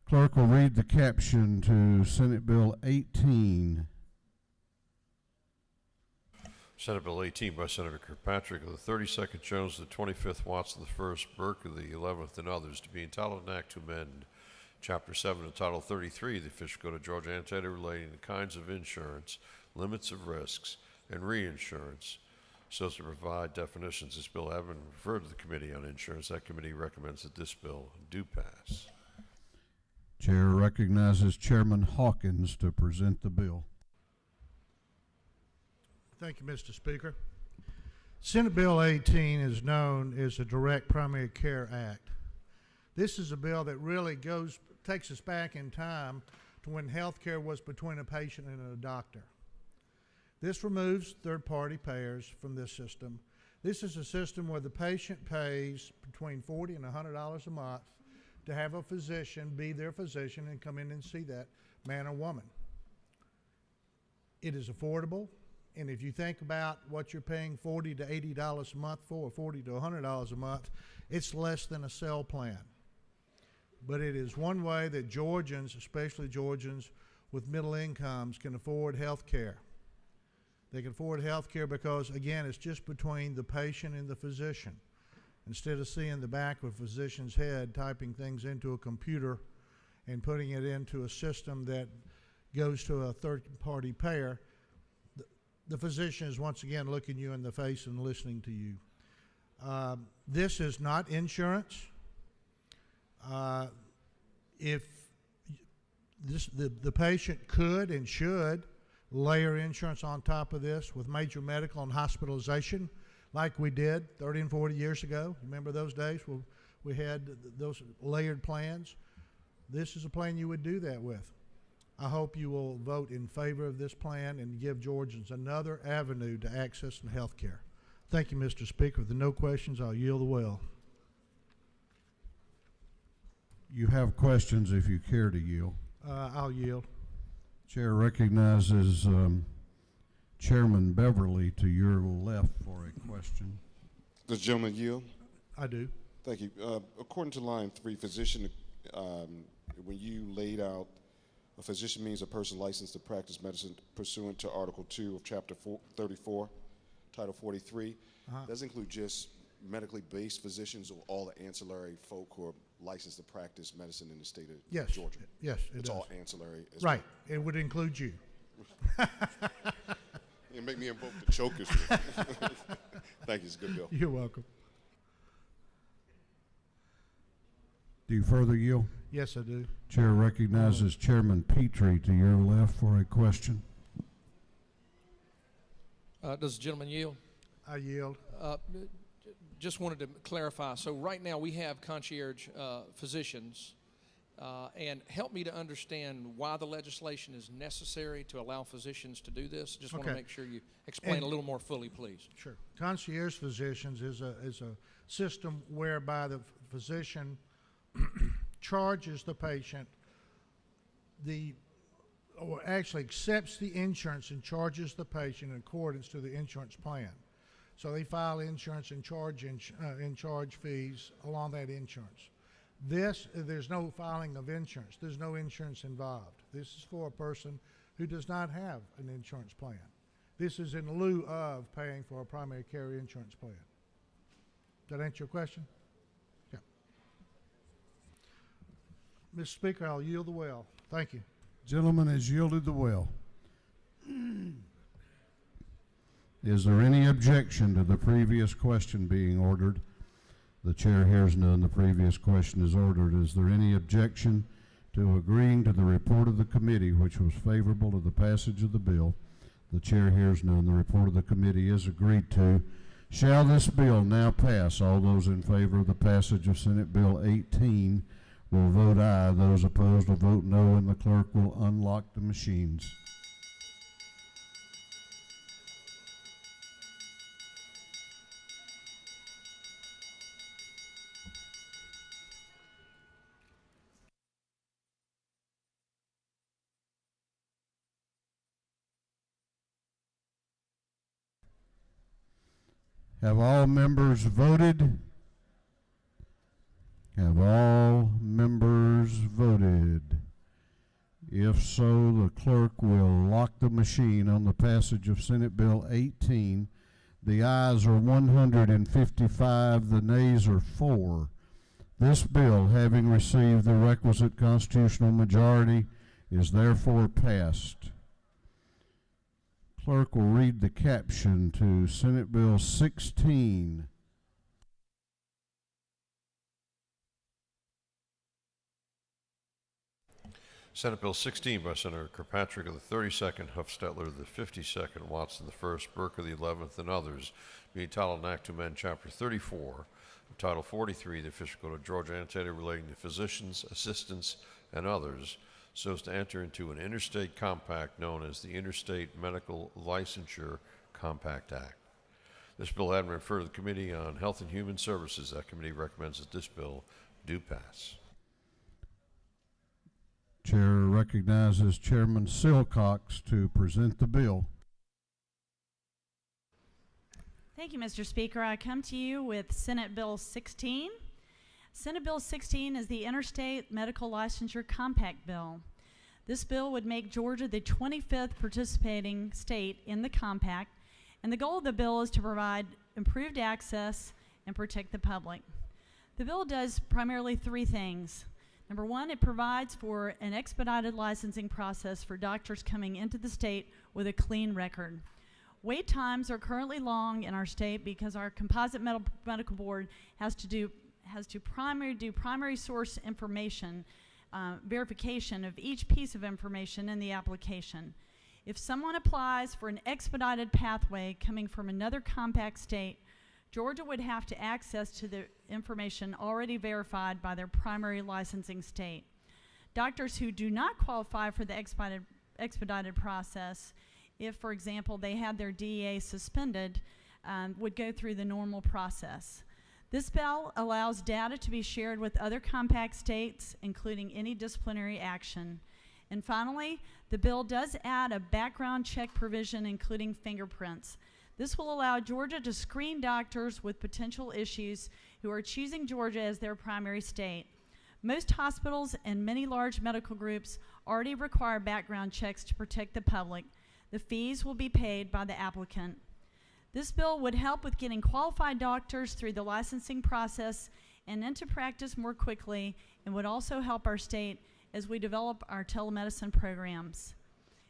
Clerk will read the caption to Senate Bill 18. Senate Bill 18 by Senator Kirkpatrick of the 32nd, Jones of the 25th, Watson of the 1st, Burke of the 11th, and others, to be entitled an act to amend Chapter 7 of Title 33 of the Official Code of Georgia annotated relating to kinds of insurance, limits of risks, and reinsurance, so as to provide definitions. This bill having been referred to the Committee on Insurance, that committee recommends that this bill do pass. Chair recognizes Chairman Hawkins to present the bill. Thank you, Mr. Speaker. Senate Bill 18 is known as the Direct Primary Care Act. This is a bill that really takes us back in time to when health care was between a patient and a doctor. This removes third-party payers from this system. This is a system where the patient pays between $40 and $100 a month to have a physician be their physician and come in and see that man or woman. It is affordable, and if you think about what you're paying $40 to $80 a month for, or $40 to $100 a month, it's less than a cell plan. But it is one way that Georgians, especially Georgians with middle incomes, can afford health care. They can afford health care because, again, it's just between the patient and the physician. Instead of seeing the back of a physician's head, typing things into a computer and putting it into a system that goes to a third-party payer, the physician is once again looking you in the face and listening to you. This is not insurance. If the patient could and should layer insurance on top of this with major medical and hospitalization like we did 30 and 40 years ago. Remember those days where we had those layered plans? This is a plan you would do that with. I hope you will vote in favor of this plan and give Georgians another avenue to access health care. Thank you, Mr. Speaker. With the no questions, I'll yield the well. You have questions if you care to yield. I'll yield. Chair recognizes Chairman Beverly to your left for a question. Does the gentleman yield? I do. Thank you. According to line 3, physician, when you laid out a physician means a person licensed to practice medicine pursuant to Article 2 of Chapter 34, Title 43, does include just medically based physicians or all the ancillary folk who are licensed to practice medicine in the state of Georgia? Yes, it's does. all ancillary as right. Well. It would include you. You make me invoke the chokers. Thank you. It's a good bill. You're welcome. Do you further yield? Yes, I do. Chair recognizes Chairman Petrie to your left for a question. Does the gentleman yield? I yield. Just wanted to clarify. So right now we have concierge physicians, and help me to understand why the legislation is necessary to allow physicians to do this. Just want to make sure you explain a little more fully, please. Sure. Concierge physicians is a system whereby the physician charges the patient or actually accepts the insurance and charges the patient in accordance to the insurance plan. So they file insurance and charge fees along that insurance. There's no filing of insurance. There's no insurance involved. This is for a person who does not have an insurance plan. This is in lieu of paying for a primary care insurance plan. Does that answer your question? Yeah. Mr. Speaker, I'll yield the well. Thank you. Gentleman has yielded the well. Is there any objection to the previous question being ordered? The chair hears none. The previous question is ordered. Is there any objection to agreeing to the report of the committee, which was favorable to the passage of the bill? The chair hears none. The report of the committee is agreed to. Shall this bill now pass? All those in favor of the passage of Senate Bill 18 will vote aye. Those opposed will vote no, and the clerk will unlock the machines. Have all members voted? Have all members voted? If so, the clerk will lock the machine on the passage of Senate Bill 18. The ayes are 155, the nays are 4. This bill, having received the requisite constitutional majority, is therefore passed. Clerk will read the caption to Senate Bill 16. Senate Bill 16 by Senator Kirkpatrick of the 32nd, Huffstetler of the 52nd, Watson the 1st, Burke of the 11th, and others, being entitled an act to amend Chapter 34 of Title 43 of the Official Code of Georgia, annotated relating to physicians, assistants, and others, so as to enter into an interstate compact known as the Interstate Medical Licensure Compact Act. This bill had been referred to the Committee on Health and Human Services. That committee recommends that this bill do pass. Chair recognizes Chairman Silcox to present the bill. Thank you, Mr. Speaker. I come to you with Senate Bill 16. Senate Bill 16 is the Interstate Medical Licensure Compact Bill. This bill would make Georgia the 25th participating state in the compact, and the goal of the bill is to provide improved access and protect the public. The bill does primarily 3 things. Number 1, it provides for an expedited licensing process for doctors coming into the state with a clean record. Wait times are currently long in our state because our composite medical board has to do primary source information verification of each piece of information in the application. If someone applies for an expedited pathway coming from another compact state, Georgia would have to access to the information already verified by their primary licensing state. Doctors who do not qualify for the expedited process, if, for example, they had their DEA suspended, would go through the normal process. This bill allows data to be shared with other compact states, including any disciplinary action. And finally, the bill does add a background check provision, including fingerprints. This will allow Georgia to screen doctors with potential issues who are choosing Georgia as their primary state. Most hospitals and many large medical groups already require background checks to protect the public. The fees will be paid by the applicant. This bill would help with getting qualified doctors through the licensing process and into practice more quickly, and would also help our state as we develop our telemedicine programs.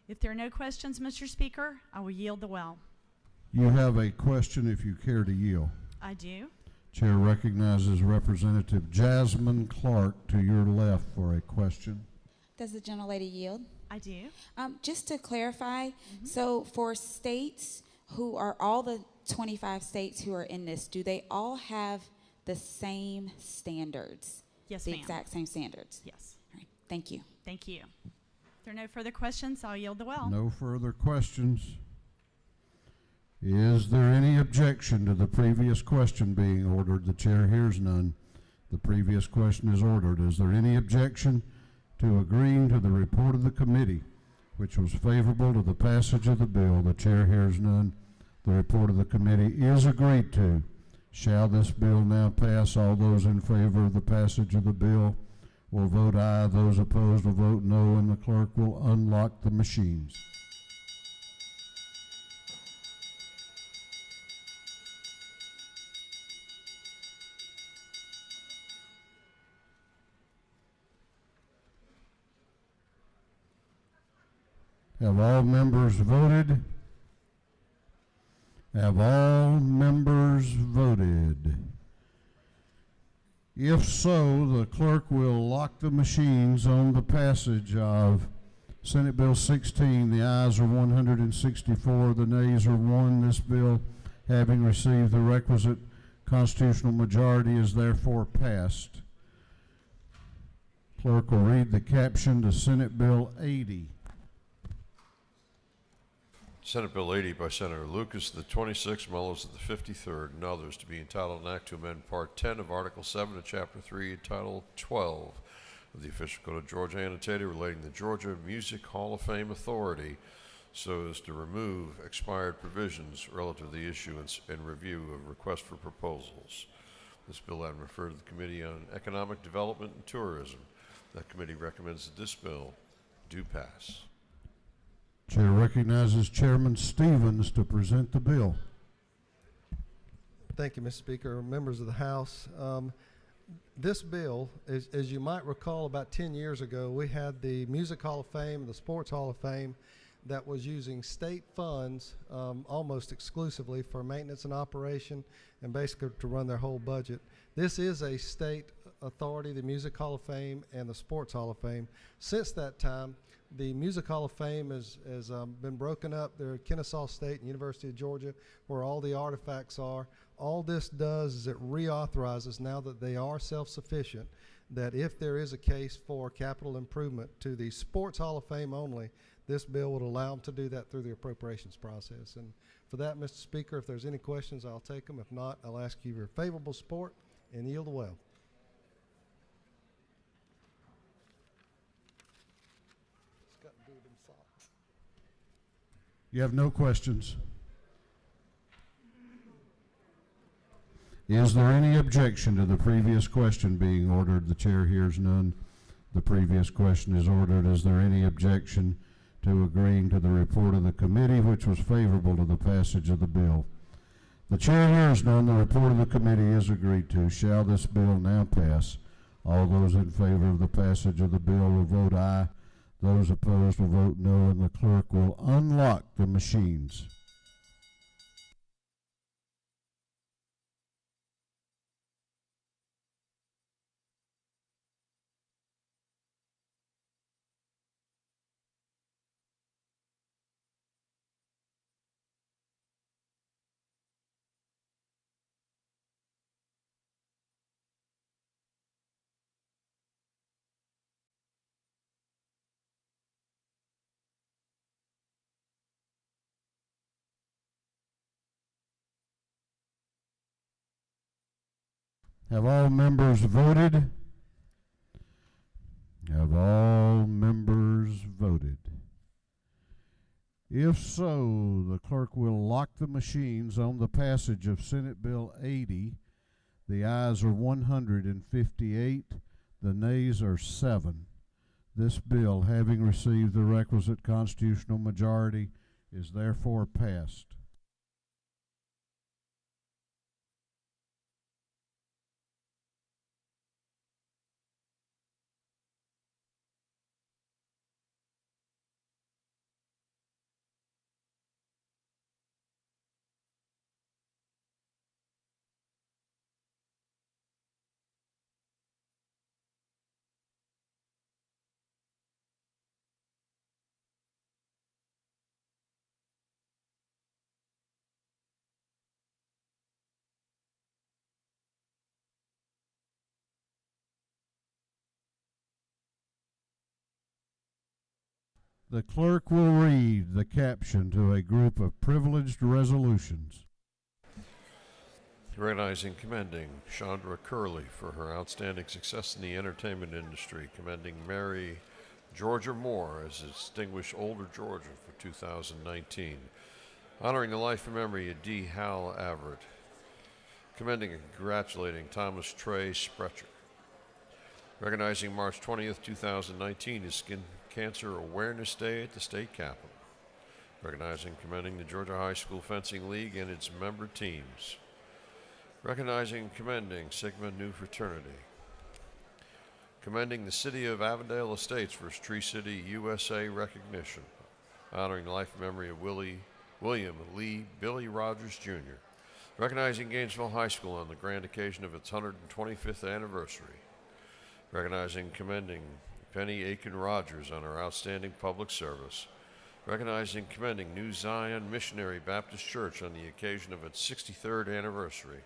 If there are no questions, Mr. Speaker, I will yield the well. You have a question if you care to yield. I do. Chair recognizes Representative Jasmine Clark to your left for a question. Does the gentlelady yield? I do. Just to clarify, so for states who are all the 25 states who are in this, do they all have the same standards? Yes, the ma'am. exact same standards? Yes. All right. Thank you. Thank you. If there are no further questions, I'll yield the well. No further questions. Is there any objection to the previous question being ordered? The chair hears none. The previous question is ordered. Is there any objection to agreeing to the report of the committee, which was favorable to the passage of the bill? The chair hears none. The report of the committee is agreed to. Shall this bill now pass? All those in favor of the passage of the bill will vote aye. Those opposed will vote no, and the clerk will unlock the machines. Have all members voted? Have all members voted? If so, the clerk will lock the machines on the passage of Senate Bill 16. The ayes are 164, the nays are 1. This bill, having received the requisite constitutional majority, is therefore passed. Clerk will read the caption to Senate Bill 80. Senate Bill 80 by Senator Lucas of the 26th, Mellows of the 53rd, and others, to be entitled an act to amend Part 10 of Article 7 of Chapter 3, Title 12 of the Official Code of Georgia, annotated, relating to the Georgia Music Hall of Fame Authority, so as to remove expired provisions relative to the issuance and review of requests for proposals. This bill I refer to the Committee on Economic Development and Tourism. That committee recommends that this bill do pass. Chair recognizes Chairman Stevens to present the bill. Thank you, Mr. Speaker. Members of the House, this bill, as you might recall, about 10 years ago, we had the Music Hall of Fame and the Sports Hall of Fame that was using state funds almost exclusively for maintenance and operation and basically to run their whole budget. This is a state authority, the Music Hall of Fame and the Sports Hall of Fame. Since that time, the Music Hall of Fame has been broken up. They're at Kennesaw State and University of Georgia, where all the artifacts are. All this does is it reauthorizes, now that they are self-sufficient, that if there is a case for capital improvement to the Sports Hall of Fame only, this bill would allow them to do that through the appropriations process. And for that, Mr. Speaker, if there's any questions, I'll take them. If not, I'll ask you for favorable support and yield the well. You have no questions. Is there any objection to the previous question being ordered? The chair hears none. The previous question is ordered. Is there any objection to agreeing to the report of the committee, which was favorable to the passage of the bill? The chair hears none. The report of the committee is agreed to. Shall this bill now pass? All those in favor of the passage of the bill will vote aye. Those opposed will vote no, and the clerk will unlock the machines. Have all members voted? Have all members voted? If so, the clerk will lock the machines on the passage of Senate Bill 80. The ayes are 158, the nays are 7. This bill, having received the requisite constitutional majority, is therefore passed. The clerk will read the caption to a group of privileged resolutions. Recognizing and commending Chandra Curley for her outstanding success in the entertainment industry, commending Mary Georgia Moore as a distinguished older Georgia for 2019, honoring the life and memory of D. Hal Everett, commending and congratulating Thomas Trey Sprecher, recognizing March 20th, 2019 as Skin Cancer Awareness Day at the State Capitol, recognizing and commending the Georgia High School Fencing League and its member teams, recognizing and commending Sigma Nu Fraternity, commending the City of Avondale Estates for its Tree City USA recognition, honoring the life and memory of William Lee Billy Rogers Jr., recognizing Gainesville High School on the grand occasion of its 125th anniversary, recognizing and commending Penny Aiken Rogers on her outstanding public service, recognizing and commending New Zion Missionary Baptist Church on the occasion of its 63rd anniversary,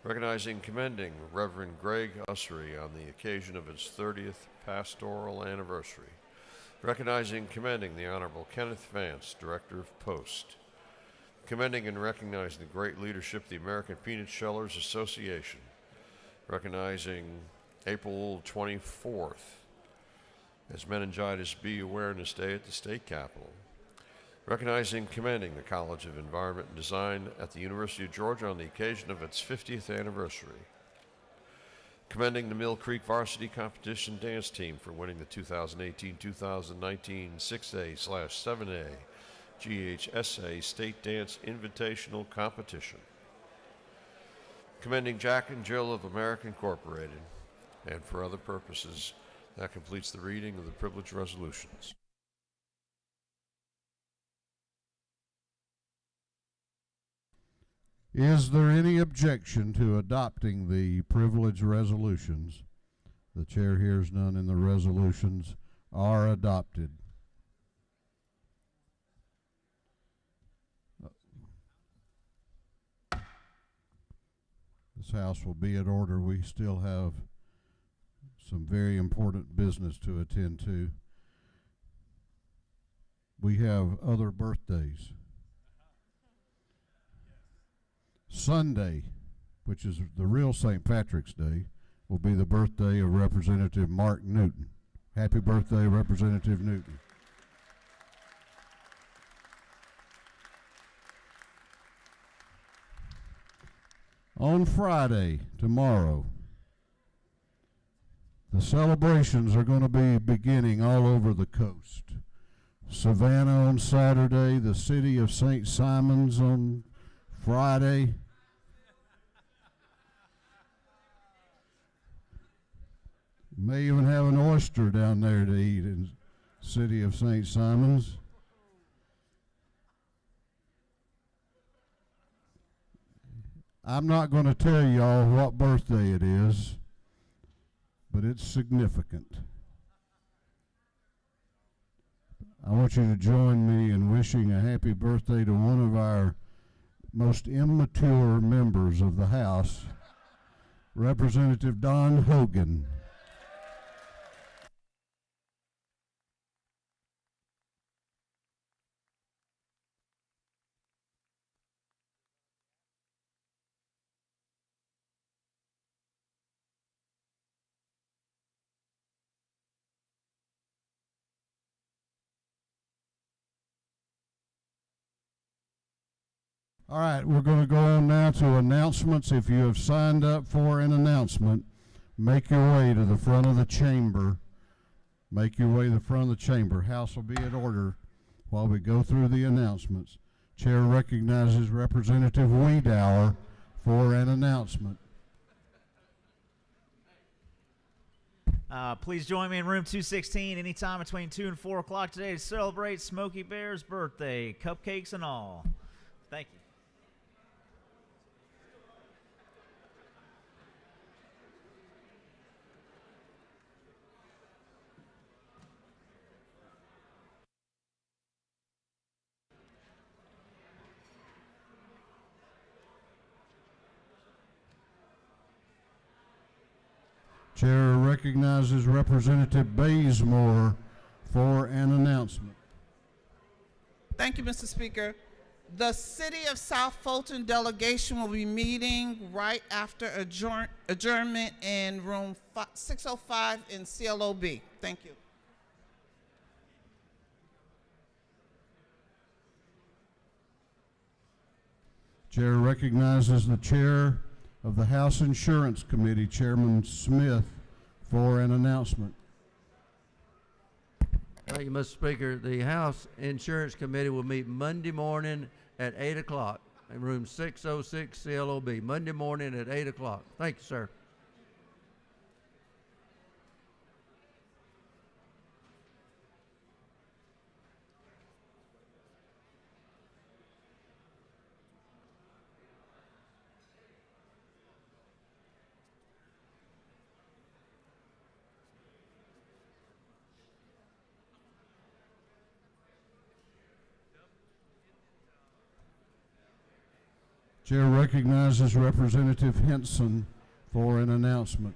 recognizing and commending Reverend Greg Ussery on the occasion of its 30th pastoral anniversary, recognizing and commending the Honorable Kenneth Vance, Director of Post, commending and recognizing the great leadership of the American Peanut Shellers Association, recognizing April 24th as Meningitis B Awareness Day at the State Capitol, recognizing and commending the College of Environment and Design at the University of Georgia on the occasion of its 50th anniversary. Commending the Mill Creek Varsity Competition Dance Team for winning the 2018-2019 6A/7A GHSA State Dance Invitational Competition. Commending Jack and Jill of America Incorporated, and for other purposes. That completes the reading of the privilege resolutions. Is there any objection to adopting the privilege resolutions? The chair hears none, and the resolutions are adopted. This house will be in order. We still have some very important business to attend to. We have other birthdays. Sunday, which is the real St. Patrick's Day, will be the birthday of Representative Mark Newton. Happy birthday, Representative Newton. On Friday, tomorrow, the celebrations are going to be beginning all over the coast. Savannah on Saturday, the city of St. Simons on Friday. May even have an oyster down there to eat in the city of St. Simons. I'm not going to tell y'all what birthday it is, but it's significant. I want you to join me in wishing a happy birthday to one of our most immature members of the House, Representative Don Hogan. All right, we're going to go on now to announcements. If you have signed up for an announcement, make your way to the front of the chamber. Make your way to the front of the chamber. House will be in order while we go through the announcements. Chair recognizes Representative Wiedauer for an announcement. Please join me in room 216 anytime between 2 and 4 o'clock today to celebrate Smokey Bear's birthday, cupcakes and all. Thank you. Chair recognizes Representative Bazemore for an announcement. Thank you, Mr. Speaker. The City of South Fulton delegation will be meeting right after adjournment in room 605 in CLOB. Thank you. Chair recognizes the chair of the House Insurance Committee, Chairman Smith, for an announcement. Thank you, Mr. Speaker. The House Insurance Committee will meet Monday morning at 8 o'clock in room 606 CLOB. Monday morning at 8 o'clock. Thank you, sir. Chair recognizes Representative Henson for an announcement.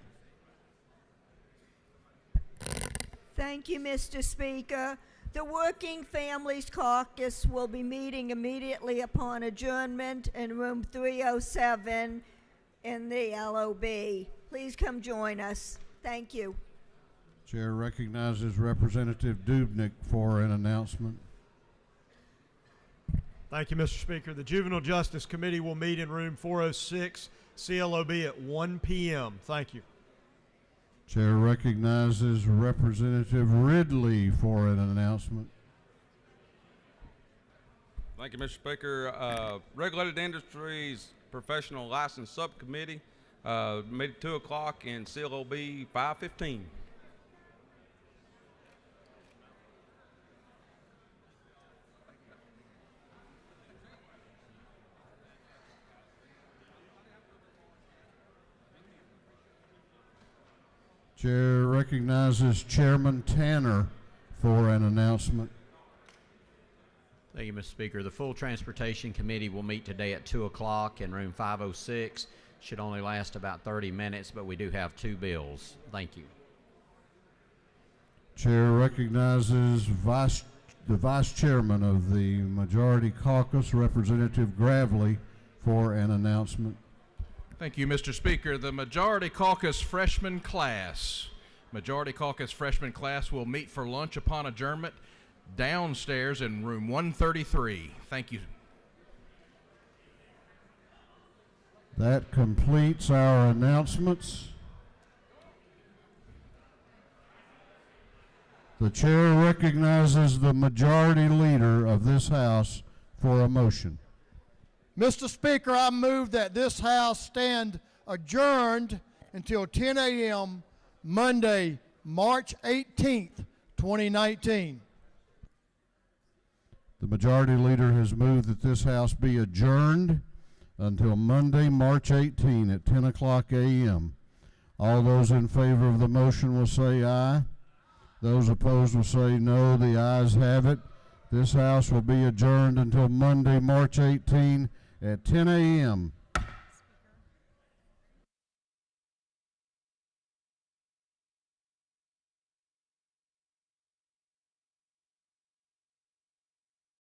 Thank you, Mr. Speaker. The Working Families Caucus will be meeting immediately upon adjournment in room 307 in the LOB. Please come join us. Thank you. Chair recognizes Representative Dubnik for an announcement. Thank you, Mr. Speaker. The Juvenile Justice Committee will meet in room 406, CLOB at 1 p.m. Thank you. Chair recognizes Representative Ridley for an announcement. Thank you, Mr. Speaker. Regulated Industries Professional License Subcommittee meet at 2 o'clock in CLOB 515. Chair recognizes Chairman Tanner for an announcement. Thank you, Mr. Speaker. The Full Transportation Committee will meet today at 2 o'clock in room 506. Should only last about 30 minutes, but we do have 2 bills. Thank you. Chair recognizes the Vice Chairman of the Majority Caucus, Representative Gravely, for an announcement. Thank you, Mr. Speaker. The Majority Caucus freshman class will meet for lunch upon adjournment downstairs in room 133. Thank you. That completes our announcements. The chair recognizes the Majority Leader of this House for a motion. Mr. Speaker, I move that this House stand adjourned until 10 a.m. Monday, March 18th, 2019. The Majority Leader has moved that this House be adjourned until Monday, March 18 at 10 o'clock a.m. All those in favor of the motion will say aye. Those opposed will say no. The ayes have it. This House will be adjourned until Monday, March 18 at 10 a.m.